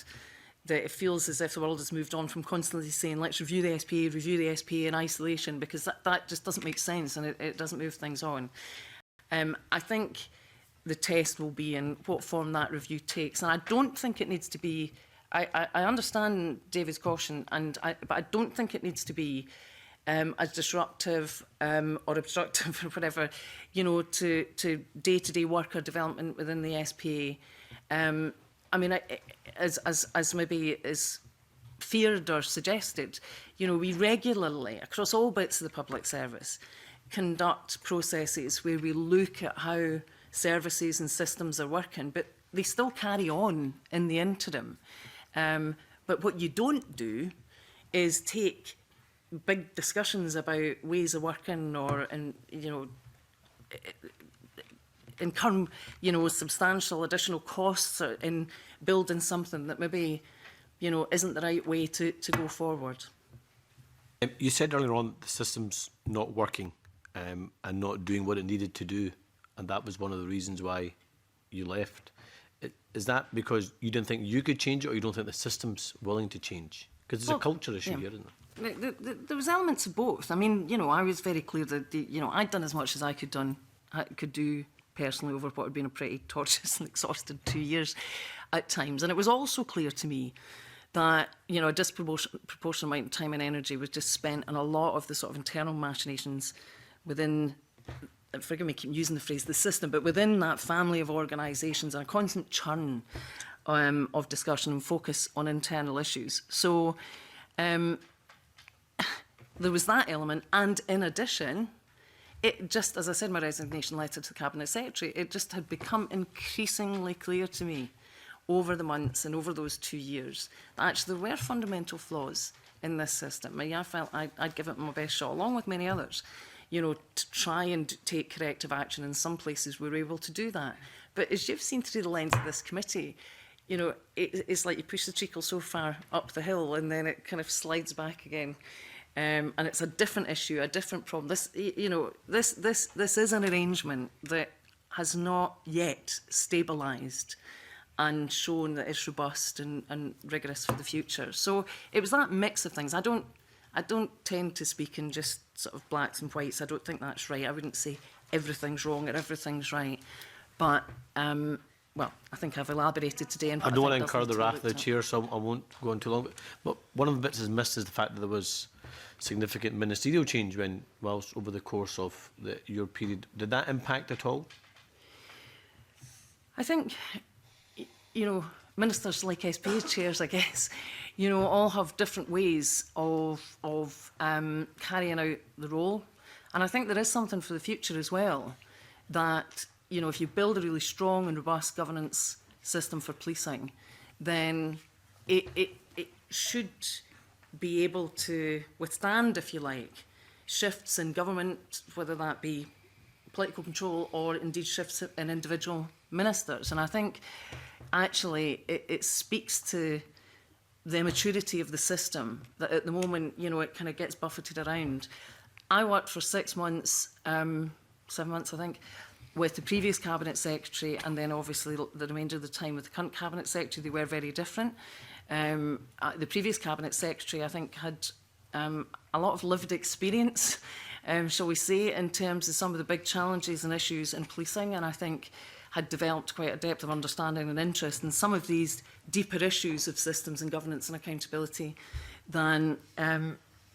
that it feels as if the world has moved on from constantly saying, let's review the SPA in isolation, because that just doesn't make sense and it doesn't move things on. I think the test will be in what form that review takes. And I don't think it needs to be, I understand David's caution, but I don't think it needs to be as disruptive or obstructive or whatever, you know, to day-to-day worker development within the SPA. I mean, as maybe is feared or suggested, you know, we regularly, across all bits of the public service, conduct processes where we look at how services and systems are working, but they still carry on in the interim. But what you don't do is take big discussions about ways of working or, you know, incur, you know, substantial additional costs in building something that maybe, you know, isn't the right way to go forward. You said earlier on the system's not working and not doing what it needed to do, and that was one of the reasons why you left. Is that because you didn't think you could change it, or you don't think the system's willing to change? Because there's a culture issue here, isn't there? There was elements of both. I mean, you know, I was very clear that, you know, I'd done as much as I could do personally over what had been a pretty torturous and exhausted 2 years at times. And it was also clear to me that, you know, a disproportionate amount of time and energy was just spent on a lot of the sort of internal machinations within, forgive me, keep using the phrase, the system, but within that family of organisations, and a constant churn of discussion and focus on internal issues. So there was that element, and in addition, it just, as I said in my resignation letter to the Cabinet Secretary, it just had become increasingly clear to me over the months and over those 2 years that actually there were fundamental flaws in this system. I felt I'd give it my best shot, along with many others, you know, to try and take corrective action. In some places we were able to do that. But as you've seen through the lens of this committee, you know, it's like you push the treacle so far up the hill and then it kind of slides back again. And it's a different issue, a different problem. This, you know, this is an arrangement that has not yet stabilised and shown that it's robust and rigorous for the future. So it was that mix of things. I don't tend to speak in just sort of blacks and whites. I don't think that's right. I wouldn't say everything's wrong or everything's right. But, well, I think I've elaborated today. I don't want to incur the wrath of the chair, so I won't go on too long. But one of the bits is missed is the fact that there was significant ministerial change whilst over the course of your period. Did that impact at all? I think, you know, ministers like SPA chairs, I guess, you know, all have different ways of carrying out the role. And I think there is something for the future as well, that, you know, if you build a really strong and robust governance system for policing, then it should be able to withstand, if you like, shifts in government, whether that be political control or indeed shifts in individual ministers. And I think actually it speaks to the maturity of the system that at the moment, you know, it kind of gets buffeted around. I worked for 6 months, 7 months, I think, with the previous Cabinet Secretary, and then obviously the remainder of the time with the current Cabinet Secretary. They were very different. The previous Cabinet Secretary, I think, had a lot of lived experience, shall we say, in terms of some of the big challenges and issues in policing, and I think had developed quite a depth of understanding and interest in some of these deeper issues of systems and governance and accountability than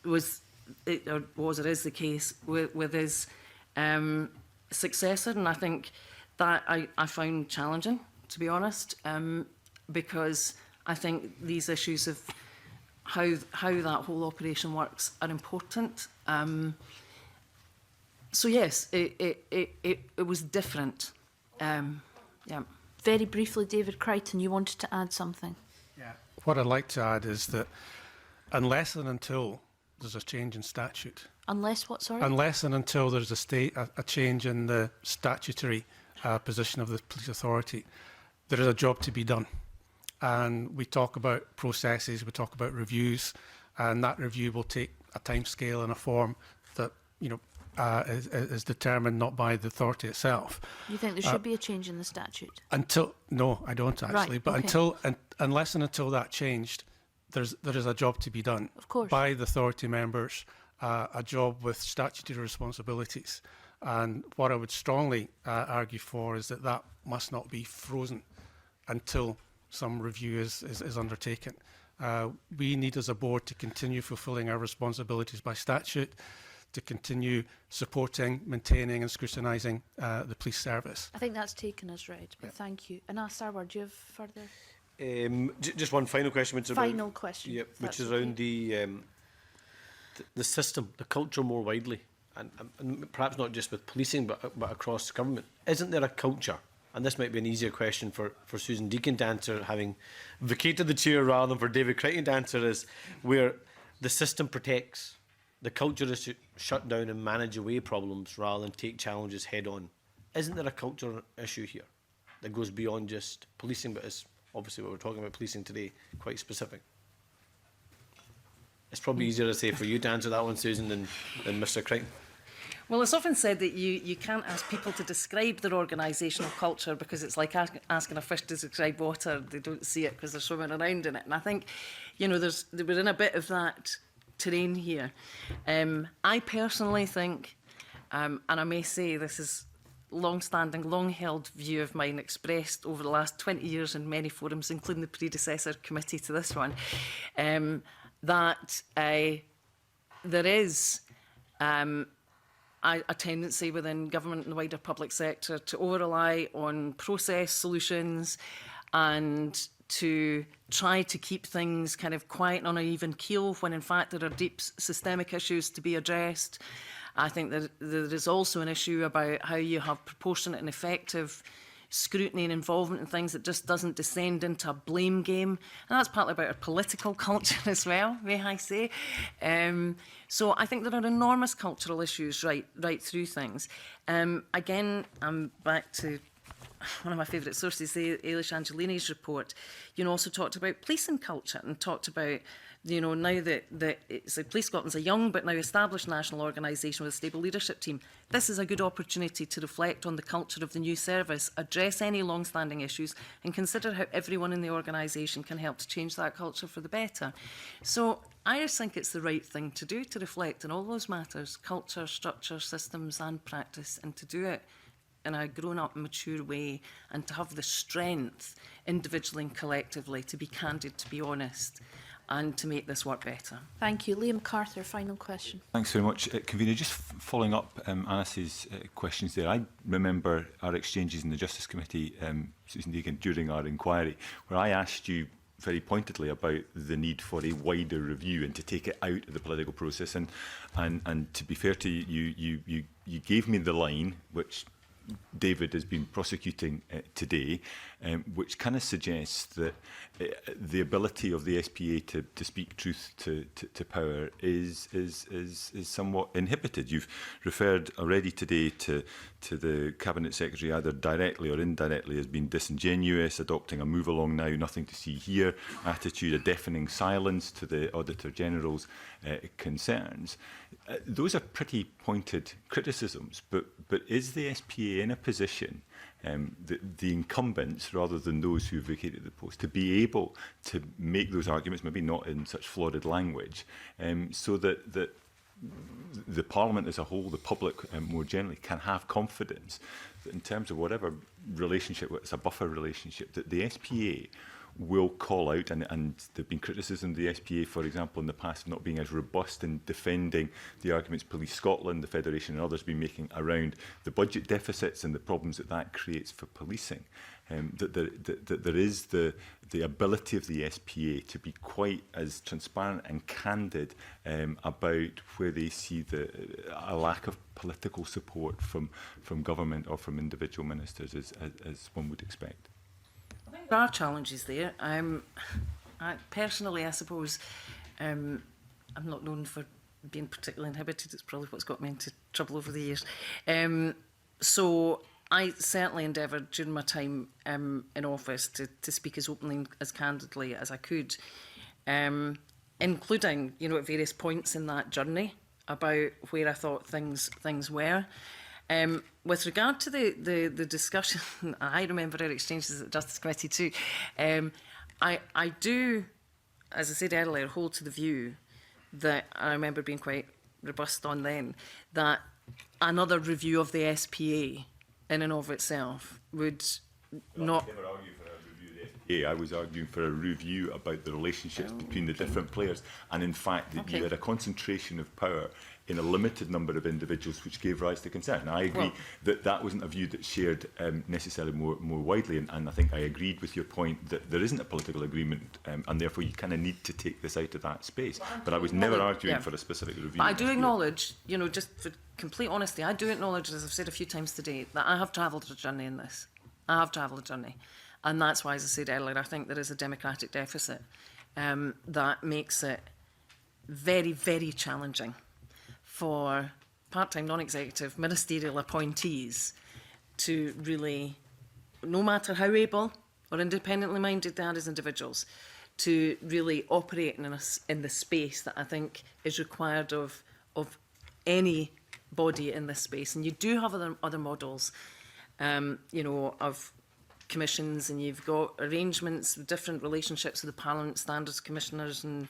was or is the case with his successor. And I think that I found challenging, to be honest, because I think these issues of how that whole operation works are important. So yes, it was different. Yeah. Very briefly, David Crichton, you wanted to add something. Yeah. What I'd like to add is that unless and until there's a change in statute, Unless what, sorry? unless and until there's a change in the statutory position of the police authority, there is a job to be done. And we talk about processes, we talk about reviews, and that review will take a timescale and a form that, you know, is determined not by the authority itself. You think there should be a change in the statute? No, I don't actually. Right, But okay. unless and until that changed, there is a job to be done. Of course. By the authority members, a job with statutory responsibilities. And what I would strongly argue for is that must not be frozen until some review is undertaken. We need as a board to continue fulfilling our responsibilities by statute, to continue supporting, maintaining and scrutinising the police service. I think that's taken as read, but thank you. And Sarwar, do you have further? Just one final question. Final question. Yep, which is around the system, the culture more widely, and perhaps not just with policing, but across government. Isn't there a culture? And this might be an easier question for Susan Deacon to answer, having vacated the chair, rather than for David Crichton to answer, is where the system protects. The culture is to shut down and manage away problems rather than take challenges head on. Isn't there a cultural issue here that goes beyond just policing, but is obviously what we're talking about policing today, quite specific? It's probably easier to say for you to answer that one, Susan, than Mr. Crichton. Well, it's often said that you can't ask people to describe their organisational culture because it's like asking a fish to describe water. They don't see it because they're swimming around in it. And I think, you know, we're in a bit of that terrain here. I personally think, and I may say this is long-standing, long-held view of mine expressed over the last 20 years in many forums, including the predecessor committee to this one, that there is a tendency within government and the wider public sector to over-rely on process solutions and to try to keep things kind of quiet and on an even keel when in fact there are deep systemic issues to be addressed. I think that there is also an issue about how you have proportionate and effective scrutiny and involvement in things that just doesn't descend into a blame game. And that's partly about our political culture as well, may I say. So I think there are enormous cultural issues right through things. Again, I'm back to one of my favourite sources, Ailish Angelini's report, also talked about policing culture and talked about, now that it's Police Scotland's a young but now established national organisation with a stable leadership team, this is a good opportunity to reflect on the culture of the new service, address any long-standing issues and consider how everyone in the organisation can help to change that culture for the better. So I just think it's the right thing to do, to reflect on all those matters, culture, structure, systems and practice, and to do it in a grown-up, mature way, and to have the strength, individually and collectively, to be candid, to be honest, and to make this work better. Thank you. Liam MacArthur, final question. Thanks very much. Convener, just following up Anas's questions there, I remember our exchanges in the Justice Committee, Susan Deegan, during our inquiry, where I asked you very pointedly about the need for a wider review and to take it out of the political process. And to be fair to you, you gave me the line, which David has been prosecuting today, which kind of suggests that the ability of the SPA to speak truth to power is somewhat inhibited. You've referred already today to the Cabinet Secretary either directly or indirectly as being disingenuous, adopting a move along now, nothing to see here attitude, a deafening silence to the Auditor General's concerns. Those are pretty pointed criticisms, but is the SPA in a position, the incumbents rather than those who have vacated the post, to be able to make those arguments, maybe not in such florid language, so that the Parliament as a whole, the public more generally, can have confidence that in terms of whatever relationship, it's a buffer relationship, that the SPA will call out, and there have been criticism of the SPA, for example, in the past, not being as robust in defending the arguments Police Scotland, the Federation and others have been making around the budget deficits and the problems that creates for policing. That there is the ability of the SPA to be quite as transparent and candid about where they see a lack of political support from government or from individual ministers as one would expect. There are challenges there. Personally, I suppose, I'm not known for being particularly inhibited. It's probably what's got me into trouble over the years. So I certainly endeavoured during my time in office to speak as openly, as candidly as I could, including, at various points in that journey about where I thought things were. With regard to the discussion, I remember our exchanges at the Justice Committee too. I do, as I said earlier, hold to the view that I remember being quite robust on then, that another review of the SPA in and of itself would not... I never argued for a review of the SPA. I was arguing for a review about the relationships between the different players, and in fact that you had a concentration of power in a limited number of individuals, which gave rise to concern. And I agree that wasn't a view that's shared necessarily more widely, and I think I agreed with your point that there isn't a political agreement, and therefore you kind of need to take this out of that space. But I was never arguing for a specific review. But I do acknowledge, just for complete honesty, I do acknowledge, as I've said a few times today, that I have travelled a journey in this. I have travelled a journey. And that's why, as I said earlier, I think there is a democratic deficit that makes it very, very challenging for part-time, non-executive, ministerial appointees to really, no matter how able or independently minded they are as individuals, to really operate in the space that I think is required of any body in this space. And you do have other models, of commissions, and you've got arrangements, different relationships with the Parliament, standards commissioners and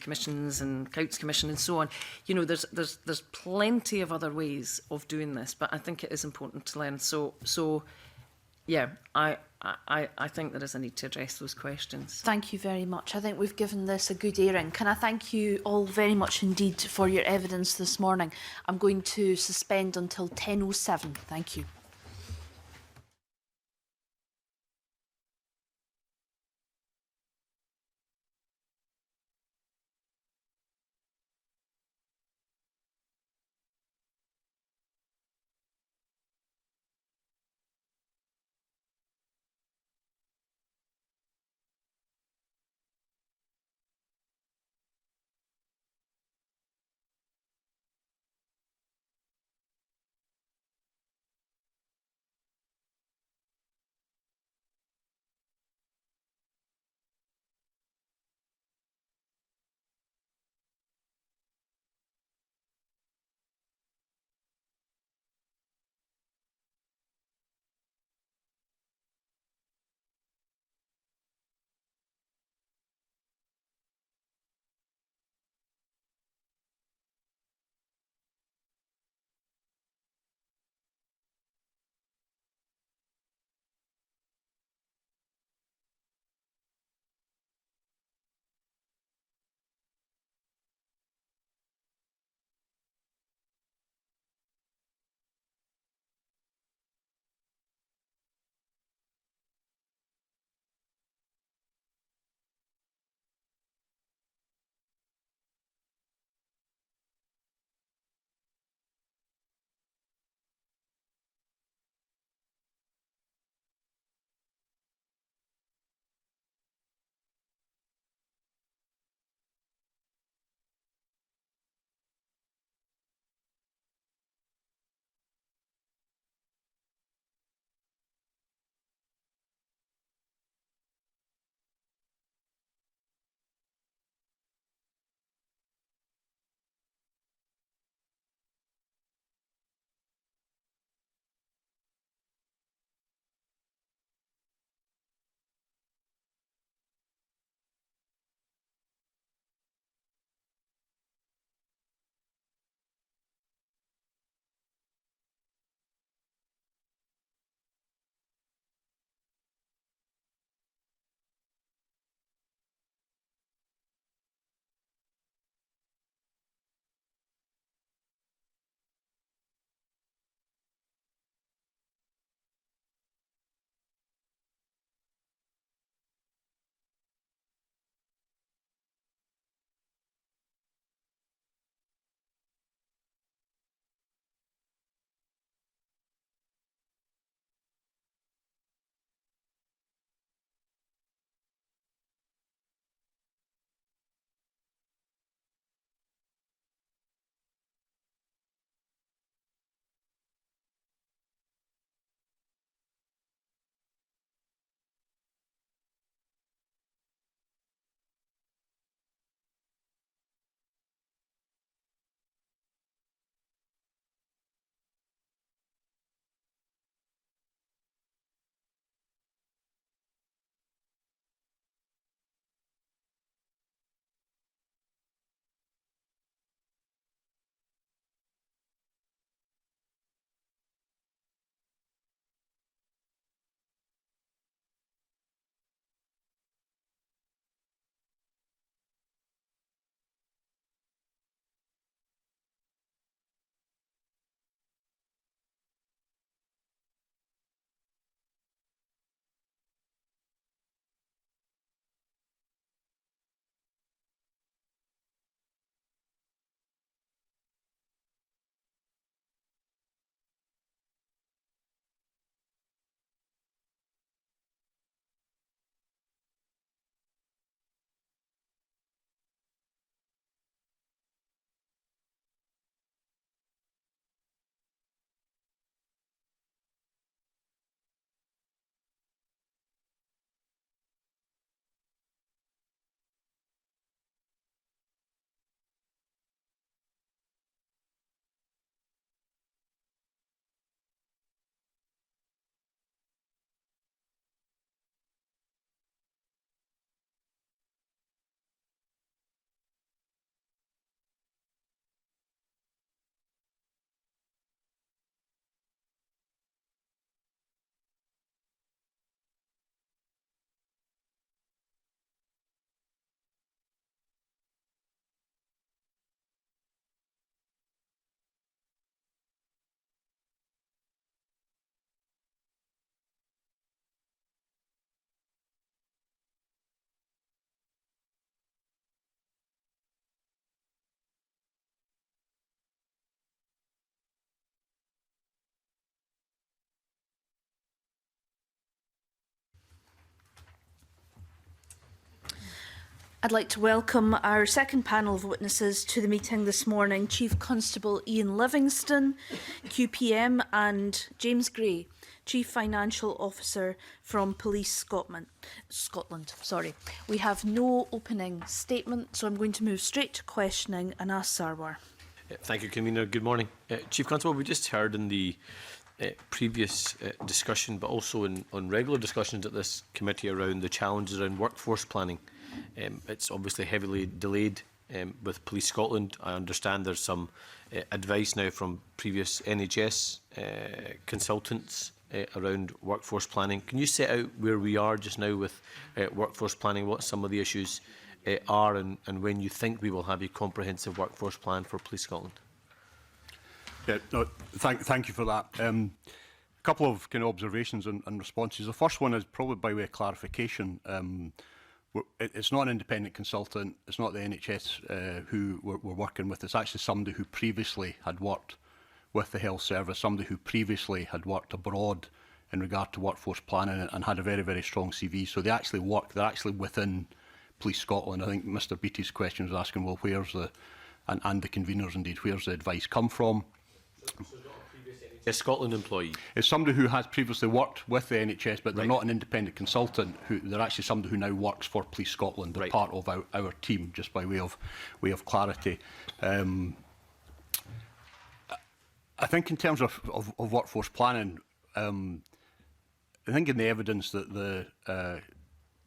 commissions and Counts Commission and so on. There's plenty of other ways of doing this, but I think it is important to learn. So yeah, I think there is a need to address those questions. Thank you very much. I think we've given this a good airing. Can I thank you all very much indeed for your evidence this morning? I'm going to suspend until 10:07. Thank you. I'd like to welcome our second panel of witnesses to the meeting this morning, Chief Constable Ian Livingston, QPM, and James Gray, Chief Financial Officer from Police Scotland. We have no opening statement, so I'm going to move straight to questioning and ask Sarwar. Thank you, Convener. Good morning. Chief Constable, we just heard in the previous discussion, but also on regular discussions at this committee around the challenges around workforce planning. It's obviously heavily delayed with Police Scotland. I understand there's some advice now from previous NHS consultants around workforce planning. Can you set out where we are just now with workforce planning, what some of the issues are, and when you think we will have a comprehensive workforce plan for Police Scotland? Yeah, no, thank you for that. A couple of kind of observations and responses. The first one is probably by way of clarification. It's not an independent consultant. It's not the NHS who we're working with. It's actually somebody who previously had worked with the health service, somebody who previously had worked abroad in regard to workforce planning and had a very, very strong CV. So they actually work, they're actually within Police Scotland. I think Mr Beattie's question was asking, well, where's the, and the conveners indeed, where's the advice come from? A Scotland employee? It's somebody who has previously worked with the NHS, but they're not an independent consultant. They're actually somebody who now works for Police Scotland. They're part of our team, just by way of clarity. I think in terms of workforce planning, I think in the evidence that the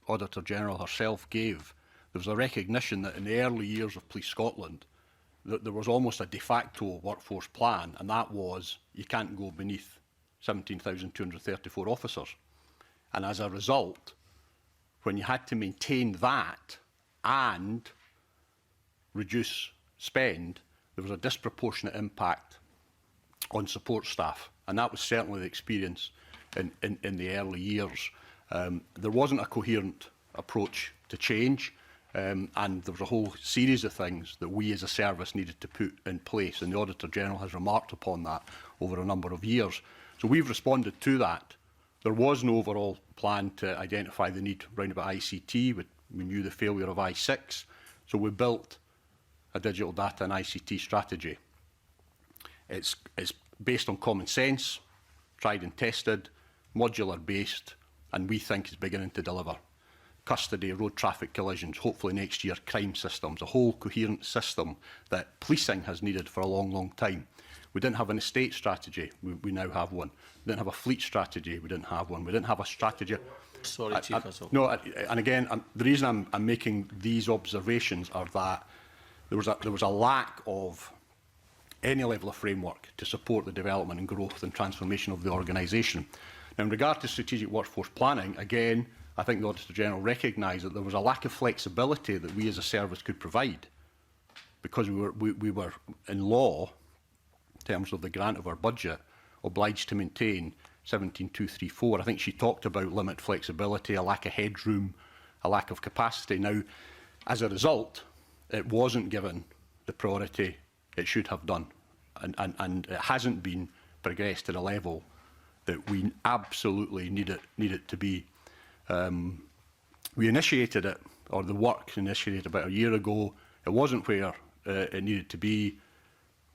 Auditor General herself gave, there was a recognition that in the early years of Police Scotland, that there was almost a de facto workforce plan, and that was you can't go beneath 17,234 officers. And as a result, when you had to maintain that and reduce spend, there was a disproportionate impact on support staff, and that was certainly the experience in the early years. There wasn't a coherent approach to change, and there was a whole series of things that we as a service needed to put in place, and the Auditor General has remarked upon that over a number of years. So we've responded to that. There was no overall plan to identify the need round about ICT. We knew the failure of I6, so we built a digital data and ICT strategy. It's based on common sense, tried and tested, modular based, and we think is beginning to deliver. Custody, road traffic collisions, hopefully next year crime systems, a whole coherent system that policing has needed for a long, long time. We didn't have an estate strategy, we now have one. We didn't have a fleet strategy, we didn't have one. We didn't have a strategy. Sorry, Chief Counsel. No, and again, the reason I'm making these observations are that there was a lack of any level of framework to support the development and growth and transformation of the organisation. Now, in regard to strategic workforce planning, again, I think the Auditor General recognised that there was a lack of flexibility that we as a service could provide, because we were in law, in terms of the grant of our budget, obliged to maintain 17,234. I think she talked about limit flexibility, a lack of headroom, a lack of capacity. Now, as a result, it wasn't given the priority it should have done, and it hasn't been progressed to the level that we absolutely need it to be. We initiated it, or the work initiated about a year ago. It wasn't where it needed to be.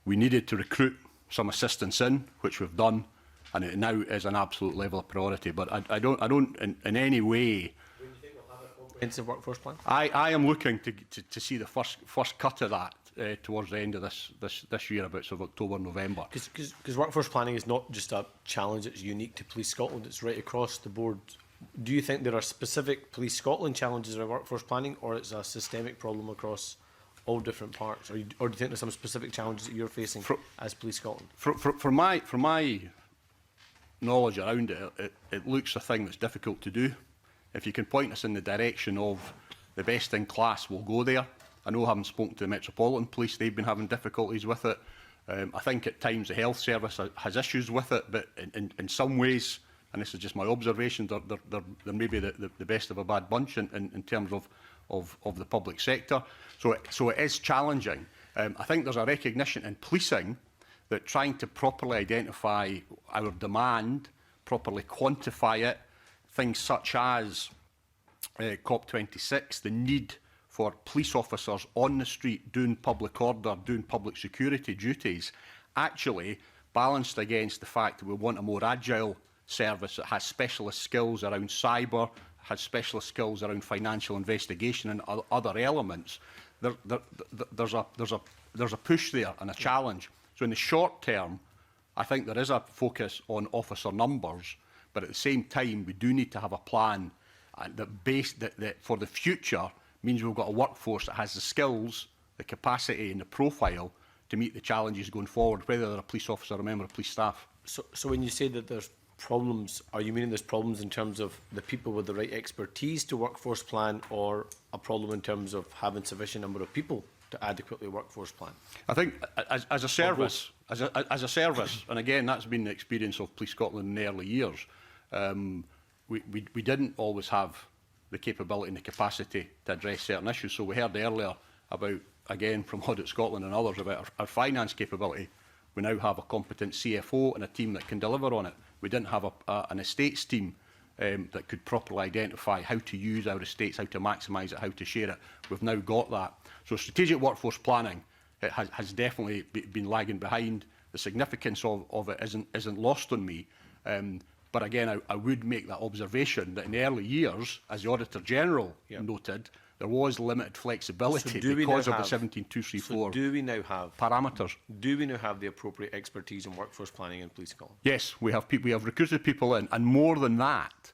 We needed to recruit some assistance in, which we've done, and it now is an absolute level of priority. But I don't in any way. When do you think we'll have a comprehensive workforce plan? I am looking to see the first cut of that towards the end of this year, about sort of October, November. Because workforce planning is not just a challenge that's unique to Police Scotland, it's right across the board. Do you think there are specific Police Scotland challenges around workforce planning, or it's a systemic problem across all different parts? Or do you think there's some specific challenges that you're facing as Police Scotland? For my knowledge around it, it looks a thing that's difficult to do. If you can point us in the direction of the best in class, we'll go there. I know, having spoken to the Metropolitan Police, they've been having difficulties with it. I think at times the health service has issues with it, but in some ways, and this is just my observation, they're maybe the best of a bad bunch in terms of the public sector. So it is challenging. I think there's a recognition in policing that trying to properly identify our demand, properly quantify it, things such as COP26, the need for police officers on the street doing public order, doing public security duties, actually balanced against the fact that we want a more agile service that has specialist skills around cyber, has specialist skills around financial investigation and other elements, there's a push there and a challenge. So in the short term, I think there is a focus on officer numbers, but at the same time, we do need to have a plan that for the future means we've got a workforce that has the skills, the capacity and the profile to meet the challenges going forward, whether they're a police officer or a member of police staff. So when you say that there's problems, are you meaning there's problems in terms of the people with the right expertise to workforce plan, or a problem in terms of having sufficient number of people to adequately workforce plan? I think as a service, and again, that's been the experience of Police Scotland in the early years, we didn't always have the capability and the capacity to address certain issues. So we heard earlier about, again, from Audit Scotland and others, about our finance capability. We now have a competent CFO and a team that can deliver on it. We didn't have an estates team that could properly identify how to use our estates, how to maximise it, how to share it. We've now got that. So strategic workforce planning has definitely been lagging behind. The significance of it isn't lost on me. But again, I would make that observation that in the early years, as the Auditor General noted, there was limited flexibility because of the 17234 do we now have parameters. Do we now have the appropriate expertise in workforce planning in Police Scotland? Yes, we have people. We have recruited people in, and more than that,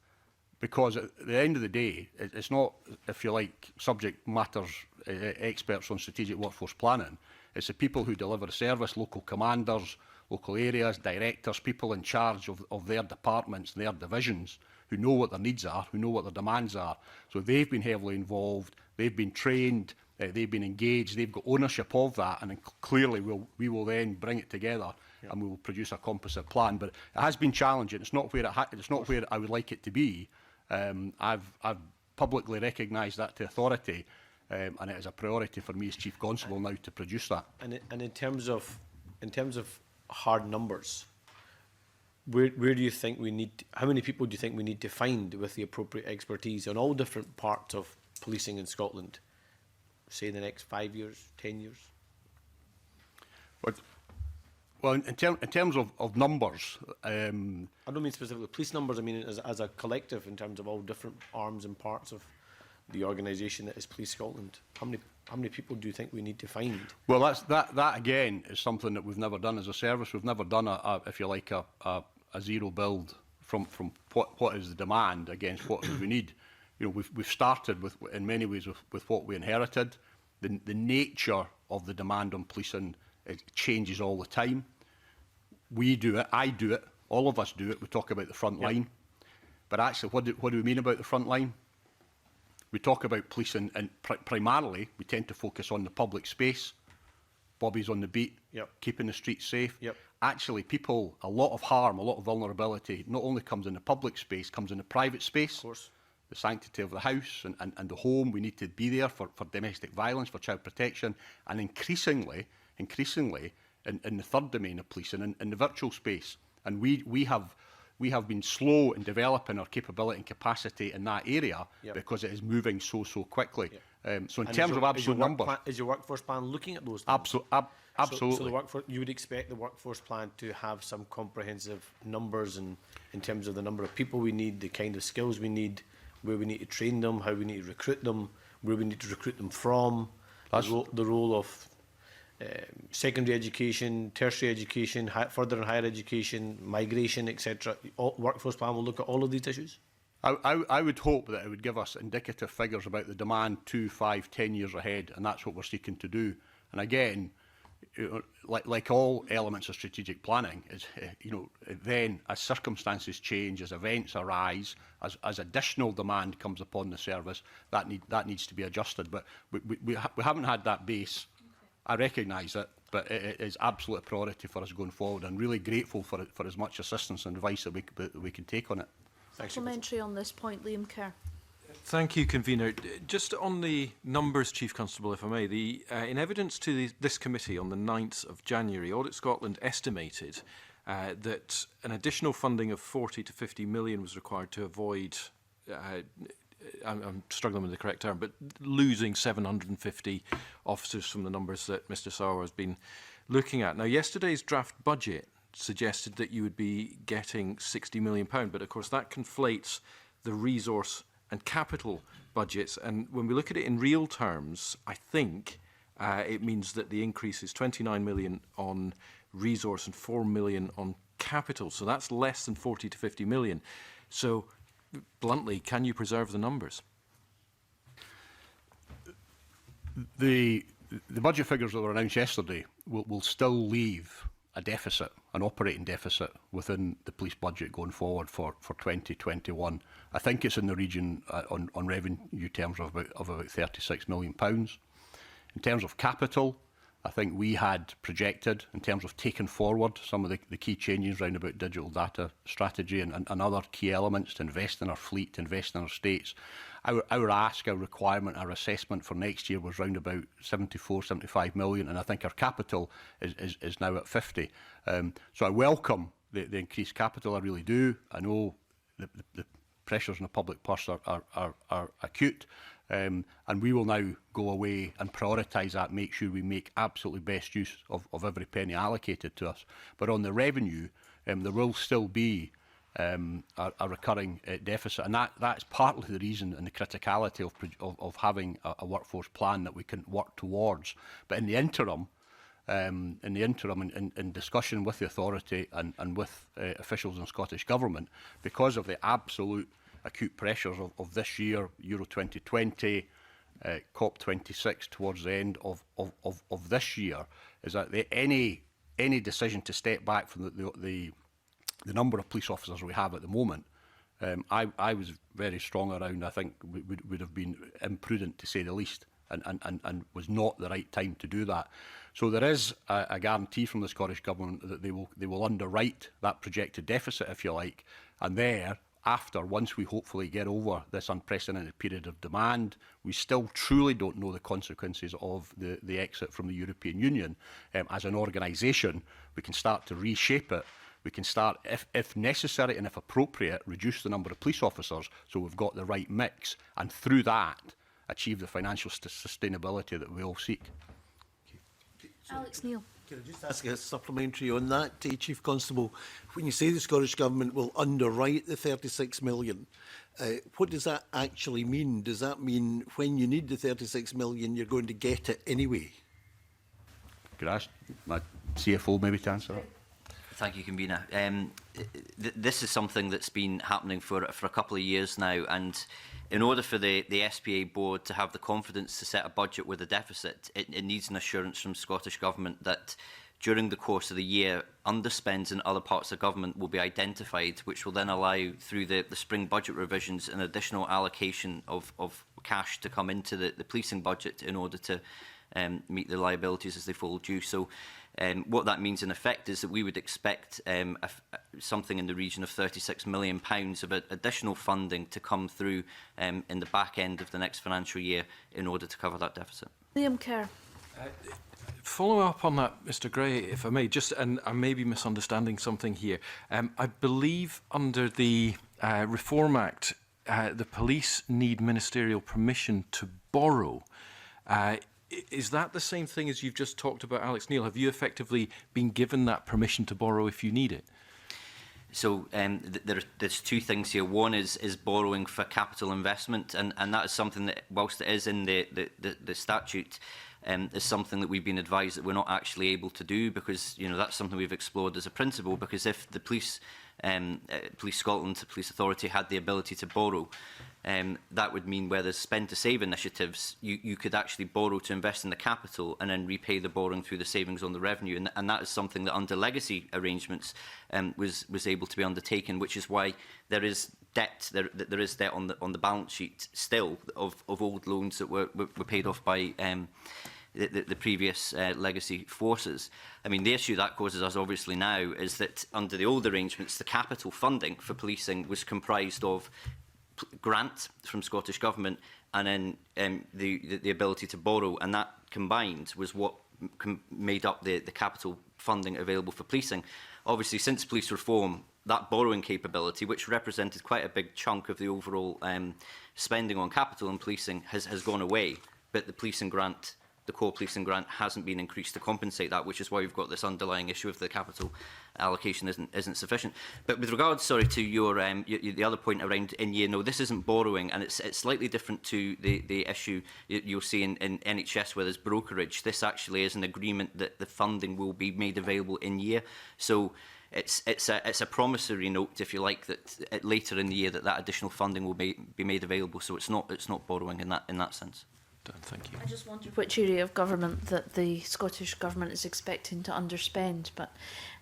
because at the end of the day, it's not, if you like, subject matters experts on strategic workforce planning. It's the people who deliver the service, local commanders, local areas, directors, people in charge of their departments and their divisions, who know what their needs are, who know what their demands are. So they've been heavily involved, they've been trained, they've been engaged, they've got ownership of that, and then clearly we will then bring it together and we will produce a composite plan. But it has been challenging. It's not where where I would like it to be. I've publicly recognised that to authority, and it is a priority for me as Chief Constable now to produce that. And in terms of hard numbers, where do you think we need? How many people do you think we need to find with the appropriate expertise in all different parts of policing in Scotland? Say in the next 5 years, 10 years. Well, in terms of numbers, I don't mean specifically police numbers. I mean as a collective in terms of all different arms and parts of the organisation that is Police Scotland. How many people do you think we need to find? Well, that again is something that we've never done as a service. We've never done if you like, a zero build from what is the demand against what we need. You know, we've started with, in many ways, with what we inherited. The nature of the demand on policing, it changes all the time. We do it, I do it, all of us do it. We talk about the front line, but actually, what do we mean about the front line? We talk about policing, and primarily we tend to focus on the public space. Bobby's on the beat, keeping the streets safe. Actually, people, a lot of harm, a lot of vulnerability, not only comes in the public space, comes in the private space. Of course. The sanctity of the house and the home. We need to be there for domestic violence, for child protection, and increasingly in the third domain of policing, in the virtual space. And we have been slow in developing our capability and capacity in that area because it is moving so quickly. So in terms of absolute numbers, is your workforce plan looking at those? Absolutely. So you would expect the workforce plan to have some comprehensive numbers in terms of the number of people we need, the kind of skills we need, where we need to train them, how we need to recruit them, where we need to recruit them from, the role of secondary education, tertiary education, further and higher education, migration, etc. Workforce plan will look at all of these issues? I would hope that it would give us indicative figures about the demand 2, 5, 10 years ahead, and that's what we're seeking to do. And again, like all elements of strategic planning, is then as circumstances change, as events arise, as additional demand comes upon the service, that needs to be adjusted. But we haven't had that base. I recognise it, but it is absolute priority for us going forward, and really grateful for as much assistance and advice that we can take on it. Supplementary on this point, Liam Kerr. Thank you, Convener. Just on the numbers, Chief Constable, if I may, in evidence to this committee on the 9th of January, Audit Scotland estimated that an additional funding of 40 to 50 million was required to avoid I'm struggling with the correct term, but losing 750 officers from the numbers that Mr. Sauer has been looking at. Now, yesterday's draft budget suggested that you would be getting £60 million, but of course that conflates the resource and capital budgets. And when we look at it in real terms, I think it means that the increase is 29 million on resource and 4 million on capital. So that's less than 40 to 50 million. So bluntly, can you preserve the numbers? The budget figures that were announced yesterday will still leave a deficit, an operating deficit within the police budget going forward for 2021. I think it's in the region on revenue terms of about £36 million. In terms of capital, I think we had projected, in terms of taking forward some of the key changes around about digital data strategy and other key elements to invest in our fleet, to invest in our estates. Our ask, our requirement, our assessment for next year was round about 74, 75 million, and I think our capital is now at 50. So I welcome the increased capital, I really do. I know the pressures in the public purse are acute, and we will now go away and prioritise that, make sure we make absolutely best use of every penny allocated to us. But on the revenue, there will still be a recurring deficit, and that's partly the reason and the criticality of having a workforce plan that we can work towards. But in the interim, in discussion with the authority and with officials in Scottish Government, because of the absolute acute pressures of this year, Euro 2020, COP26 towards the end of this year, is that any decision to step back from the number of police officers we have at the moment, I was very strong around. I think would have been imprudent, to say the least, and was not the right time to do that. So there is a guarantee from the Scottish Government that they will underwrite that projected deficit, if you like, and thereafter, once we hopefully get over this unprecedented period of demand, we still truly don't know the consequences of the exit from the European Union. As an organisation, we can start to reshape it. We can start, if necessary and if appropriate, reduce the number of police officers so we've got the right mix, and through that, achieve the financial sustainability that we all seek. Alex Neil. Can I just ask a supplementary on that, Chief Constable? When you say the Scottish Government will underwrite the 36 million, what does that actually mean? Does that mean when you need the 36 million, you're going to get it anyway? Could I ask my CFO maybe to answer that? Thank you, Convener. This is something that's been happening for a couple of years now, and in order for the SPA board to have the confidence to set a budget with a deficit, it needs an assurance from Scottish Government that during the course of the year, underspends in other parts of government will be identified, which will then allow, through the spring budget revisions, an additional allocation of cash to come into the policing budget in order to meet the liabilities as they fall due. So what that means in effect is that we would expect something in the region of £36 million of additional funding to come through in the back end of the next financial year in order to cover that deficit. Liam Kerr. Follow up on that, Mr. Gray, if I may, and I may be misunderstanding something here. I believe under the Reform Act, the police need ministerial permission to borrow. Is that the same thing as you've just talked about, Alex Neil? Have you effectively been given that permission to borrow if you need it? So there's two things here. One is borrowing for capital investment, and that is something that, whilst it is in the statute, is something that we've been advised that we're not actually able to do, because that's something we've explored as a principle. Because if the Police Scotland, the Police Authority, had the ability to borrow, that would mean where there's spend to save initiatives, you could actually borrow to invest in the capital and then repay the borrowing through the savings on the revenue, and that is something that under legacy arrangements was able to be undertaken, which is why there is debt. There is debt on the balance sheet still of old loans that were paid off by the previous legacy forces. I mean, the issue that causes us obviously now is that under the old arrangements, the capital funding for policing was comprised of grant from Scottish Government and then the ability to borrow, and that combined was what made up the capital funding available for policing. Obviously, since police reform, that borrowing capability, which represented quite a big chunk of the overall spending on capital and policing, has gone away. But the policing grant, the core policing grant, hasn't been increased to compensate that, which is why we've got this underlying issue of the capital allocation isn't sufficient. But with regards, sorry, to your the other point around in-year, no, this isn't borrowing, and it's slightly different to the issue you'll see in NHS where there's brokerage. This actually is an agreement that the funding will be made available in year. So it's a promissory note, if you like, that later in the year that additional funding will be made available. So it's not borrowing in that sense. Done, thank you. I just wondered which area of government that the Scottish Government is expecting to underspend. But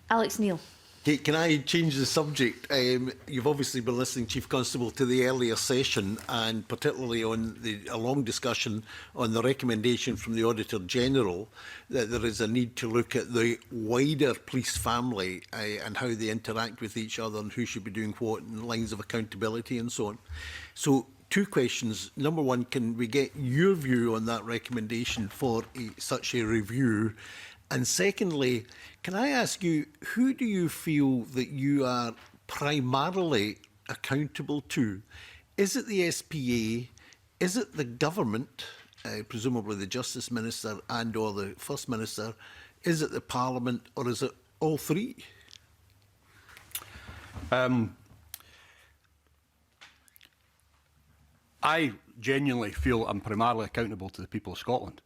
Alex Neil. Okay, can I change the subject? You've obviously been listening, Chief Constable, to the earlier session, and particularly on a long discussion on the recommendation from the Auditor General that there is a need to look at the wider police family and how they interact with each other and who should be doing what and lines of accountability and so on. So, two questions. Number one, can we get your view on that recommendation for such a review? And secondly, can I ask you, who do you feel that you are primarily accountable to? Is it the SPA? Is it the government, presumably the Justice Minister and or the First Minister? Is it the Parliament, or is it all three? I genuinely feel I'm primarily accountable to the people of Scotland.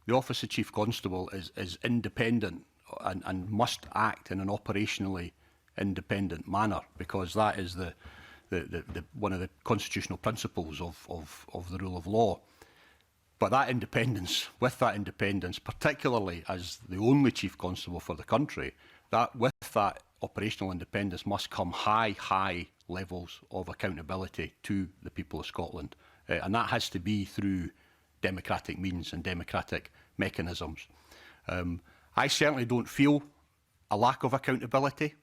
The Office of Chief Constable is independent and must act in an operationally independent manner, because that is one of the constitutional principles of the rule of law. But that independence, particularly as the only Chief Constable for the country, with that operational independence must come high levels of accountability to the people of Scotland. And that has to be through democratic means and democratic mechanisms. I certainly don't feel a lack of accountability.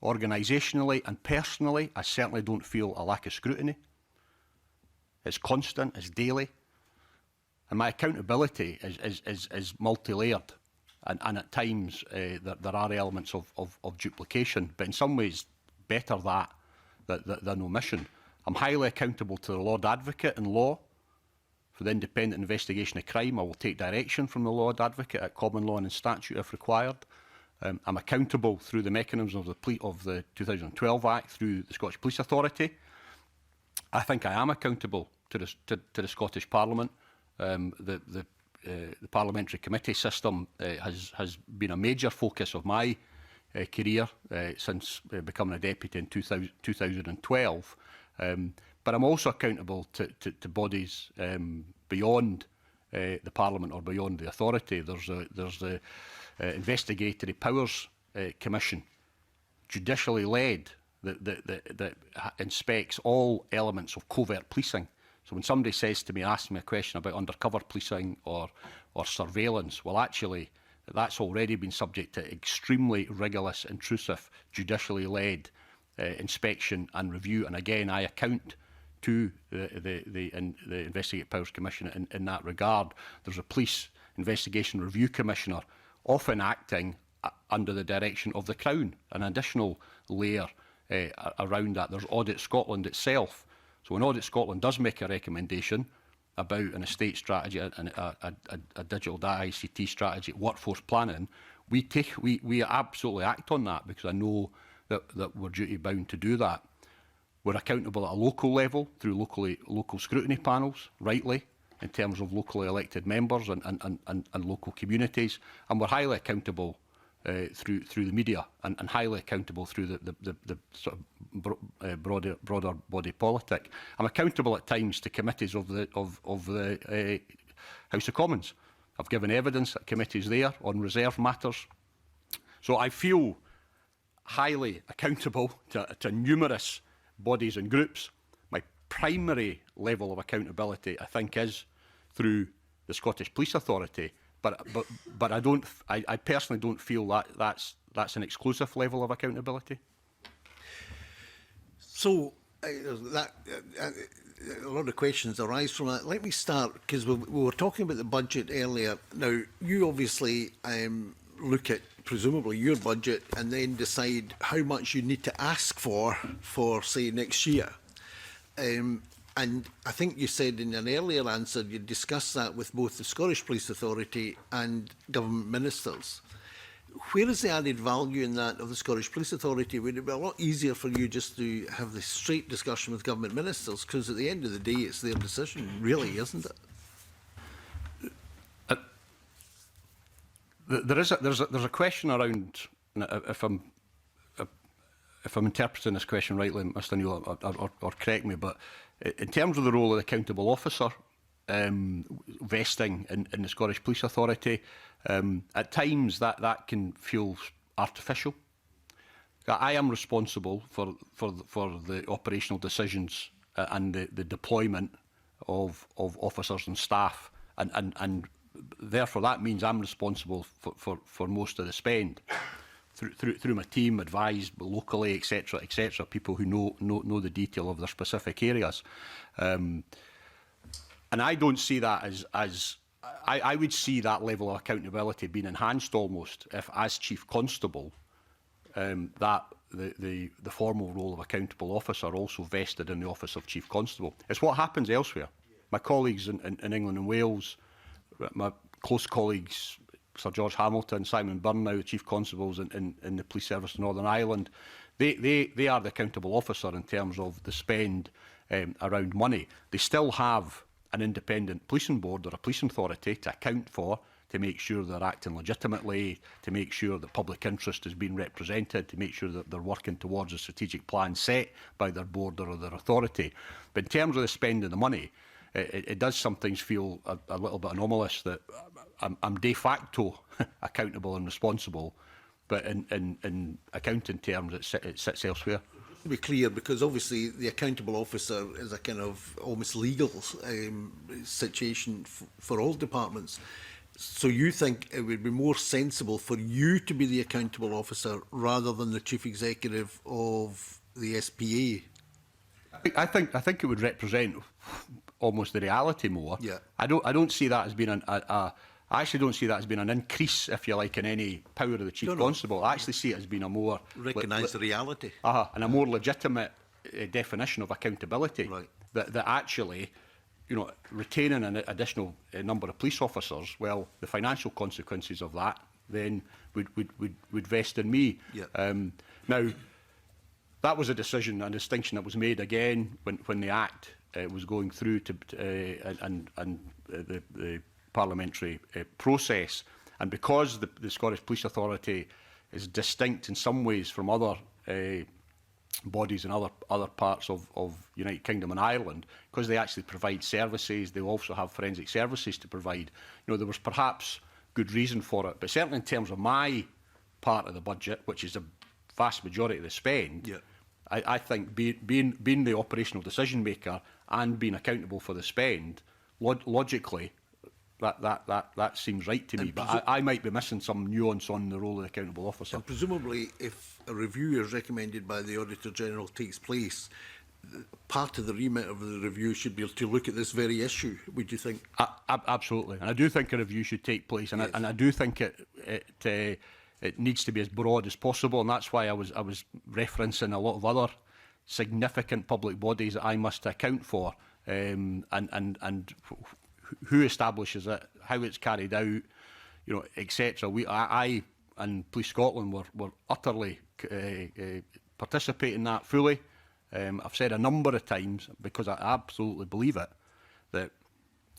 Organisationally and personally, I certainly don't feel a lack of scrutiny. It's constant, it's daily. And my accountability is multi-layered. And at times there are elements of duplication, but in some ways better that than omission. I'm highly accountable to the Lord Advocate in law for the independent investigation of crime. I will take direction from the Lord Advocate at common law and in statute if required. I'm accountable through the mechanisms of the 2012 Act, through the Scottish Police Authority. I think I am accountable to the Scottish Parliament. The parliamentary committee system has been a major focus of my career since becoming a deputy in 2012. But I'm also accountable to bodies beyond the Parliament or beyond the authority. There's the Investigatory Powers Commission, judicially led, that inspects all elements of covert policing. So when somebody says to me, asks me a question about undercover policing or surveillance, well, actually, that's already been subject to extremely rigorous, intrusive, judicially led inspection and review. And again, I account to the Investigative Powers Commission in that regard. There's a Police Investigation Review Commissioner, often acting under the direction of the Crown, an additional layer around that. There's Audit Scotland itself. So when Audit Scotland does make a recommendation about an estate strategy, a digital data ICT strategy, workforce planning, we absolutely act on that, because I know that we're duty bound to do that. We're accountable at a local level through local scrutiny panels, rightly, in terms of locally elected members and local communities, and we're highly accountable through the media and highly accountable through the sort of broader body politic. I'm accountable at times to committees of the House of Commons. I've given evidence at committees there on reserve matters. So I feel highly accountable to numerous bodies and groups. My primary level of accountability, I think, is through the Scottish Police Authority. But I personally don't feel that's an exclusive level of accountability. So a lot of questions arise from that. Let me start, because we were talking about the budget earlier. Now, you obviously look at presumably your budget and then decide how much you need to ask for say, next year. And I think you said in an earlier answer you discussed that with both the Scottish Police Authority and government ministers. Where is the added value in that of the Scottish Police Authority? Would it be a lot easier for you just to have this straight discussion with government ministers? Because at the end of the day, it's their decision, really, isn't it? There's a question around, if I'm interpreting this question rightly, Mr. Neal, or correct me, but in terms of the role of the accountable officer, vesting in the Scottish Police Authority, at times that can feel artificial. I am responsible for the operational decisions and the deployment of officers and staff, and therefore that means I'm responsible for most of the spend through my team, advised locally, etc., people who know the detail of their specific areas. And I don't see that as I would see that level of accountability being enhanced almost if, as Chief Constable, that the formal role of accountable officer also vested in the office of Chief Constable. It's what happens elsewhere. My colleagues in England and Wales, my close colleagues, Sir George Hamilton, Simon Byrne, now the Chief Constables in the Police Service in Northern Ireland, they are the accountable officer in terms of the spend around money. They still have an independent policing board or a policing authority to account for, to make sure they're acting legitimately, to make sure that public interest is being represented, to make sure that they're working towards a strategic plan set by their board or their authority. But in terms of the spending the money, it does sometimes feel a little bit anomalous that I'm de facto accountable and responsible, but in accounting terms it sits elsewhere. To be clear, because obviously the accountable officer is a kind of almost legal situation for all departments. So you think it would be more sensible for you to be the accountable officer rather than the chief executive of the SPA? I think it would represent almost the reality more. Yeah. I don't see that as being I actually don't see that as being an increase, if you like, in any power of the Chief Constable. I actually see it as being a more... Recognise the reality. And a more legitimate definition of accountability. Right. That actually, retaining an additional number of police officers, well, the financial consequences of that then would vest in me. Yeah. Now, that was a decision, a distinction that was made again when the Act was going through the parliamentary process, and because the Scottish Police Authority is distinct in some ways from other bodies in other parts of United Kingdom and Ireland, because they actually provide services, they also have forensic services to provide. There was perhaps good reason for it, but certainly in terms of my part of the budget, which is a vast majority of the spend, yeah. I think being the operational decision maker and being accountable for the spend, logically, that seems right to me. But I might be missing some nuance on the role of the accountable officer. And presumably, if a review as recommended by the Auditor General takes place, part of the remit of the review should be to look at this very issue, would you think? Absolutely. And I do think a review should take place. And, yes. I do think it needs to be as broad as possible. And that's why I was referencing a lot of other significant public bodies that I must account for, and who establishes it, how it's carried out, etc. I and Police Scotland were utterly participating in that fully. I've said a number of times, because I absolutely believe it, that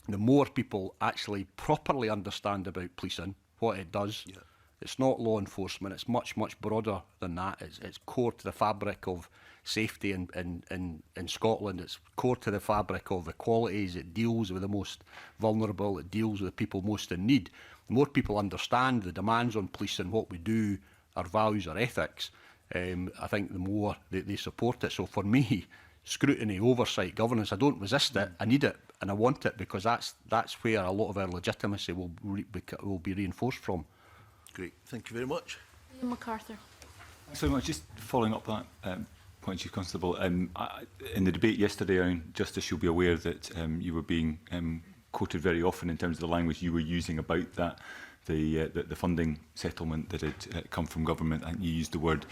the more people actually properly understand about policing, what it does, yeah. It's not law enforcement, it's much, much broader than that. It's core to the fabric of safety in Scotland. It's core to the fabric of equalities. It deals with the most vulnerable. It deals with the people most in need. The more people understand the demands on police and what we do, our values, our ethics, I think the more they support it. So for me, scrutiny, oversight, governance, I don't resist it. I need it and I want it, because that's where a lot of our legitimacy will be reinforced from. Great. Thank you very much. Ian MacArthur. Thanks very much. Just following up that point, Chief Constable, in the debate yesterday on justice, you'll be aware that you were being quoted very often in terms of the language you were using about that the funding settlement that had come from government, and you used the word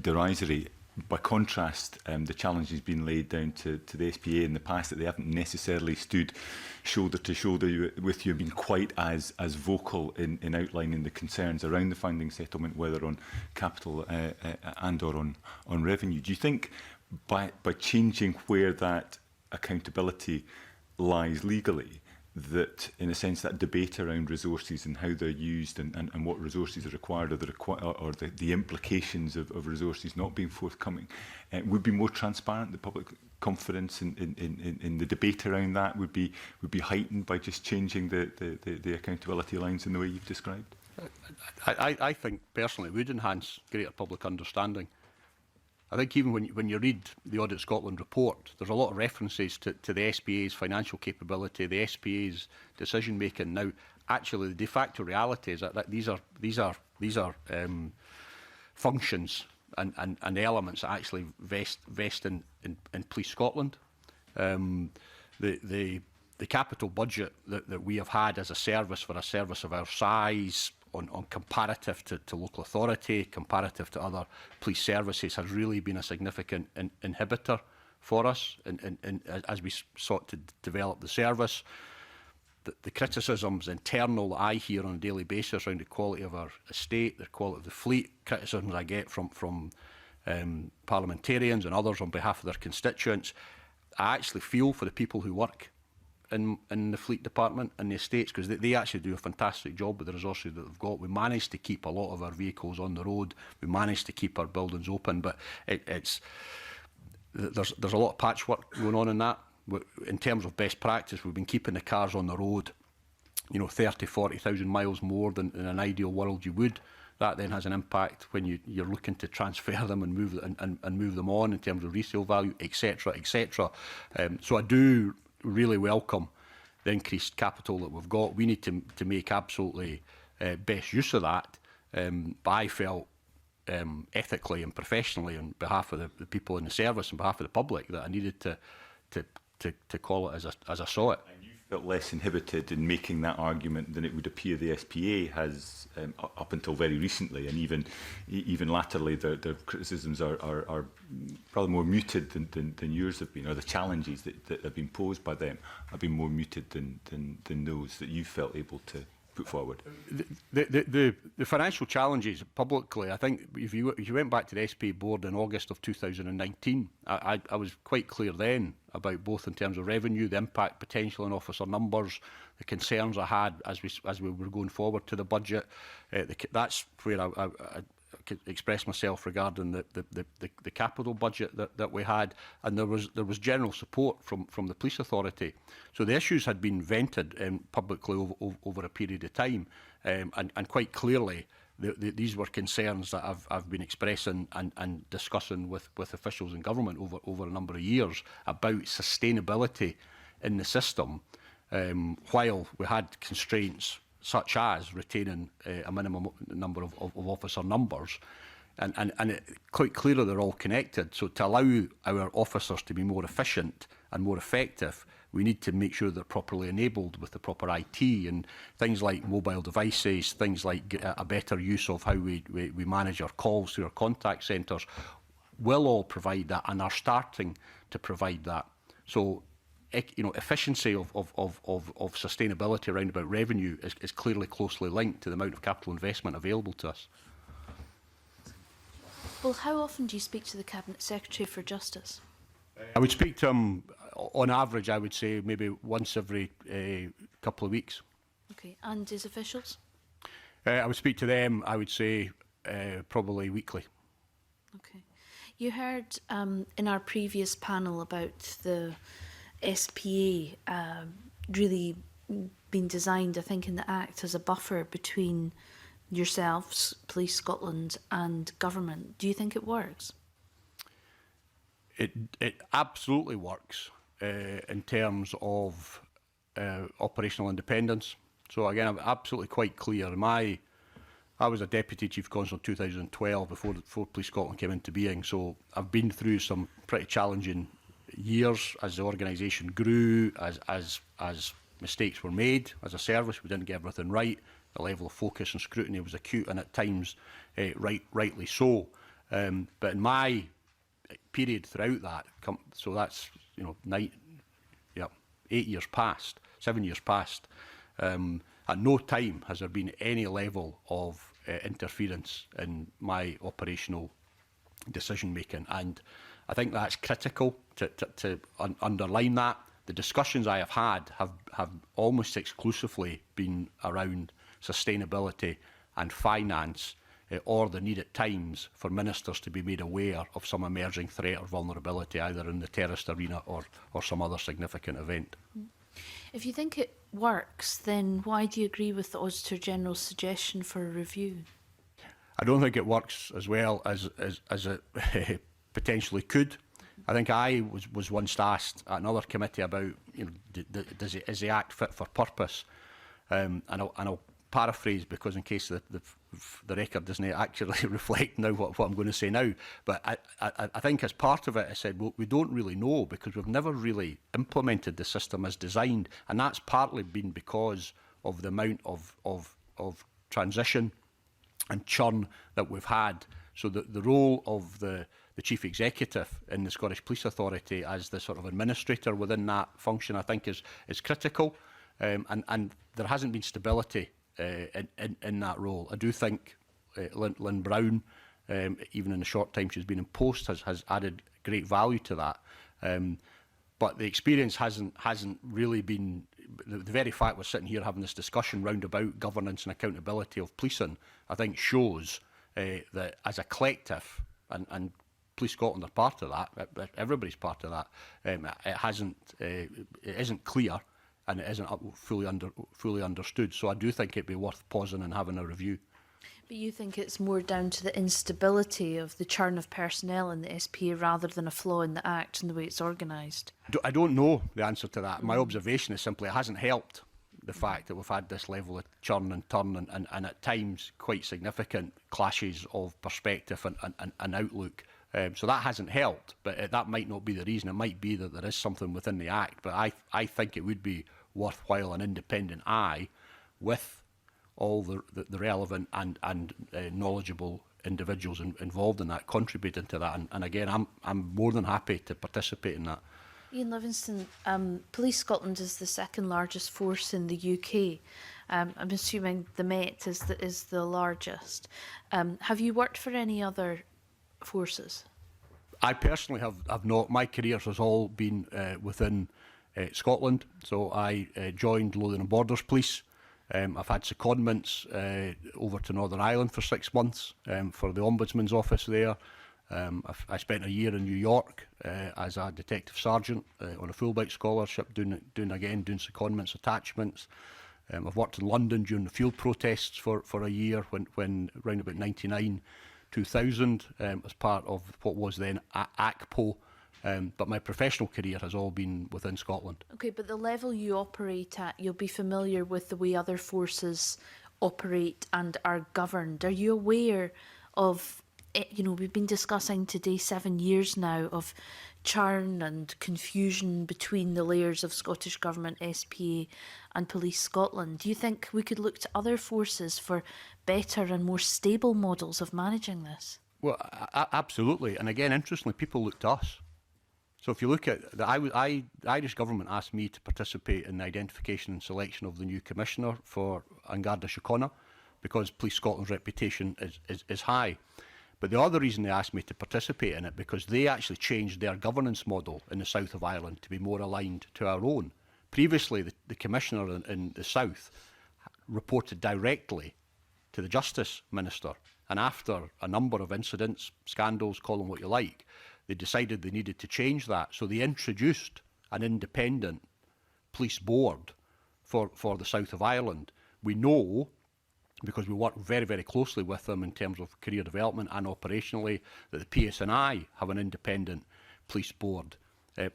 derisory. By contrast, the challenge has been laid down to the SPA in the past that they haven't necessarily stood shoulder to shoulder with you, been quite as vocal in outlining the concerns around the funding settlement, whether on capital and or on revenue. Do you think by changing where that accountability lies legally, that in a sense that debate around resources and how they're used and what resources are required, or the implications of resources not being forthcoming would be more transparent? The public confidence in the debate around that would be heightened by just changing the accountability lines in the way you've described? I think personally it would enhance greater public understanding. I think even when you read the Audit Scotland report, there's a lot of references to the SPA's financial capability, the SPA's decision making. Now, actually, the de facto reality is that these are functions and elements that actually vest in Police Scotland. The capital budget that we have had as a service for a service of our size, on comparative to local authority, comparative to other police services, has really been a significant inhibitor for us as we sought to develop the service. The criticisms internal that I hear on a daily basis around the quality of our estate, the quality of the fleet, criticisms I get from parliamentarians and others on behalf of their constituents, I actually feel for the people who work in the fleet department and the estates, because they actually do a fantastic job with the resources that they've got. We managed to keep a lot of our vehicles on the road. We managed to keep our buildings open, but there's a lot of patchwork going on in that. In terms of best practice, we've been keeping the cars on the road, 30,000-40,000 miles more than in an ideal world you would. That then has an impact when you're looking to transfer them and move them on in terms of resale value, etc., etc. So I do really welcome the increased capital that we've got. We need to make absolutely best use of that. But I felt ethically and professionally on behalf of the people in the service, on behalf of the public, that I needed to call it as I saw it. And you felt less inhibited in making that argument than it would appear the SPA has up until very recently, and even latterly their criticisms are probably more muted than yours have been, or the challenges that have been posed by them have been more muted than those that you felt able to put forward. The financial challenges publicly, I think if you went back to the SPA board in August of 2019, I was quite clear then about both in terms of revenue, the impact potential on officer numbers, the concerns I had as we were going forward to the budget. That's where I could express myself regarding the capital budget that we had, and there was general support from the police authority. So the issues had been vented publicly over a period of time, and quite clearly these were concerns that I've been expressing and discussing with officials in government over a number of years about sustainability in the system, while we had constraints such as retaining a minimum number of officer numbers. And it's quite clear they're all connected. So to allow our officers to be more efficient and more effective, we need to make sure they're properly enabled with the proper IT and things like mobile devices, things like a better use of how we manage our calls through our contact centres will all provide that and are starting to provide that. So efficiency of sustainability around about revenue is clearly closely linked to the amount of capital investment available to us. Well, how often do you speak to the Cabinet Secretary for Justice? I would speak to him, on average, I would say maybe once every couple of weeks. Okay, and his officials? I would speak to them, I would say, probably weekly. Okay. You heard in our previous panel about the SPA really being designed, I think, in the Act as a buffer between yourselves, Police Scotland, and government. Do you think it works? It absolutely works in terms of operational independence. So again, I'm absolutely quite clear. I was a Deputy Chief Constable in 2012 before Police Scotland came into being. So I've been through some pretty challenging years as the organisation grew, as mistakes were made as a service. We didn't get everything right. The level of focus and scrutiny was acute, and at times rightly so. But in my period throughout that, so that's 8 years past, 7 years past, at no time has there been any level of interference in my operational decision making, and I think that's critical to underline that. The discussions I have had have almost exclusively been around sustainability and finance, or the need at times for ministers to be made aware of some emerging threat or vulnerability, either in the terrorist arena or some other significant event. If you think it works, then why do you agree with the Auditor General's suggestion for a review? I don't think it works as well as it potentially could. I think I was once asked at another committee about, is the Act fit for purpose? And I'll paraphrase, because in case the record doesn't actually reflect now what I'm going to say now. But I think as part of it, I said, well, we don't really know, because we've never really implemented the system as designed. And that's partly been because of the amount of transition and churn that we've had. So the role of the Chief Executive in the Scottish Police Authority as the sort of administrator within that function, I think is critical. And there hasn't been stability in that role. I do think Lynn Brown, even in the short time she's been in post, has added great value to that. But the experience hasn't really been, the very fact we're sitting here having this discussion round about governance and accountability of policing, I think shows that as a collective, and Police Scotland are part of that, everybody's part of that, it isn't clear, and it isn't fully understood. So I do think it'd be worth pausing and having a review. But you think it's more down to the instability of the churn of personnel in the SPA rather than a flaw in the Act and the way it's organised? I don't know the answer to that. My observation is simply it hasn't helped the fact that we've had this level of churn and turn and at times quite significant clashes of perspective and outlook. So that hasn't helped, but that might not be the reason. It might be that there is something within the Act, but I think it would be worthwhile an independent eye with all the relevant and knowledgeable individuals involved in that, contributing to that. And again, I'm more than happy to participate in that. Ian Livingston, Police Scotland is the second largest force in the UK. I'm assuming the Met is the largest. Have you worked for any other forces? I personally have not. My career has all been within Scotland. So I joined Lothian and Borders Police. I've had secondments over to Northern Ireland for 6 months for the Ombudsman's office there. I spent a year in New York as a detective sergeant on a Fulbright scholarship, doing secondments, attachments. I've worked in London during the field protests for a year when around about 99, 2000 as part of what was then ACPO. But my professional career has all been within Scotland. Okay, but the level you operate at, you'll be familiar with the way other forces operate and are governed. Are you aware of, we've been discussing today 7 years now of churn and confusion between the layers of Scottish Government, SPA and Police Scotland. Do you think we could look to other forces for better and more stable models of managing this? Well, absolutely. And again, interestingly, people look to us. So if you look at the Irish government asked me to participate in the identification and selection of the new commissioner for An Garda Síochána because Police Scotland's reputation is high. But the other reason they asked me to participate in it because they actually changed their governance model in the south of Ireland to be more aligned to our own. Previously, the commissioner in the south reported directly to the Justice Minister, and after a number of incidents, scandals, call them what you like, they decided they needed to change that. So they introduced an independent police board for the south of Ireland. We know, because we work very, very closely with them in terms of career development and operationally, that the PSNI have an independent police board.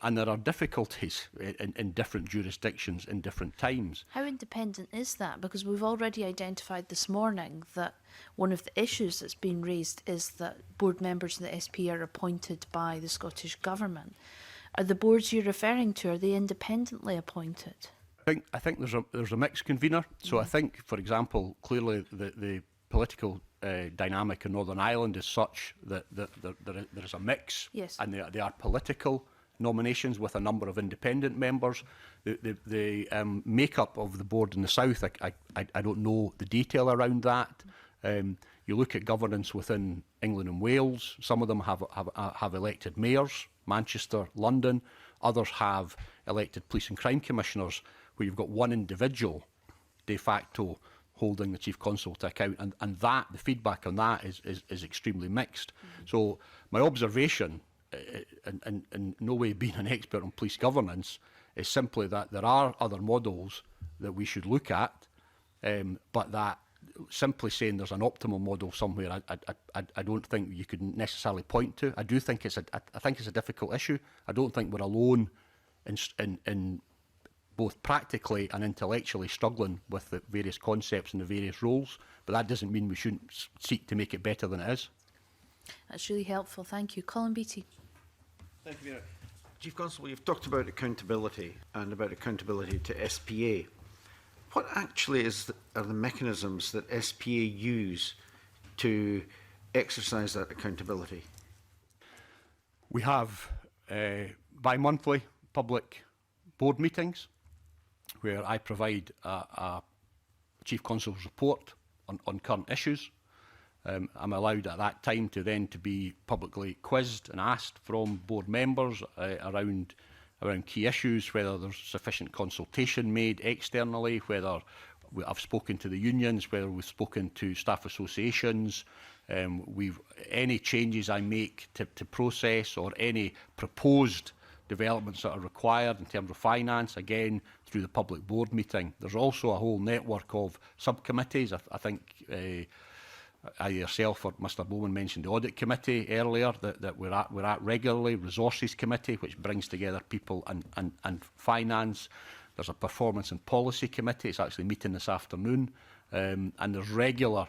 And there are difficulties in different jurisdictions in different times. How independent is that? Because we've already identified this morning that one of the issues that's been raised is that board members of the SP are appointed by the Scottish Government. Are the boards you're referring to, are they independently appointed? I think there's a mixed convener. So I think, for example, clearly the political dynamic in Northern Ireland is such that there is a mix, Yes. and they are political nominations with a number of independent members. The makeup of the board in the south, I don't know the detail around that. You look at governance within England and Wales. Some of them have elected mayors, Manchester, London. Others have elected police and crime commissioners, where you've got one individual de facto holding the chief constable to account, and that the feedback on that is extremely mixed. So my observation, and in no way being an expert on police governance, is simply that there are other models that we should look at, but that simply saying there's an optimal model somewhere, I don't think you could necessarily point to. I do think it's a difficult issue. I don't think we're alone in both practically and intellectually struggling with the various concepts and the various roles, but that doesn't mean we shouldn't seek to make it better than it is. That's really helpful. Thank you. Colin Beattie. Thank you, Vera. Chief Constable, you've talked about accountability and about accountability to SPA. What actually are the mechanisms that SPA use to exercise that accountability? We have bi-monthly public board meetings where I provide a Chief Constable's report on current issues. I'm allowed at that time to be publicly quizzed and asked from board members around key issues, whether there's sufficient consultation made externally, whether I've spoken to the unions, whether we've spoken to staff associations, any changes I make to process or any proposed developments that are required in terms of finance, again, through the public board meeting. There's also a whole network of subcommittees. I think either yourself or Mr Bowman mentioned the Audit Committee earlier that we're at regularly, Resources Committee, which brings together people and finance. There's a Performance and Policy Committee. It's actually meeting this afternoon. And there's regular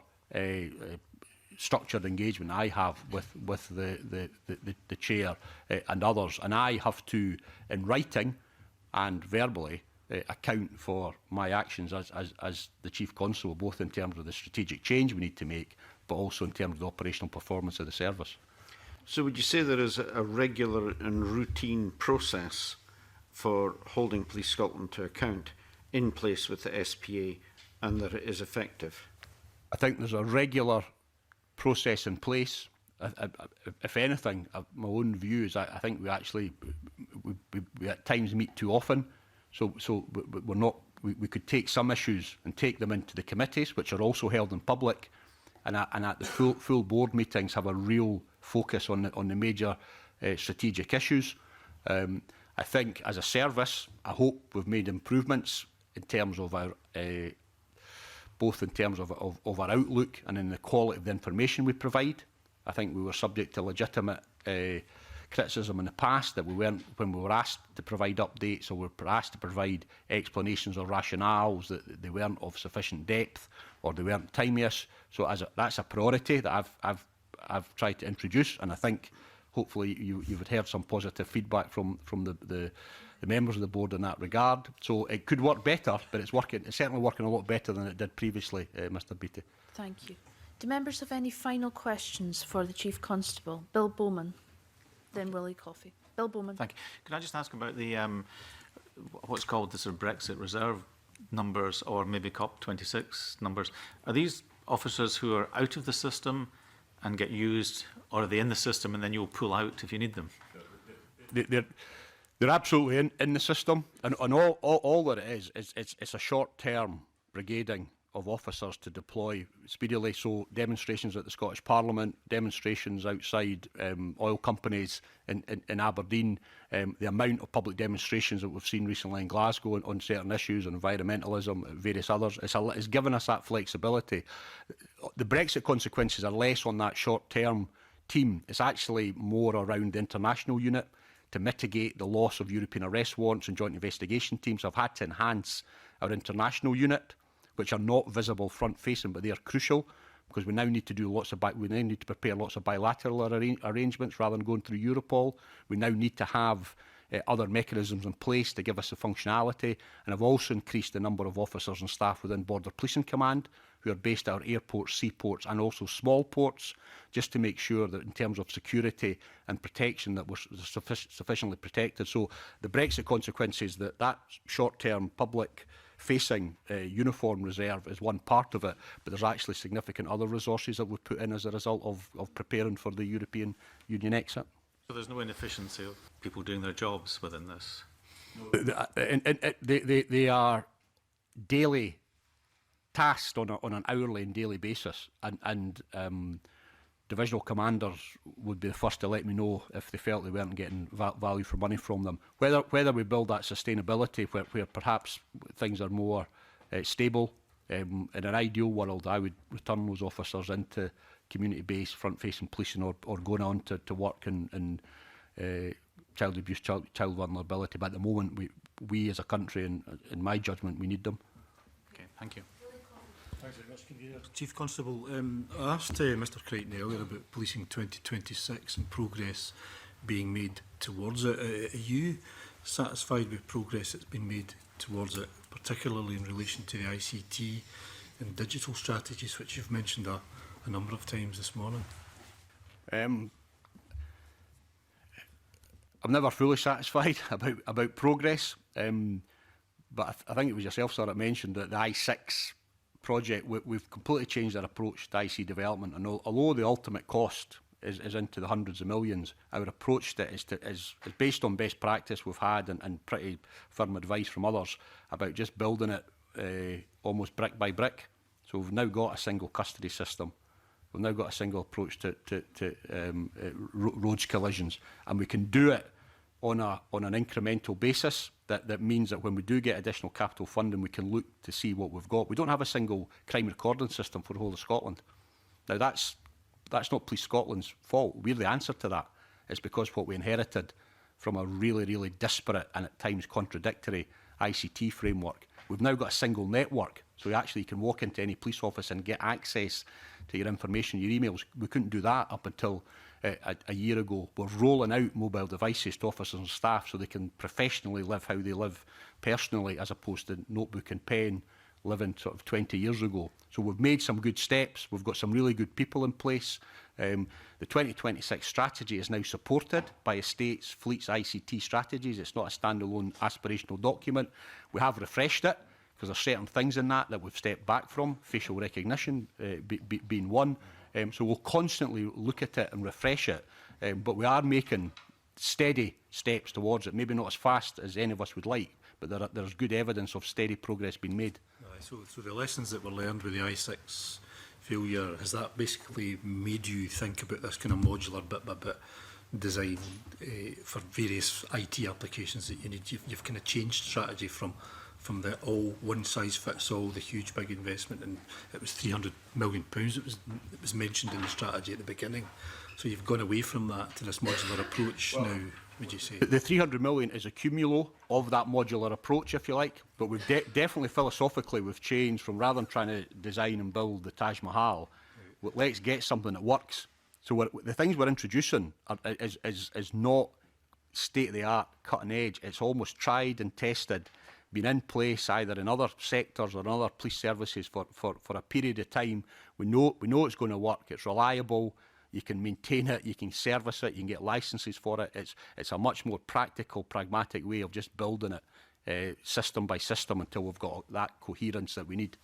structured engagement I have with the chair and others, and I have to, in writing and verbally, account for my actions as the Chief Constable, both in terms of the strategic change we need to make, but also in terms of the operational performance of the service. So would you say there is a regular and routine process for holding Police Scotland to account in place with the SPA, and that it is effective? I think there's a regular process in place. If anything, my own view is I think we at times meet too often. So we're not. We could take some issues and take them into the committees, which are also held in public, and at the full board meetings have a real focus on the major strategic issues. I think as a service, I hope we've made improvements in terms of our both in terms of our outlook and in the quality of the information we provide. I think we were subject to legitimate criticism in the past that we weren't, when we were asked to provide updates or were asked to provide explanations or rationales, that they weren't of sufficient depth or they weren't timeous. So that's a priority that I've tried to introduce, and I think hopefully you've heard some positive feedback from the members of the board in that regard. So it could work better, but it's certainly working a lot better than it did previously, Mr Beattie. Thank you. Do members have any final questions for the Chief Constable? Bill Bowman, then Willie Coffey. Bill Bowman. Thank you. Can I just ask about the what's called the sort of Brexit reserve numbers, or maybe COP26 numbers? Are these officers who are out of the system and get used, or are they in the system and then you'll pull out if you need them? They're absolutely in the system, and all that it is it's a short-term brigading of officers to deploy speedily. So demonstrations at the Scottish Parliament, demonstrations outside oil companies in Aberdeen, the amount of public demonstrations that we've seen recently in Glasgow on certain issues, on environmentalism, various others, it's given us that flexibility. The Brexit consequences are less on that short-term team. It's actually more around the international unit to mitigate the loss of European arrest warrants and joint investigation teams. I've had to enhance our international unit, which are not visible front-facing, but they are crucial because we now need to do prepare lots of bilateral arrangements rather than going through Europol. We now need to have other mechanisms in place to give us the functionality, and have also increased the number of officers and staff within Border Policing Command who are based at our airports, seaports and also small ports, just to make sure that in terms of security and protection that we're sufficiently protected. So the Brexit consequences, that short-term public facing uniform reserve is one part of it, but there's actually significant other resources that we've put in as a result of preparing for the European Union exit. So there's no inefficiency of people doing their jobs within this? They are daily tasked on an hourly and daily basis, and divisional commanders would be the first to let me know if they felt they weren't getting value for money from them. Whether we build that sustainability where perhaps things are more stable, in an ideal world I would return those officers into community-based front-facing policing or going on to work in child abuse, child vulnerability. But at the moment we as a country, in my judgment, we need them. Okay, thank you. Thanks very much, Convener. Chief Constable, I asked Mr Crichton earlier about policing 2026 and progress being made towards it. Are you satisfied with progress that's been made towards it, particularly in relation to the ICT and digital strategies, which you've mentioned a number of times this morning? I'm never fully satisfied about progress, but I think it was yourself, sir, that mentioned that the I6 project, we've completely changed our approach to IC development, and although the ultimate cost is into the hundreds of millions, our approach to it is based on best practice we've had and pretty firm advice from others about just building it almost brick by brick. So we've now got a single custody system. We've now got a single approach to roads collisions, and we can do it on an incremental basis. That means that when we do get additional capital funding, we can look to see what we've got. We don't have a single crime recording system for the whole of Scotland. Now that's not Police Scotland's fault. We're the answer to that. It's because what we inherited from a really, really disparate and at times contradictory ICT framework. We've now got a single network, so you actually can walk into any police office and get access to your information, your emails. We couldn't do that up until a year ago. We're rolling out mobile devices to officers and staff so they can professionally live how they live personally, as opposed to notebook and pen living sort of 20 years ago. So we've made some good steps. We've got some really good people in place. The 2026 strategy is now supported by estates, fleets, ICT strategies. It's not a standalone aspirational document. We have refreshed it because there's certain things in that we've stepped back from, facial recognition being one. So we'll constantly look at it and refresh it, but we are making steady steps towards it, maybe not as fast as any of us would like, but there's good evidence of steady progress being made. So the lessons that were learned with the I6 failure, has that basically made you think about this kind of modular bit by bit design for various IT applications that you need? You've kind of changed strategy from the all one size fits all, the huge big investment, and it was £300 million it was mentioned in the strategy at the beginning. So you've gone away from that to this modular approach now, would you say? The 300 million is a cumulo of that modular approach, if you like, but we've definitely philosophically we've changed from, rather than trying to design and build the Taj Mahal, let's get something that works. So the things we're introducing is not state-of-the-art, cutting edge. It's almost tried and tested, been in place either in other sectors or in other police services for a period of time. We know it's going to work. It's reliable. You can maintain it. You can service it. You can get licenses for it. It's a much more practical, pragmatic way of just building it system by system until we've got that coherence that we need.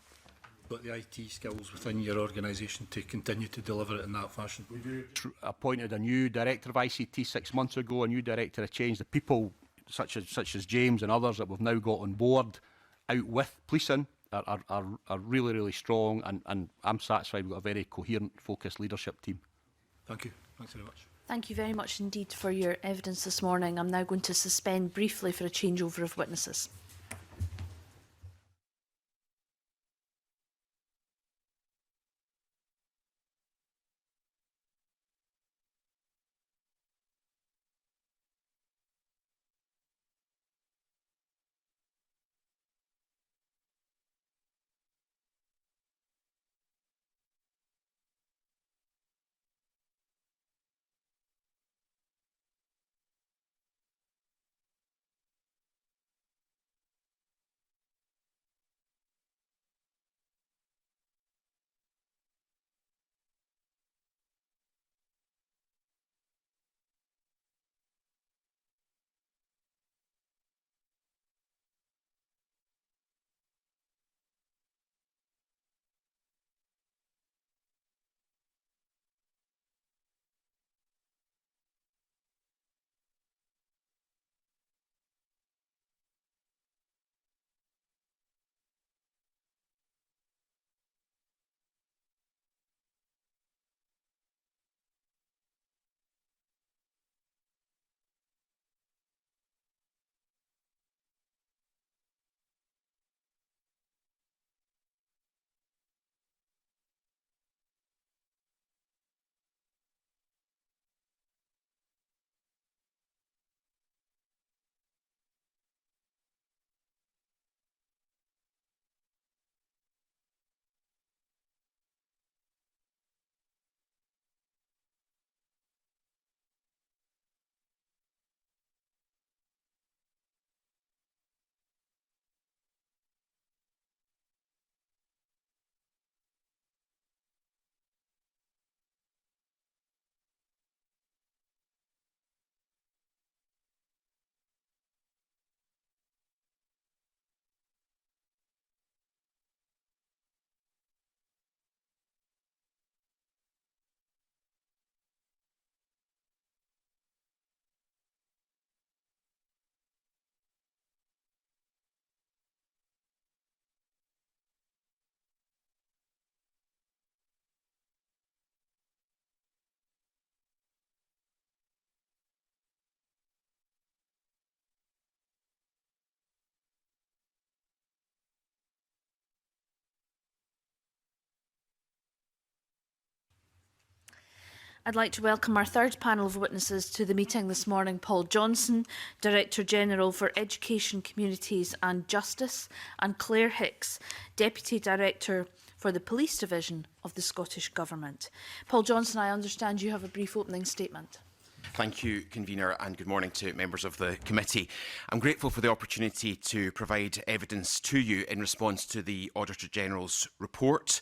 Got the IT skills within your organisation to continue to deliver it in that fashion? We appointed a new director of ICT 6 months ago, a new director of change. The people such as James and others that we've now got on board out with policing are really, really strong, and I'm satisfied we've got a very coherent, focused leadership team. Thank you. Thanks very much. Thank you very much indeed for your evidence this morning. I'm now going to suspend briefly for a changeover of witnesses. I'd like to welcome our third panel of witnesses to the meeting this morning, Paul Johnson, Director-General for Education, Communities and Justice, and Claire Hicks, Deputy Director for the Police Division of the Scottish Government. Paul Johnson, I understand you have a brief opening statement. Thank you, Convener, and good morning to members of the committee. I'm grateful for the opportunity to provide evidence to you in response to the Auditor-General's report.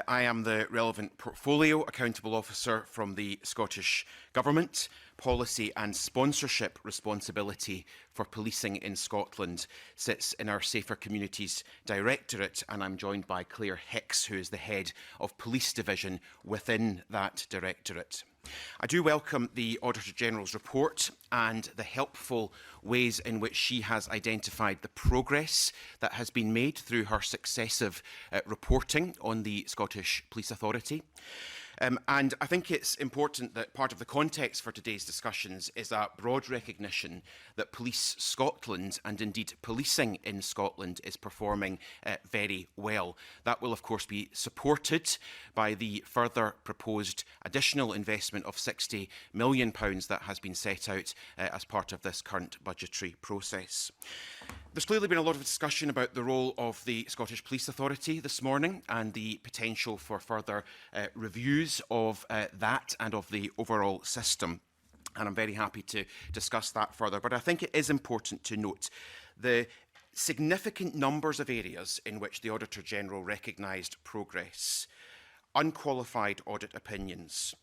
I am the relevant portfolio accountable officer from the Scottish Government. Policy and sponsorship responsibility for policing in Scotland sits in our Safer Communities Directorate, and I'm joined by Claire Hicks, who is the head of Police Division within that directorate. I do welcome the Auditor-General's report and the helpful ways in which she has identified the progress that has been made through her successive reporting on the Scottish Police Authority. And I think it's important that part of the context for today's discussions is a broad recognition that Police Scotland, and indeed policing in Scotland, is performing very well. That will of course be supported by the further proposed additional investment of £60 million that has been set out as part of this current budgetary process. There's clearly been a lot of discussion about the role of the Scottish Police Authority this morning and the potential for further reviews of that and of the overall system. And I'm very happy to discuss that further. But I think it is important to note the significant numbers of areas in which the Auditor-General recognised progress, unqualified audit opinions,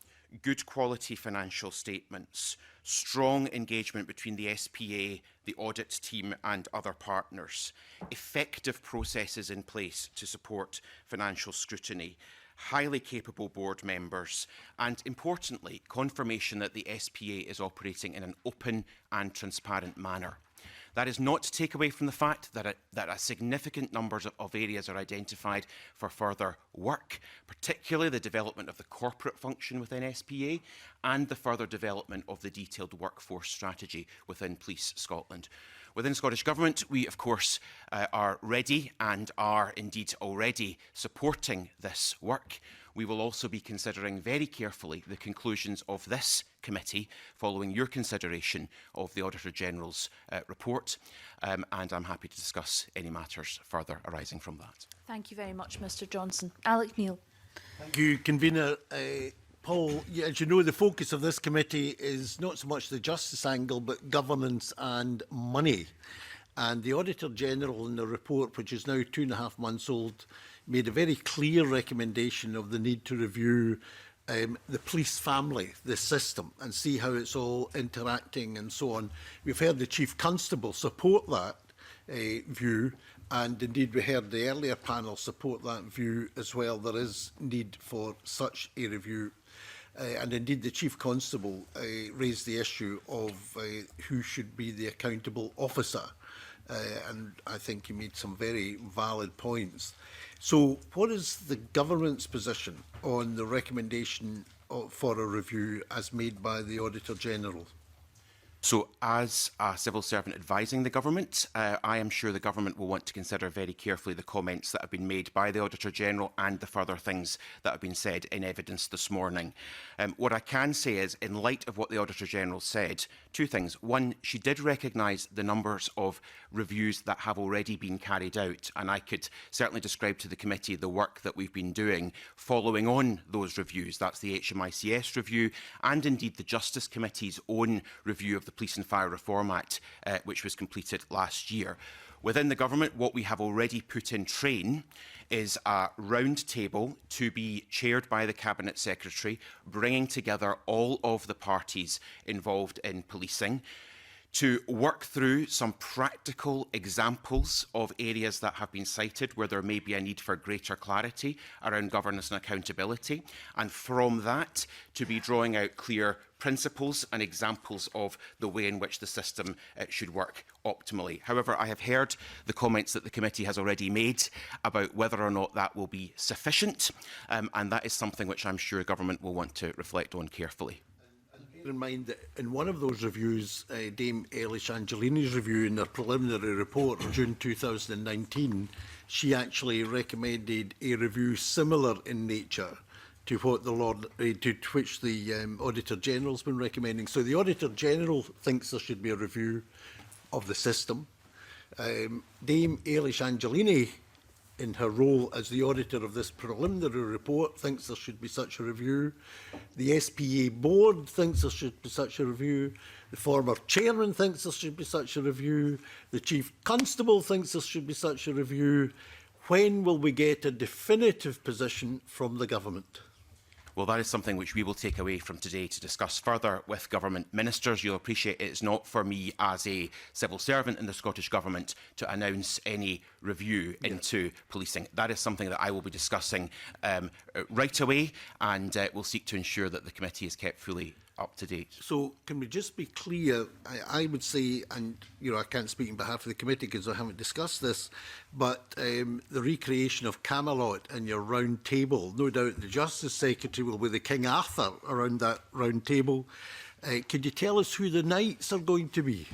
good quality financial statements, strong engagement between the SPA, the audit team and other partners, effective processes in place to support financial scrutiny, highly capable board members, and importantly, confirmation that the SPA is operating in an open and transparent manner. That is not to take away from the fact that a significant number of areas are identified for further work, particularly the development of the corporate function within SPA and the further development of the detailed workforce strategy within Police Scotland. Within Scottish Government, we of course are ready and are indeed already supporting this work. We will also be considering very carefully the conclusions of this committee following your consideration of the Auditor-General's report, and I'm happy to discuss any matters further arising from that. Thank you very much, Mr Johnson. Alec Neil. Thank you, Convener. Paul, as you know, the focus of this committee is not so much the justice angle, but governance and money. And the Auditor-General in the report, which is now 2.5 months old, made a very clear recommendation of the need to review the police family, the system, and see how it's all interacting and so on. We've heard the Chief Constable support that view, and indeed we heard the earlier panel support that view as well. There is need for such a review. And indeed the Chief Constable raised the issue of who should be the accountable officer. And I think he made some very valid points. So what is the government's position on the recommendation for a review as made by the Auditor-General? So, as a civil servant advising the government, I am sure the government will want to consider very carefully the comments that have been made by the Auditor-General and the further things that have been said in evidence this morning. What I can say is, in light of what the Auditor-General said, two things. One, she did recognise the numbers of reviews that have already been carried out, and I could certainly describe to the committee the work that we've been doing following on those reviews. That's the HMICS review and indeed the Justice Committee's own review of the Police and Fire Reform Act, which was completed last year. Within the government, what we have already put in train is a round table to be chaired by the Cabinet Secretary, bringing together all of the parties involved in policing to work through some practical examples of areas that have been cited where there may be a need for greater clarity around governance and accountability, and from that to be drawing out clear principles and examples of the way in which the system should work optimally. However, I have heard the comments that the committee has already made about whether or not that will be sufficient, and that is something which I'm sure government will want to reflect on carefully. Bear in mind that in one of those reviews, Dame Eilish Angelini's review in their preliminary report in June 2019, she actually recommended a review similar in nature to what the Lord, to which the Auditor General's been recommending. So the Auditor General thinks there should be a review of the system. Dame Eilish Angelini, in her role as the auditor of this preliminary report, thinks there should be such a review. The SPA board thinks there should be such a review. The former chairman thinks there should be such a review. The chief constable thinks there should be such a review. When will we get a definitive position from the government? Well, that is something which we will take away from today to discuss further with government ministers. You'll appreciate it's not for me as a civil servant in the Scottish Government to announce any review into policing. That is something that I will be discussing right away, and will seek to ensure that the committee is kept fully up to date. So can we just be clear? I would say, and I can't speak on behalf of the committee because I haven't discussed this, but the recreation of Camelot and your round table, no doubt the Justice Secretary will be the King Arthur around that round table. Could you tell us who the knights are going to be?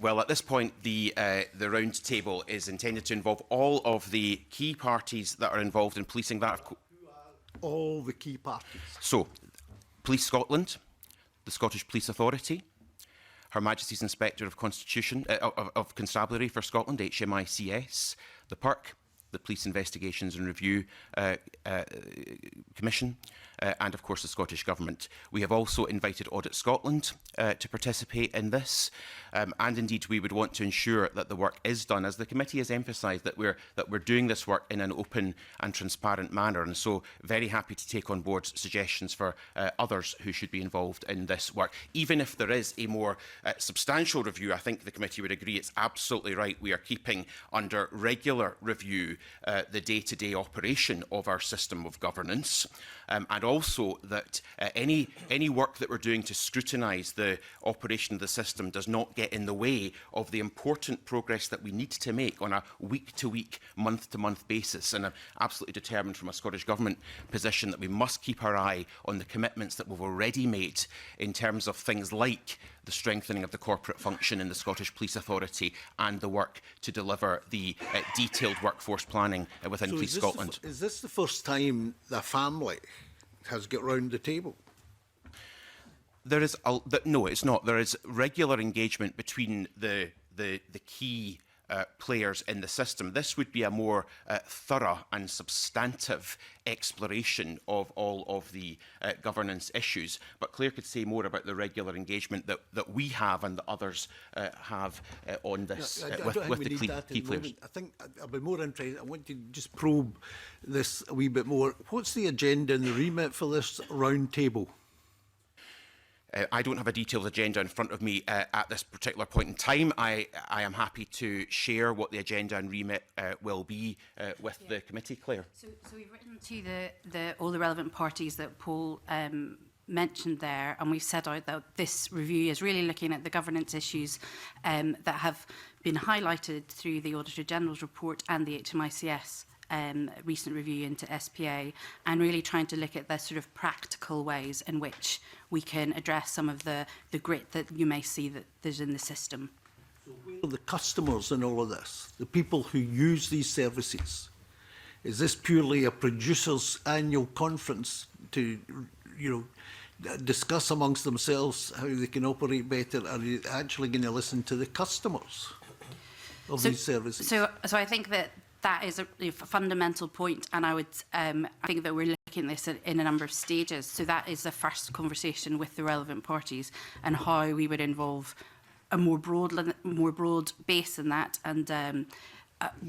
Well, at this point, the round table is intended to involve all of the key parties that are involved in policing. That all the key parties. So, Police Scotland, the Scottish Police Authority, Her Majesty's Inspector of Constabulary for Scotland, HMICS, the PERC, the Police Investigations and Review Commission, and of course the Scottish Government. We have also invited Audit Scotland to participate in this, and indeed we would want to ensure that the work is done, as the committee has emphasised, that we're doing this work in an open and transparent manner, and so very happy to take on board suggestions for others who should be involved in this work. Even if there is a more substantial review, I think the committee would agree it's absolutely right we are keeping under regular review the day-to-day operation of our system of governance, and also that any work that we're doing to scrutinise the operation of the system does not get in the way of the important progress that we need to make on a week-to-week, month-to-month basis. And I'm absolutely determined from a Scottish Government position that we must keep our eye on the commitments that we've already made in terms of things like the strengthening of the corporate function in the Scottish Police Authority and the work to deliver the detailed workforce planning within Police Scotland. Is this the first time the family has got round the table? There is no, it's not. There is regular engagement between the key players in the system. This would be a more thorough and substantive exploration of all of the governance issues. But Claire could say more about the regular engagement that we have and that others have on this with the key players. I think I'll be more interested. I want to just probe this a wee bit more. What's the agenda and the remit for this round table? I don't have a detailed agenda in front of me at this particular point in time. I am happy to share what the agenda and remit will be with the committee. Claire. So we've written to all the relevant parties that Paul mentioned there, and we've set out that this review is really looking at the governance issues that have been highlighted through the Auditor General's report and the HMICS recent review into SPA, and really trying to look at the sort of practical ways in which we can address some of the grit that you may see that there's in the system. So where are the customers in all of this? The people who use these services? Is this purely a producers' annual conference to, discuss amongst themselves how they can operate better? Are you actually going to listen to the customers of these services? So I think that is a fundamental point, and I think that we're looking at this in a number of stages. So that is the first conversation with the relevant parties and how we would involve a more broad base in that and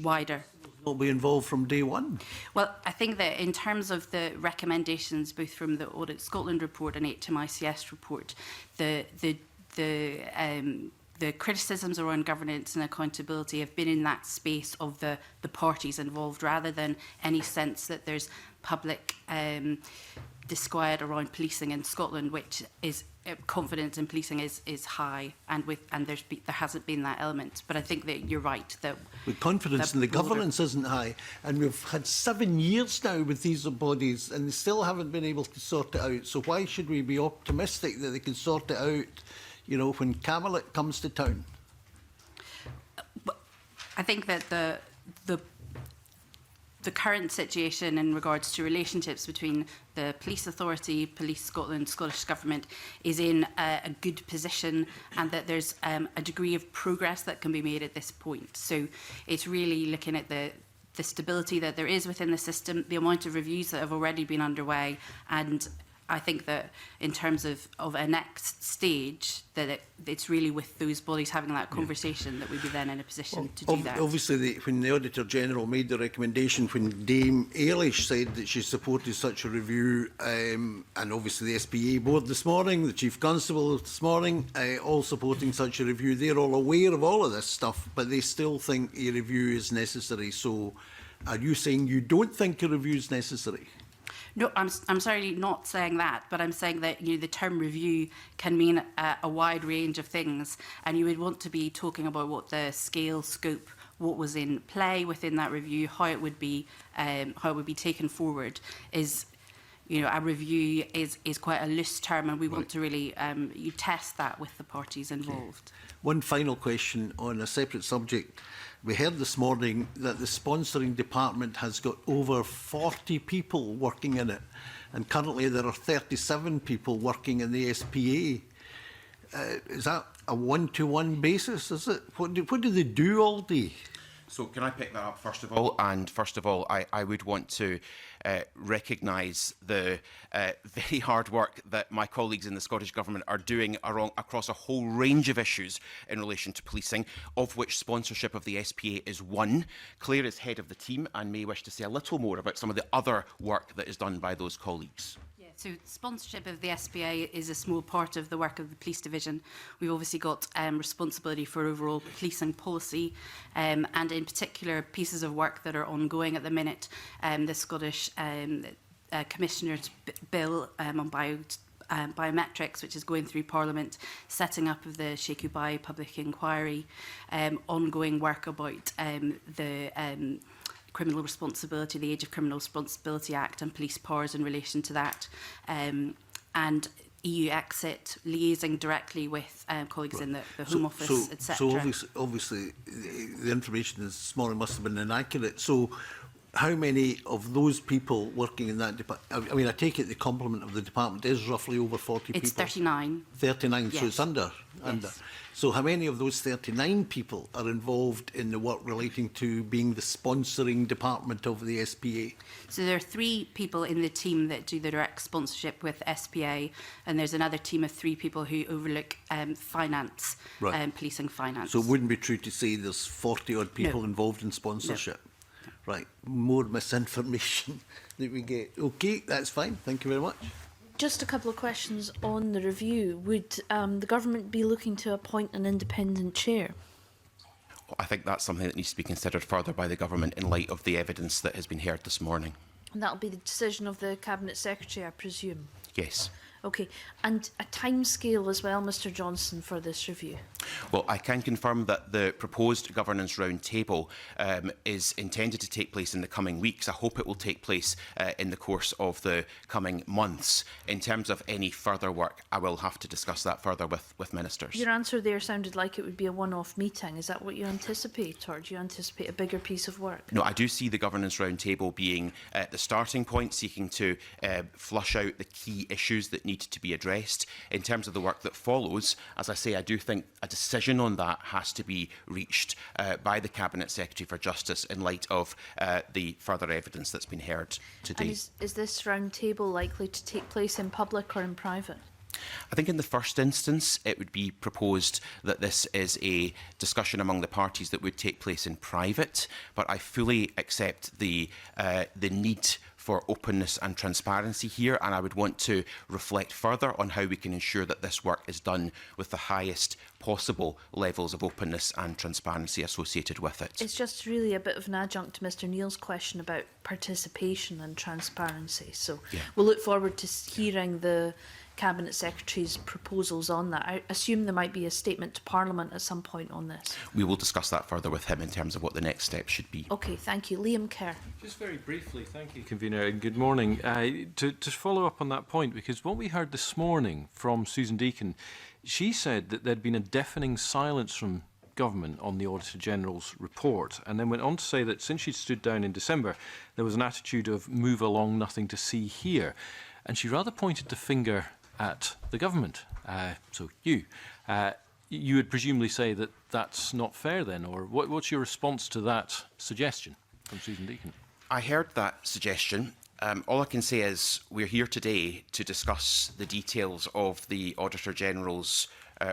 wider. Will be involved from day one? Well, I think that in terms of the recommendations, both from the Audit Scotland report and HMICS report, the criticisms around governance and accountability have been in that space of the parties involved, rather than any sense that there's public disquiet around policing in Scotland, which is confidence in policing is high, and there hasn't been that element. But I think that you're right that with confidence in the governance isn't high, and we've had 7 years now with these bodies, and they still haven't been able to sort it out. So why should we be optimistic that they can sort it out? When Camelot comes to town? I think that the the current situation in regards to relationships between the Police Authority, Police Scotland, Scottish Government is in a good position, and that there's a degree of progress that can be made at this point. So it's really looking at the stability that there is within the system, the amount of reviews that have already been underway, and I think that in terms of a next stage, that it's really with those bodies having that conversation that we'd be then in a position to do that. Obviously, when the Auditor General made the recommendation, when Dame Eilish said that she supported such a review, and obviously the SPA board this morning, the Chief Constable this morning, all supporting such a review, they're all aware of all of this stuff, but they still think a review is necessary. So are you saying you don't think a review is necessary? No, I'm sorry, not saying that, but I'm saying that the term review can mean a wide range of things, and you would want to be talking about what the scale, scope, what was in play within that review, how it would be taken forward. Is a review is quite a loose term, and we want to really you test that with the parties involved. One final question on a separate subject. We heard this morning that the sponsoring department has got over 40 people working in it, and currently there are 37 people working in the SPA. Is that a one-to-one basis, is it? What do they do all day? So can I pick that up first of all? And first of all, I would want to recognise the very hard work that my colleagues in the Scottish Government are doing across a whole range of issues in relation to policing, of which sponsorship of the SPA is one. Claire is head of the team and may wish to say a little more about some of the other work that is done by those colleagues. So sponsorship of the SPA is a small part of the work of the Police Division. We've obviously got responsibility for overall policing policy, and in particular pieces of work that are ongoing at the minute. The Scottish Commissioner's Bill on biometrics, which is going through Parliament, setting up of the Sheikh Ubai public inquiry, ongoing work about the criminal responsibility, the Age of Criminal Responsibility Act and police powers in relation to that, and EU exit, liaising directly with colleagues in the Home Office, etc. So obviously the information this morning must have been inaccurate. So how many of those people working in that department? I mean, I take it the complement of the department is roughly over 40 people. It's 39. 39, yes. so it's under. Yes. So how many of those 39 people are involved in the work relating to being the sponsoring department of the SPA? So there are 3 people in the team that do the direct sponsorship with SPA, and there's another team of 3 people who overlook finance, right. Policing finance. So it wouldn't be true to say there's 40-odd people involved in sponsorship? No. Right, more misinformation that we get. Okay, that's fine. Thank you very much. Just a couple of questions on the review. Would the government be looking to appoint an independent chair? I think that's something that needs to be considered further by the government in light of the evidence that has been heard this morning. And that'll be the decision of the Cabinet Secretary, I presume? Yes. Okay, and a timescale as well, Mr Johnson, for this review? Well, I can confirm that the proposed governance round table is intended to take place in the coming weeks. I hope it will take place in the course of the coming months. In terms of any further work, I will have to discuss that further with ministers. Your answer there sounded like it would be a one-off meeting. Is that what you anticipate, or do you anticipate a bigger piece of work? No, I do see the governance round table being the starting point, seeking to flush out the key issues that need to be addressed. In terms of the work that follows, as I say, I do think a decision on that has to be reached by the Cabinet Secretary for Justice in light of the further evidence that's been heard today. And is this round table likely to take place in public or in private? I think in the first instance it would be proposed that this is a discussion among the parties that would take place in private, but I fully accept the need for openness and transparency here, and I would want to reflect further on how we can ensure that this work is done with the highest possible levels of openness and transparency associated with it. It's just really a bit of an adjunct to Mr Neil's question about participation and transparency. So we'll look forward to hearing the Cabinet Secretary's proposals on that. I assume there might be a statement to Parliament at some point on this. We will discuss that further with him in terms of what the next step should be. Okay, thank you. Liam Kerr. Just very briefly, thank you, Convener, and good morning. To follow up on that point, because what we heard this morning from Susan Deakin, she said that there'd been a deafening silence from Government on the Auditor General's report, and then went on to say that since she stood down in December, there was an attitude of move along, nothing to see here. And she rather pointed the finger at the government, so you. You would presumably say that that's not fair then, or what's your response to that suggestion from Susan Deacon? I heard that suggestion. All I can say is we're here today to discuss the details of the Auditor General's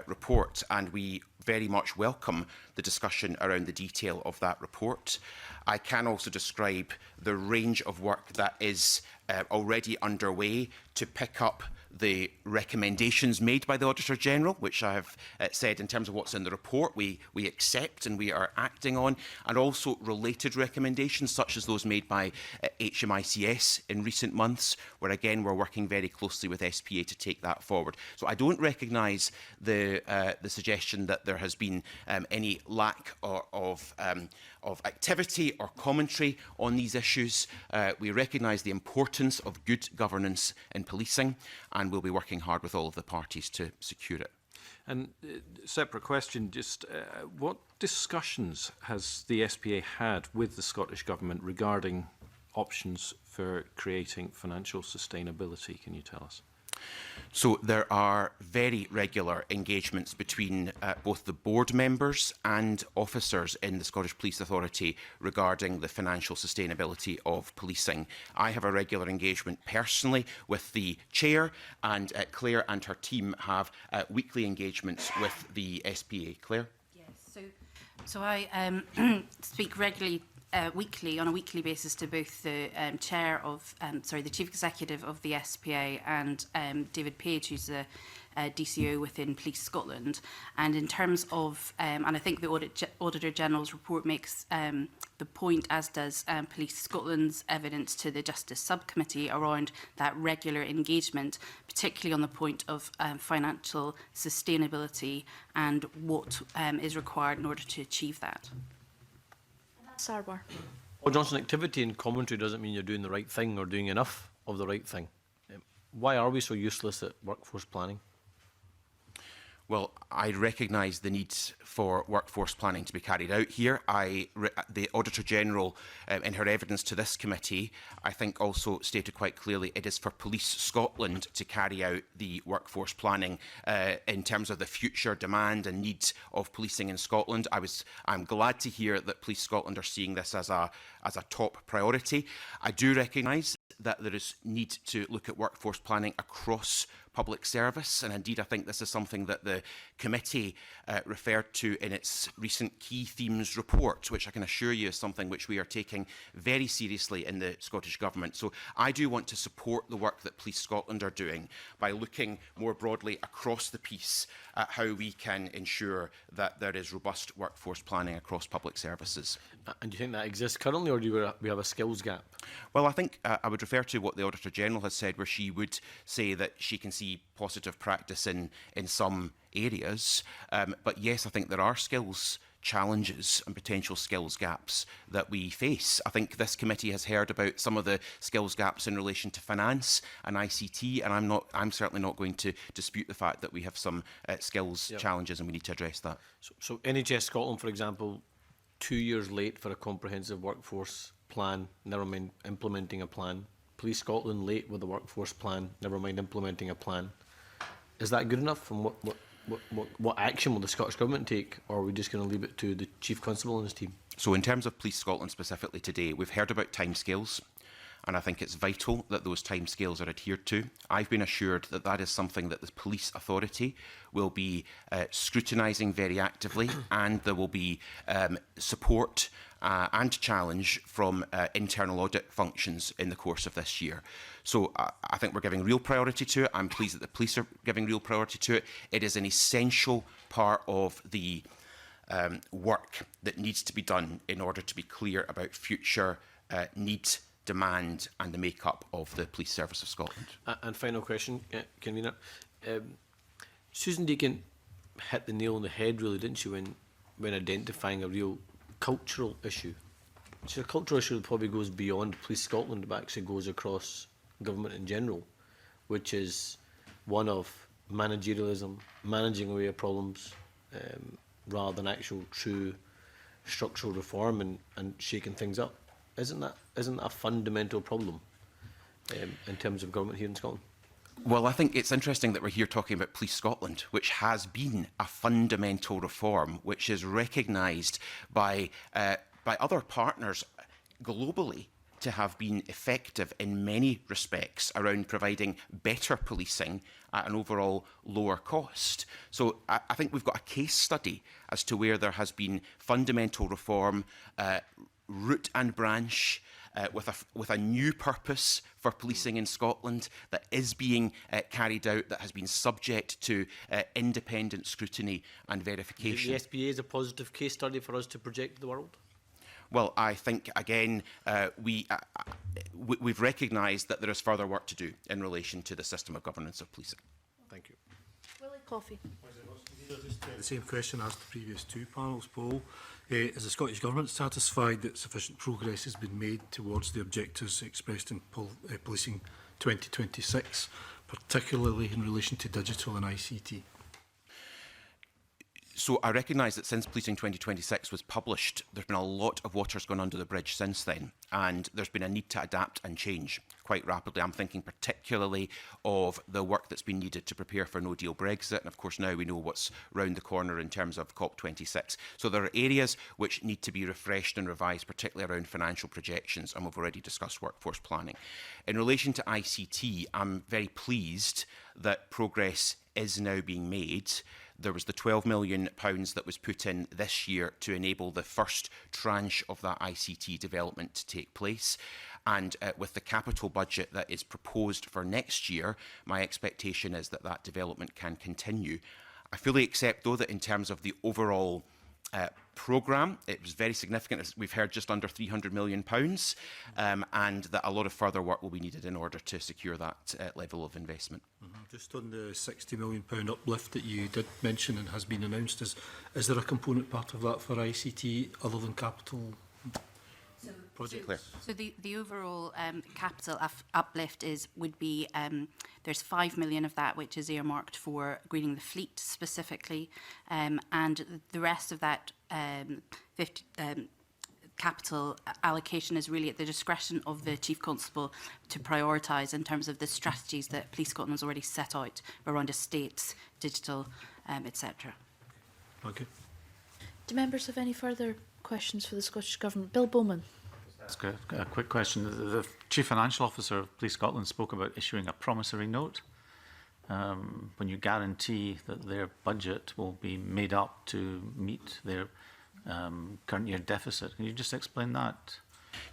report, and we very much welcome the discussion around the detail of that report. I can also describe the range of work that is already underway to pick up the recommendations made by the Auditor General, which I have said in terms of what's in the report, we accept and we are acting on, and also related recommendations such as those made by HMICS in recent months, where again we're working very closely with SPA to take that forward. So I don't recognise the suggestion that there has been any lack of activity or commentary on these issues. We recognise the importance of good governance in policing, and we'll be working hard with all of the parties to secure it. And separate question, just what discussions has the SPA had with the Scottish Government regarding options for creating financial sustainability? Can you tell us? So there are very regular engagements between both the board members and officers in the Scottish Police Authority regarding the financial sustainability of policing. I have a regular engagement personally with the chair, and Claire and her team have weekly engagements with the SPA. Claire? Yes, so I speak regularly weekly, on a weekly basis, to both the chair of, the chief executive of the SPA and David Page, who's the DCO within Police Scotland. And in terms of, and I think the Auditor General's report makes the point, as does Police Scotland's evidence to the Justice Subcommittee around that regular engagement, particularly on the point of financial sustainability and what is required in order to achieve that. Sarwar. Well, Johnson, activity and commentary doesn't mean you're doing the right thing or doing enough of the right thing. Why are we so useless at workforce planning? Well, I recognise the need for workforce planning to be carried out here. The Auditor General, in her evidence to this committee, I think also stated quite clearly it is for Police Scotland to carry out the workforce planning in terms of the future demand and needs of policing in Scotland. I'm glad to hear that Police Scotland are seeing this as a top priority. I do recognise that there is need to look at workforce planning across public service, and indeed I think this is something that the committee referred to in its recent Key Themes report, which I can assure you is something which we are taking very seriously in the Scottish Government. So I do want to support the work that Police Scotland are doing by looking more broadly across the piece at how we can ensure that there is robust workforce planning across public services. And do you think that exists currently, or do we have a skills gap? Well, I think I would refer to what the Auditor General has said, where she would say that she can see positive practice in some areas. But yes, I think there are skills challenges and potential skills gaps that we face. I think this committee has heard about some of the skills gaps in relation to finance and ICT, and I'm certainly not going to dispute the fact that we have some skills challenges and we need to address that. So NHS Scotland, for example, 2 years late for a comprehensive workforce plan, never mind implementing a plan. Police Scotland late with a workforce plan, never mind implementing a plan. Is that good enough? And what action will the Scottish Government take, or are we just going to leave it to the Chief Constable and his team? So in terms of Police Scotland specifically today, we've heard about timescales, and I think it's vital that those timescales are adhered to. I've been assured that that is something that the Police Authority will be scrutinising very actively, and there will be support and challenge from internal audit functions in the course of this year. So I think we're giving real priority to it. I'm pleased that the police are giving real priority to it. It is an essential part of the work that needs to be done in order to be clear about future need, demand and the make-up of the Police Service of Scotland. And final question, Convener. Susan Deacon hit the nail on the head, really, didn't she, when identifying a real cultural issue. It's a cultural issue that probably goes beyond Police Scotland, but actually goes across government in general, which is one of managerialism, managing away at problems, rather than actual true structural reform and shaking things up. Isn't that a fundamental problem in terms of government here in Scotland? Well, I think it's interesting that we're here talking about Police Scotland, which has been a fundamental reform, which is recognised by other partners globally to have been effective in many respects around providing better policing at an overall lower cost. So I think we've got a case study as to where there has been fundamental reform, root and branch, with a new purpose for policing in Scotland that is being carried out, that has been subject to independent scrutiny and verification. The SPA is a positive case study for us to project to the world? Well, I think, again, we've recognised that there is further work to do in relation to the system of governance of policing. Thank you. Willie Coffey. The same question as the previous two panels, Paul. Is the Scottish Government satisfied that sufficient progress has been made towards the objectives expressed in Policing 2026, particularly in relation to digital and ICT? So I recognise that since Policing 2026 was published, there's been a lot of water's gone under the bridge since then, and there's been a need to adapt and change quite rapidly. I'm thinking particularly of the work that's been needed to prepare for no-deal Brexit, and of course now we know what's round the corner in terms of COP26. So there are areas which need to be refreshed and revised, particularly around financial projections, and we've already discussed workforce planning. In relation to ICT, I'm very pleased that progress is now being made. There was the £12 million that was put in this year to enable the first tranche of that ICT development to take place. And with the capital budget that is proposed for next year, my expectation is that that development can continue. I fully accept, though, that in terms of the overall programme, it was very significant. As we've heard, just under £300 million, and that a lot of further work will be needed in order to secure that level of investment. Just on the £60 million uplift that you did mention and has been announced, is there a component part of that for ICT other than capital projects? So the overall capital uplift would be there's 5 million of that which is earmarked for greening the fleet specifically, and the rest of that capital allocation is really at the discretion of the Chief Constable to prioritise in terms of the strategies that Police Scotland has already set out around estates, digital, etc. Okay. Do members have any further questions for the Scottish Government? Bill Bowman. That's good. A quick question. The Chief Financial Officer of Police Scotland spoke about issuing a promissory note. When you guarantee that their budget will be made up to meet their current year deficit. Can you just explain that?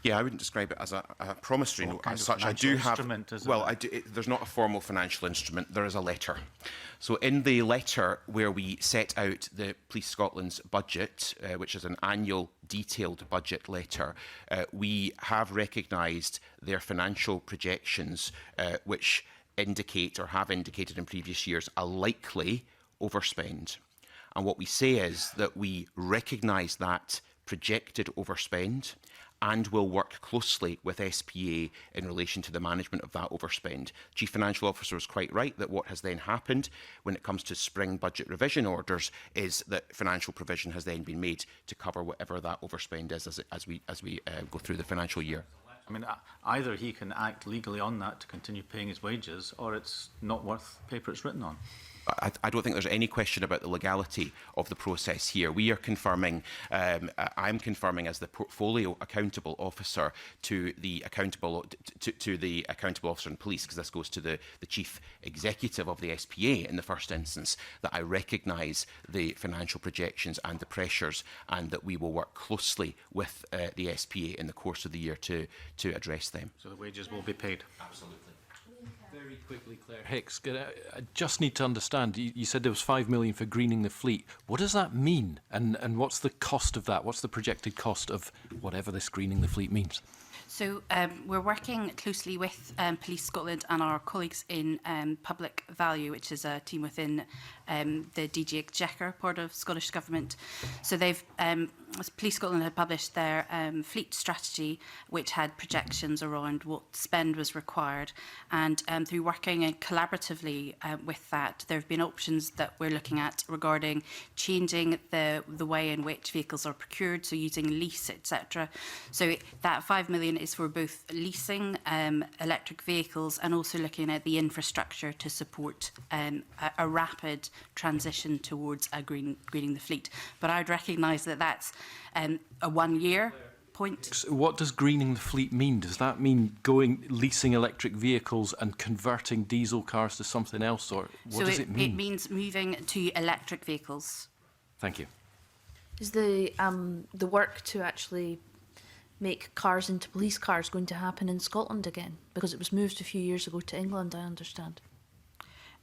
Yeah, I wouldn't describe it as a promissory note as such. I do have. Well, there's not a formal financial instrument. There is a letter. So in the letter where we set out the Police Scotland's budget, which is an annual detailed budget letter, we have recognised their financial projections, which indicate or have indicated in previous years a likely overspend. And what we say is that we recognise that projected overspend and will work closely with SPA in relation to the management of that overspend. Chief Financial Officer was quite right that what has then happened when it comes to spring budget revision orders is that financial provision has then been made to cover whatever that overspend is as we go through the financial year. I mean, either he can act legally on that to continue paying his wages, or it's not worth the paper it's written on. I don't think there's any question about the legality of the process here. We are confirming, I'm confirming as the portfolio accountable officer to the accountable officer in police, because this goes to the chief executive of the SPA in the first instance, that I recognise the financial projections and the pressures, and that we will work closely with the SPA in the course of the year to address them. So the wages will be paid? Absolutely. Very quickly, Claire Hicks, I just need to understand, you said there was 5 million for greening the fleet. What does that mean? And what's the cost of that? What's the projected cost of whatever this greening the fleet means? So we're working closely with Police Scotland and our colleagues in Public Value, which is a team within the DG Exchequer part of Scottish Government. So they've, Police Scotland had published their fleet strategy, which had projections around what spend was required. And through working collaboratively with that, there have been options that we're looking at regarding changing the way in which vehicles are procured, so using lease, etc. So that 5 million is for both leasing electric vehicles and also looking at the infrastructure to support a rapid transition towards greening the fleet. But I'd recognise that that's a 1 year point. So what does greening the fleet mean? Does that mean leasing electric vehicles and converting diesel cars to something else, or what does it mean? It means moving to electric vehicles. Thank you. Is the work to actually make cars into police cars going to happen in Scotland again? Because it was moved a few years ago to England, I understand.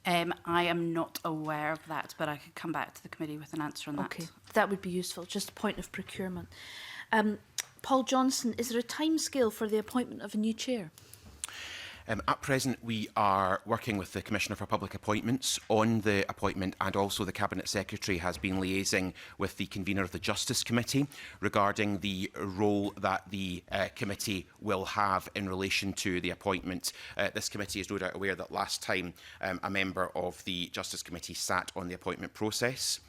I am not aware of that, but I could come back to the committee with an answer on that. Okay, that would be useful, just a point of procurement. Paul Johnson, is there a timescale for the appointment of a new chair? At present, we are working with the Commissioner for Public Appointments on the appointment, and also the Cabinet Secretary has been liaising with the convener of the Justice Committee regarding the role that the committee will have in relation to the appointment. This committee is no doubt aware that last time a member of the Justice Committee sat on the appointment process.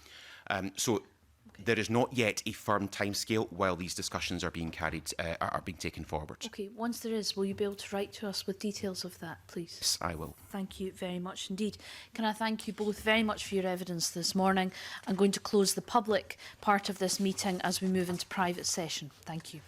There is not yet a firm timescale while these discussions are being taken forward. Okay, once there is, will you be able to write to us with details of that, please? Yes, I will. Thank you very much indeed. Can I thank you both very much for your evidence this morning? I'm going to close the public part of this meeting as we move into private session. Thank you.